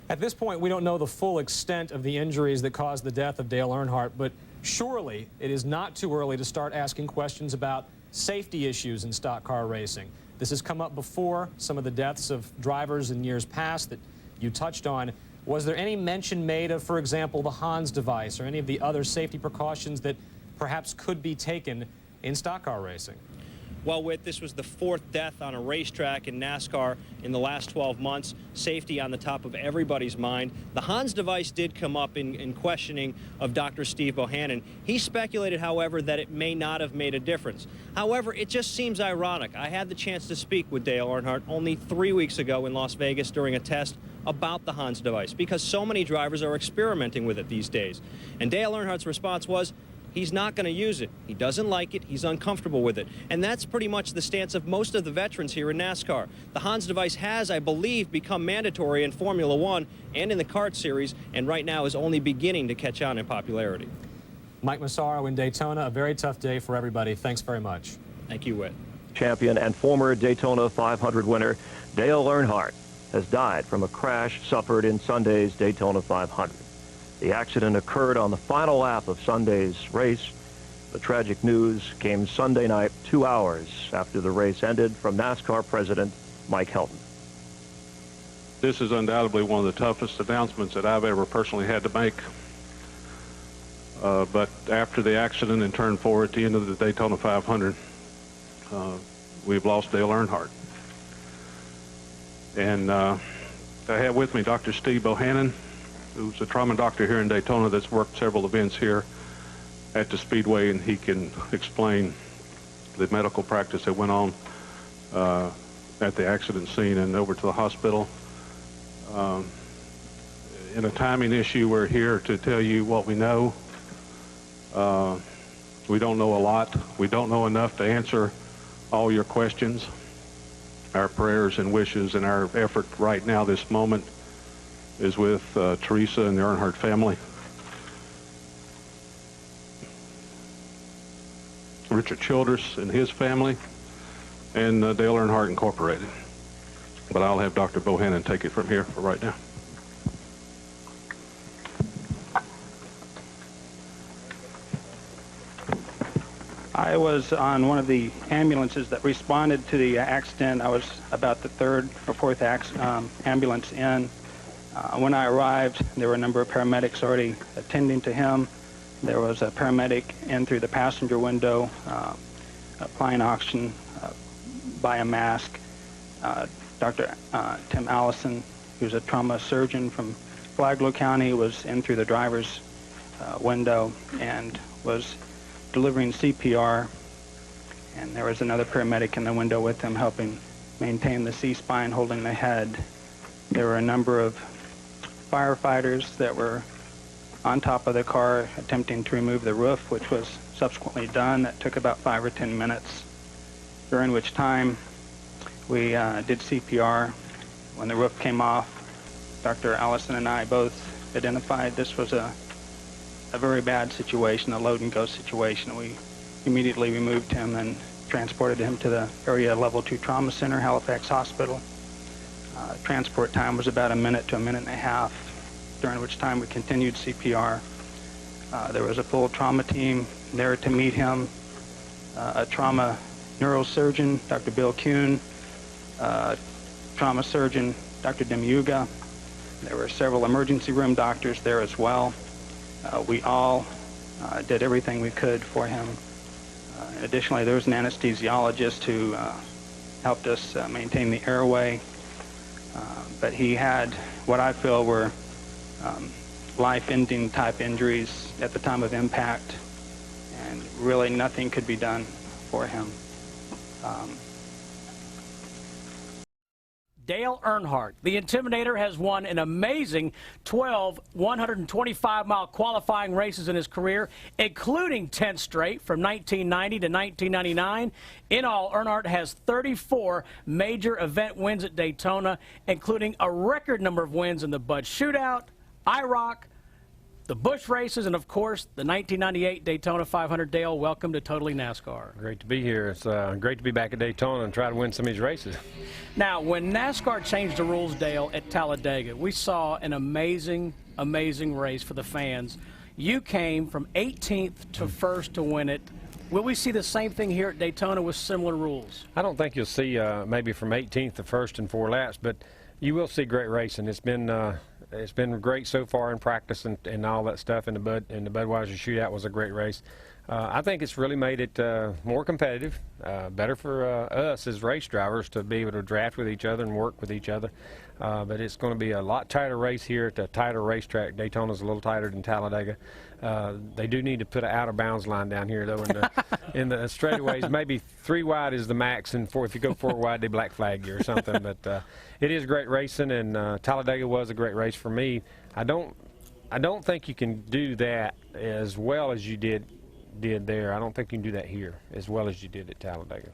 Speaker 21: At this point, we don't know the full extent of the injuries that caused the death of Dale Earnhardt, but surely it is not too early to start asking questions about safety issues in stock car racing. This has come up before, some of the deaths of drivers in years past that you touched on. Was there any mention made of, for example, the Hans device or any of the other safety precautions that perhaps could be taken in stock car racing?
Speaker 24: Well, Whit, this was the 4th death on a racetrack in NASCAR in the last 12 months. Safety on the top of everybody's mind. The Hans device did come up in questioning of Dr. Steve Bohannon. He speculated, however, that it may not have made a difference. However, it just seems ironic. I had the chance to speak with Dale Earnhardt only 3 weeks ago in Las Vegas during a test about the Hans device because so many drivers are experimenting with it these days. And Dale Earnhardt's response was, he's not going to use it. He doesn't like it. He's uncomfortable with it. And that's pretty much the stance of most of the veterans here in NASCAR. The Hans device has, I believe, become mandatory in Formula One and in the kart series, and right now is only beginning to catch on in popularity.
Speaker 21: Mike Massaro in Daytona, a very tough day for everybody. Thanks very much.
Speaker 24: Thank you, Whit.
Speaker 7: Champion and former Daytona 500 winner Dale Earnhardt has died from a crash suffered in Sunday's Daytona 500. The accident occurred on the final lap of Sunday's race. The tragic news came Sunday night, 2 hours after the race ended, from NASCAR President Mike Helton.
Speaker 5: This is undoubtedly one of the toughest announcements that I've ever personally had to make. But after the accident in Turn 4 at the end of the Daytona 500, we've lost Dale Earnhardt. And I have with me Dr. Steve Bohannon, who's a trauma doctor here in Daytona that's worked several events here at the Speedway, and he can explain the medical practice that went on at the accident scene and over to the hospital. In a timing issue, we're here to tell you what we know. We don't know a lot. We don't know enough to answer all your questions. Our prayers and wishes and our effort right now, this moment, is with Teresa and the Earnhardt family. Richard Childress and his family, and Dale Earnhardt Incorporated. But I'll have Dr. Bohannon take it from here for right now.
Speaker 11: I was on one of the ambulances that responded to the accident. I was about the 3rd or 4th ambulance in. When I arrived, there were a number of paramedics already attending to him. There was a paramedic in through the passenger window, applying oxygen by a mask. Dr. Tim Allison, who's a trauma surgeon from Flagler County, was in through the driver's window and was delivering CPR. And there was another paramedic in the window with him helping maintain the C-spine, holding the head. There were a number of firefighters that were on top of the car attempting to remove the roof, which was subsequently done. That took about 5 or 10 minutes, during which time we did CPR. When the roof came off, Dr. Allison and I both identified this was a very bad situation, a load and go situation. We immediately removed him and transported him to the area level 2 trauma center, Halifax Hospital. Transport time was about a minute to a minute and a half, during which time we continued CPR. There was a full trauma team there to meet him, a trauma neurosurgeon, Dr. Bill Kuhn, trauma surgeon, Dr. Demuga. There were several emergency room doctors there as well. We all did everything we could for him. Additionally, there was an anesthesiologist who helped us maintain the airway. But he had what I feel were life-ending type injuries at the time of impact, and really nothing could be done for him.
Speaker 14: Dale Earnhardt. The Intimidator has won an amazing 12 125-mile qualifying races in his career, including 10 straight from 1990 to 1999. In all, Earnhardt has 34 major event wins at Daytona, including a record number of wins in the Bud Shootout, IROC, the Busch races, and of course, the 1998 Daytona 500. Dale, welcome to Totally NASCAR.
Speaker 6: Great to be here. It's great to be back at Daytona and try to win some of these races.
Speaker 14: Now, when NASCAR changed the rules, Dale, at Talladega, we saw an amazing, amazing race for the fans. You came from 18th to 1st to win it. Will we see the same thing here at Daytona with similar rules?
Speaker 6: I don't think you'll see maybe from 18th to 1st in 4 laps, but you will see great racing. It's been great so far in practice and all that stuff. And the Budweiser Shootout was a great race. I think it's really made it more competitive, better for us as race drivers to be able to draft with each other and work with each other. But it's going to be a lot tighter race here at a tighter racetrack. Daytona's a little tighter than Talladega. They do need to put an out-of-bounds line down here, though, in the straightaways. Maybe 3 wide is the max, and if you go 4 wide, they black flag you or something. But it is great racing, and Talladega was a great race for me. I don't think you can do that as well as you did there. I don't think you can do that here as well as you did at Talladega.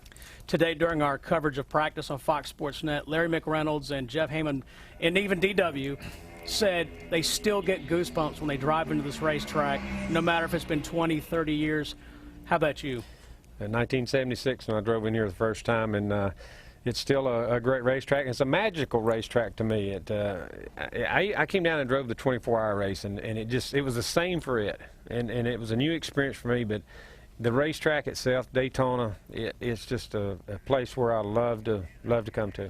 Speaker 14: Today, during our coverage of practice on Fox Sports Net, Larry McReynolds and Jeff Heyman, and even DW, said they still get goosebumps when they drive into this racetrack, no matter if it's been 20, 30 years. How about you?
Speaker 6: In 1976, when I drove in here the first time, and it's still a great racetrack. It's a magical racetrack to me. I came down and drove the 24-hour race, and it was the same for it, and it was a new experience for me. But the racetrack itself, Daytona, it's just a place where I love to come to.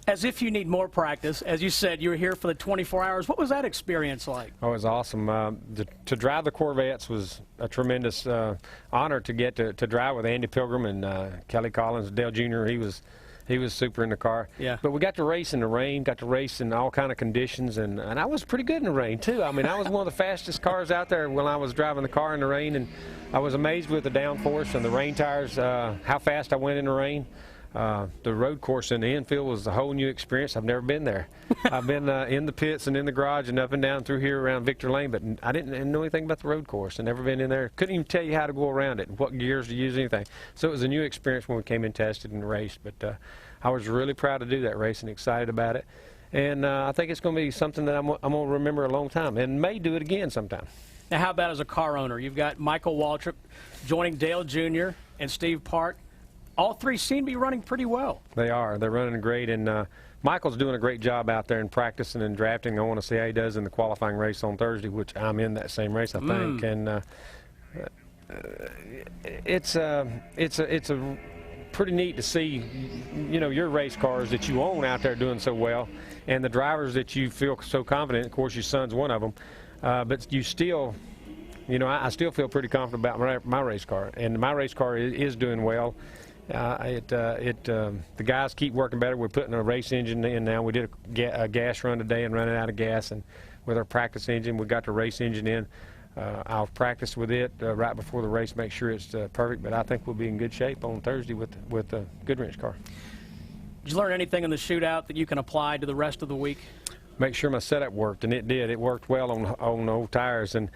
Speaker 14: As if you need more practice, as you said, you were here for the 24 hours. What was that experience like?
Speaker 6: Oh, it was awesome. To drive the Corvettes was a tremendous honor to get to drive with Andy Pilgrim and Kelly Collins, Dale Jr. He was super in the car.
Speaker 14: Yeah.
Speaker 6: But we got to race in the rain, got to race in all kind of conditions, and I was pretty good in the rain too. I mean, I was one of the fastest cars out there when I was driving the car in the rain, and I was amazed with the downforce and the rain tires, how fast I went in the rain. The road course in the infield was a whole new experience. I've never been there. I've been in the pits and in the garage and up and down through here around Victor Lane, but I didn't know anything about the road course. I've never been in there. Couldn't even tell you how to go around it and what gears to use, anything. So it was a new experience when we came and tested and raced. But I was really proud to do that race and excited about it. And I think it's going to be something that I'm going to remember a long time and may do it again sometime.
Speaker 14: Now, how about as a car owner? You've got Michael Waltrip joining Dale Jr. and Steve Park. All 3 seem to be running pretty well.
Speaker 6: They are. They're running great, and Michael's doing a great job out there in practicing and drafting. I want to see how he does in the qualifying race on Thursday, which I'm in that same race, I think. And it's pretty neat to see, your race cars that you own out there doing so well, and the drivers that you feel so confident. Of course, your son's one of them, but you still. I still feel pretty confident about my race car, and my race car is doing well. The guys keep working better. We're putting a race engine in now. We did a gas run today and running out of gas, and with our practice engine, we got the race engine in. I'll practice with it right before the race, make sure it's perfect. But I think we'll be in good shape on Thursday with the Goodwrench car.
Speaker 14: Did you learn anything in the shootout that you can apply to the rest of the week?
Speaker 6: Make sure my setup worked, and it did. It worked well on old tires, and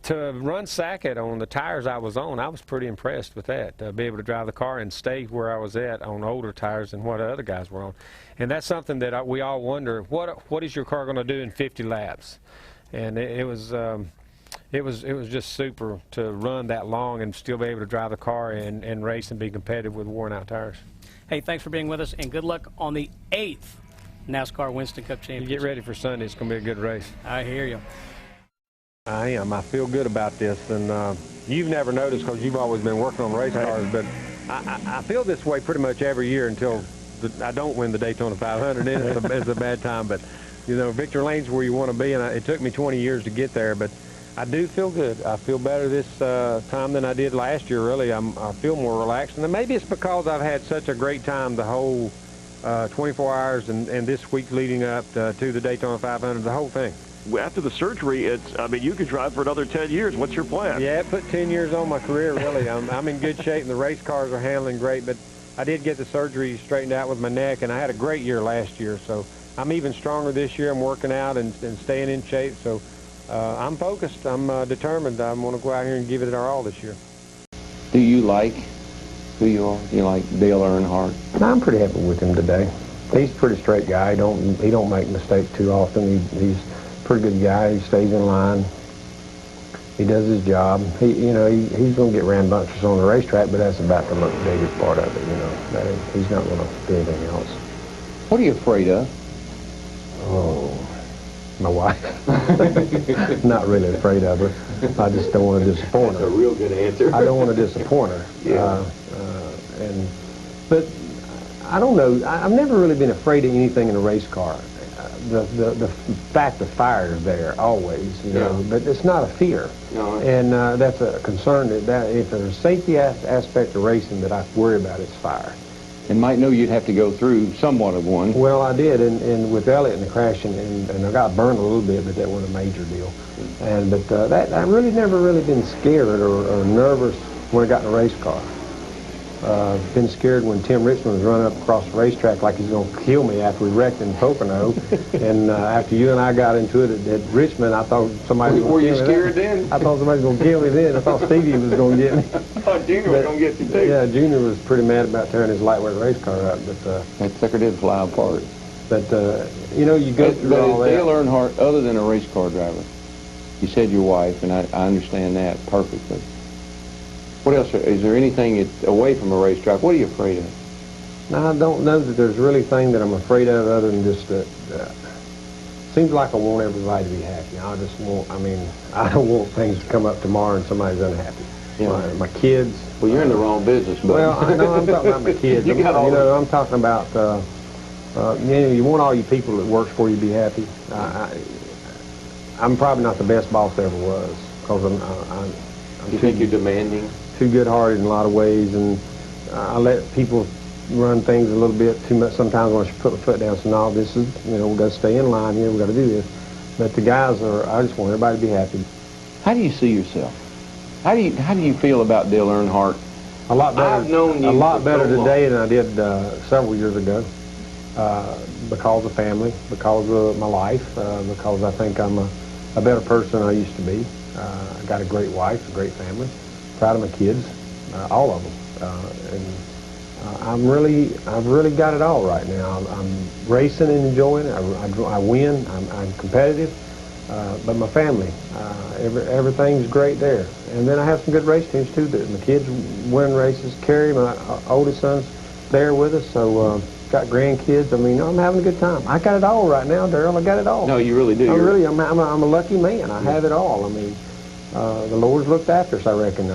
Speaker 6: to run Sackett on the tires I was on, I was pretty impressed with that. To be able to drive the car and stay where I was at on older tires than what other guys were on. And that's something that we all wonder, what is your car going to do in 50 laps? And it was just super to run that long and still be able to drive the car and race and be competitive with worn out tires.
Speaker 14: Hey, thanks for being with us, and good luck on the 8th NASCAR Winston Cup Championship.
Speaker 6: You get ready for Sunday. It's going to be a good race.
Speaker 14: I hear you.
Speaker 6: I am. I feel good about this, and you've never noticed because you've always been working on race cars, but I feel this way pretty much every year until I don't win the Daytona 500. Then it's a bad time, but Victor Lane's where you want to be, and it took me 20 years to get there, but I do feel good. I feel better this time than I did last year, really. I feel more relaxed, and maybe it's because I've had such a great time the whole 24 hours and this week leading up to the Daytona 500, the whole thing.
Speaker 7: After the surgery, you could drive for another 10 years. What's your plan?
Speaker 6: Yeah, it put 10 years on my career, really. I'm in good shape, and the race cars are handling great, but I did get the surgery straightened out with my neck, and I had a great year last year. So I'm even stronger this year. I'm working out and staying in shape. So I'm focused. I'm determined. I'm going to go out here and give it our all this year.
Speaker 22: Do you like who you are? You like Dale Earnhardt?
Speaker 12: No, I'm pretty happy with him today. He's a pretty straight guy. He don't make mistakes too often. He's a pretty good guy. He stays in line. He does his job. He's going to get rambunctious on the racetrack, but that's about the biggest part of it. He's not going to do anything else.
Speaker 22: What are you afraid of?
Speaker 12: Oh, my wife. Not really afraid of her. I just don't want to disappoint her.
Speaker 22: That's a real good answer.
Speaker 12: I don't want to disappoint her.
Speaker 22: Yeah.
Speaker 12: But I don't know. I've never really been afraid of anything in a race car. The fact of fire is there always, but it's not a fear.
Speaker 22: No.
Speaker 12: And that's a concern that if there's a safety aspect of racing that I worry about, it's fire.
Speaker 22: And might know you'd have to go through somewhat of one.
Speaker 12: Well, I did, and with Elliott and the crash, and I got burned a little bit, but that wasn't a major deal. But I really never really been scared or nervous when I got in a race car. Been scared when Tim Richmond was running up across the racetrack like he's going to kill me after we wrecked in Pocono. And after you and I got into it at Richmond, I thought somebody was going to kill me.
Speaker 22: Were you scared then?
Speaker 12: I thought somebody was going to kill me then. I thought Stevie was going to get me.
Speaker 22: I thought Junior was going to get you too.
Speaker 12: Yeah, Junior was pretty mad about tearing his lightweight race car up. But
Speaker 22: that sucker did fly apart.
Speaker 12: But, you go through all that.
Speaker 22: Dale Earnhardt, other than a race car driver, you said your wife, and I understand that perfectly. What else? Is there anything away from a racetrack? What are you afraid of?
Speaker 12: No, I don't know that there's really anything that I'm afraid of other than just that. Seems like I want everybody to be happy. I don't want things to come up tomorrow and somebody's unhappy.
Speaker 22: Yeah.
Speaker 12: My kids.
Speaker 22: Well, you're in the wrong business, buddy.
Speaker 12: Well, I know I'm talking about my kids. I'm talking about, you want all you people that works for you to be happy. I'm probably not the best boss there ever was because
Speaker 22: You think you're demanding?
Speaker 12: Too good-hearted in a lot of ways, and I let people run things a little bit too much. Sometimes when I should put my foot down, so no, this is, we've got to stay in line here, we've got to do this. But the guys I just want everybody to be happy.
Speaker 22: How do you see yourself? How do you feel about Dale Earnhardt?
Speaker 12: A lot better.
Speaker 22: I've known you
Speaker 12: a lot better
Speaker 22: so
Speaker 12: today than I did several years ago, because of family, because of my life, because I think I'm a better person than I used to be. I got a great wife, a great family. Proud of my kids, all of them, I've really got it all right now. I'm racing and enjoying it. I win. I'm competitive, but my family, everything's great there. And then I have some good race teams too. That my kids win races. Carrie, my oldest son's there with us, so got grandkids. I'm having a good time. I got it all right now, Darrell. I got it all.
Speaker 22: No, you really do.
Speaker 12: I'm a lucky man. I have it all. The Lord's looked after us, I reckon.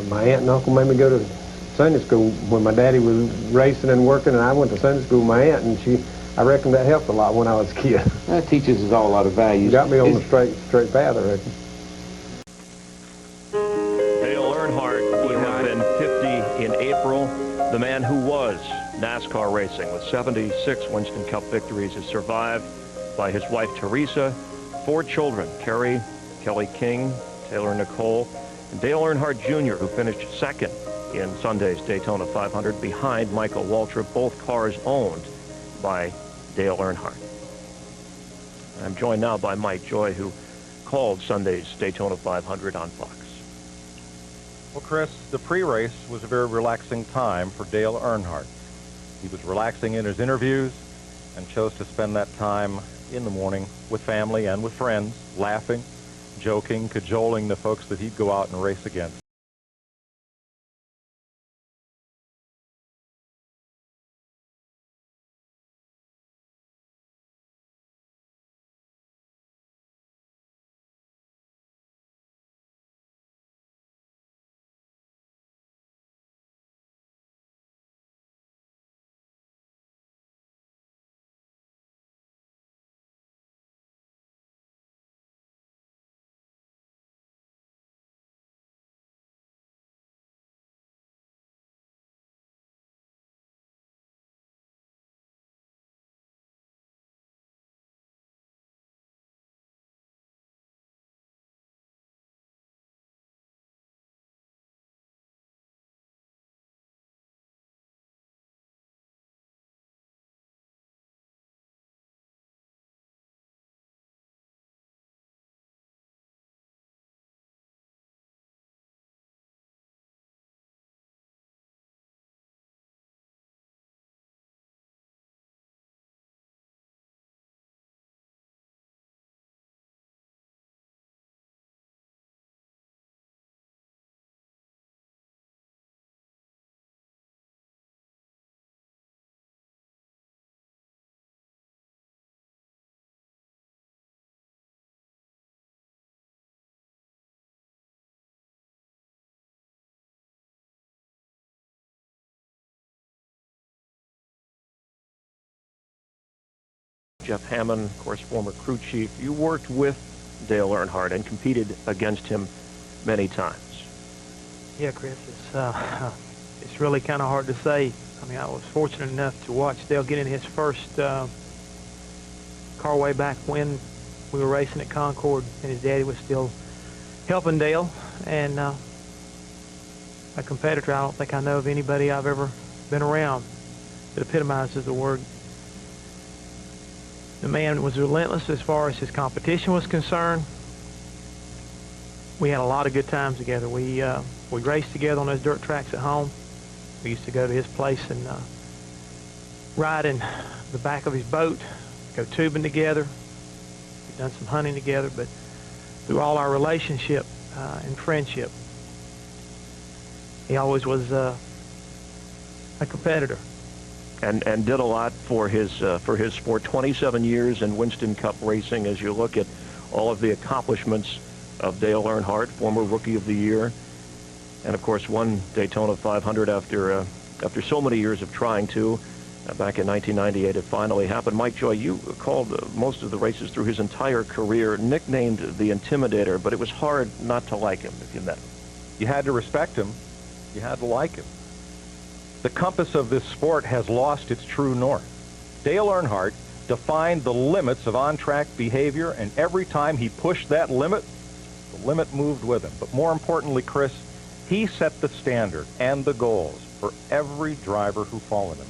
Speaker 12: My aunt and uncle made me go to Sunday school when my daddy was racing and working, and I went to Sunday school with my aunt, and I reckon that helped a lot when I was a kid.
Speaker 22: That teaches us all a lot of values.
Speaker 12: Got me on the straight path, I reckon.
Speaker 7: Dale Earnhardt would have been 50 in April. The man who was NASCAR racing with 76 Winston Cup victories is survived by his wife, Teresa, 4 children, Kerry, Kelly King, Taylor Nicole, and Dale Earnhardt Jr., who finished second in Sunday's Daytona 500 behind Michael Waltrip, both cars owned by Dale Earnhardt. I'm joined now by Mike Joy, who called Sunday's Daytona 500 on Fox.
Speaker 9: Well, Chris, the pre-race was a very relaxing time for Dale Earnhardt. He was relaxing in his interviews and chose to spend that time in the morning with family and with friends, laughing, joking, cajoling the folks that he'd go out and race against.
Speaker 7: Jeff Hammond, of course, former crew chief. You worked with Dale Earnhardt and competed against him many times.
Speaker 18: Yeah, Chris, it's really kind of hard to say. I mean, I was fortunate enough to watch Dale get in his first car way back when we were racing at Concord, and his daddy was still helping Dale. And a competitor, I don't think I know of anybody I've ever been around that epitomizes the word. The man was relentless as far as his competition was concerned. We had a lot of good times together. We raced together on those dirt tracks at home. We used to go to his place and ride in the back of his boat, go tubing together. We've done some hunting together, but through all our relationship and friendship, he always was a competitor.
Speaker 7: And did a lot for his sport. 27 years in Winston Cup racing. As you look at all of the accomplishments of Dale Earnhardt, former Rookie of the Year, and of course won Daytona 500 after so many years of trying to. Back in 1998, it finally happened. Mike Joy, you called most of the races through his entire career, nicknamed the Intimidator, but it was hard not to like him if you met him.
Speaker 9: You had to respect him. You had to like him. The compass of this sport has lost its true north. Dale Earnhardt defined the limits of on-track behavior, and every time he pushed that limit, the limit moved with him. But more importantly, Chris, he set the standard and the goals for every driver who followed him.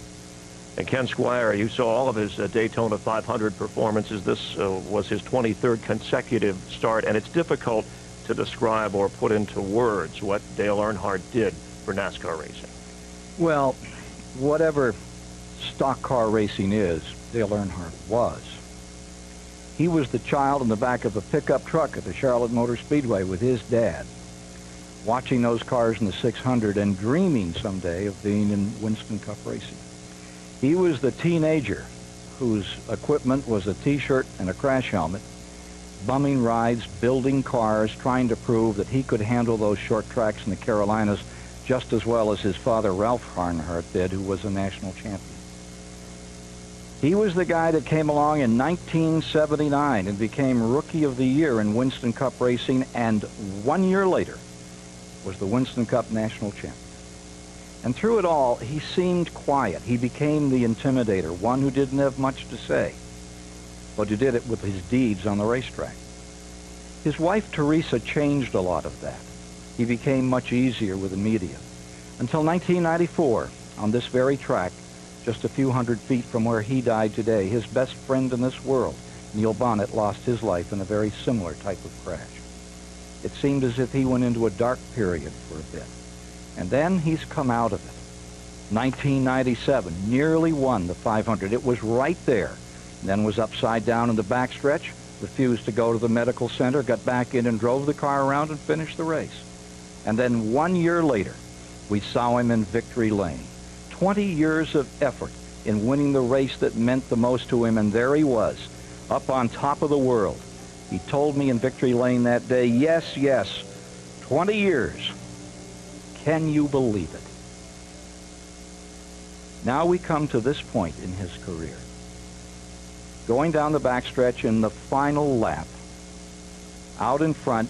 Speaker 7: And Ken Squire, you saw all of his Daytona 500 performances. This was his 23rd consecutive start, and it's difficult to describe or put into words what Dale Earnhardt did for NASCAR racing.
Speaker 13: Well, whatever stock car racing is, Dale Earnhardt was. He was the child in the back of a pickup truck at the Charlotte Motor Speedway with his dad, watching those cars in the 600 and dreaming someday of being in Winston Cup racing. He was the teenager whose equipment was a T-shirt and a crash helmet, bumming rides, building cars, trying to prove that he could handle those short tracks in the Carolinas just as well as his father, Ralph Earnhardt, did, who was a national champion. He was the guy that came along in 1979 and became Rookie of the Year in Winston Cup racing, and 1 year later was the Winston Cup national champion. And through it all, he seemed quiet. He became the Intimidator, one who didn't have much to say, but who did it with his deeds on the racetrack. His wife, Teresa, changed a lot of that. He became much easier with the media. Until 1994, on this very track, just a few hundred feet from where he died today, his best friend in this world, Neil Bonnet, lost his life in a very similar type of crash. It seemed as if he went into a dark period for a bit. And then he's come out of it. 1997, nearly won the 500. It was right there. Then was upside down in the backstretch, refused to go to the medical center, got back in and drove the car around and finished the race. And then 1 year later, we saw him in Victory Lane. 20 years of effort in winning the race that meant the most to him, and there he was, up on top of the world. He told me in Victory Lane that day, yes, yes, 20 years. Can you believe it? Now we come to this point in his career. Going down the backstretch in the final lap, out in front,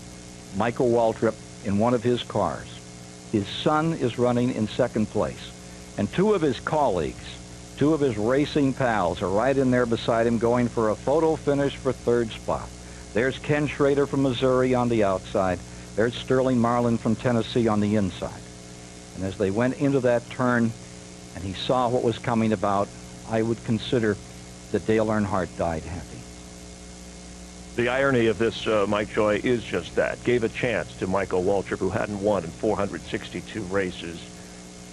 Speaker 13: Michael Waltrip in one of his cars. His son is running in second place. And two of his colleagues, two of his racing pals, are right in there beside him going for a photo finish for third spot. There's Ken Schrader from Missouri on the outside. There's Sterling Marlin from Tennessee on the inside. And as they went into that turn and he saw what was coming about, I would consider that Dale Earnhardt died happy.
Speaker 7: The irony of this, Mike Joy, is just that. Gave a chance to Michael Waltrip, who hadn't won in 462 races.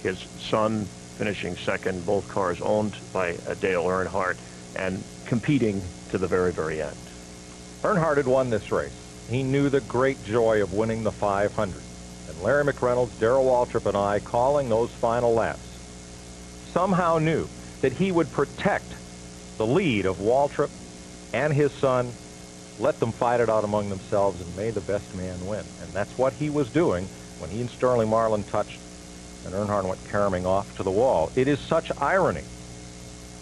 Speaker 7: His son finishing second, both cars owned by Dale Earnhardt, and competing to the very, very end.
Speaker 9: Earnhardt had won this race. He knew the great joy of winning the 500. And Larry McReynolds, Darrell Waltrip, and I, calling those final laps, somehow knew that he would protect the lead of Waltrip and his son, let them fight it out among themselves, and may the best man win. And that's what he was doing when he and Sterling Marlin touched and Earnhardt went caroming off to the wall. It is such irony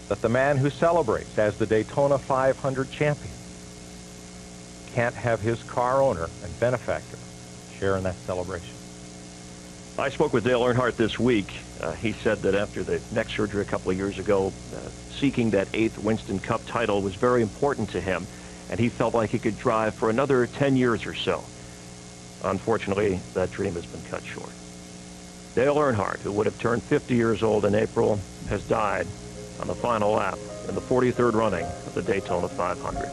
Speaker 9: that the man who celebrates as the Daytona 500 champion can't have his car owner and benefactor share in that celebration.
Speaker 7: I spoke with Dale Earnhardt this week. He said that after the neck surgery a couple of years ago, seeking that 8th Winston Cup title was very important to him, and he felt like he could drive for another 10 years or so. Unfortunately, that dream has been cut short. Dale Earnhardt, who would have turned 50 years old in April, has died on the final lap in the 43rd running of the Daytona 500.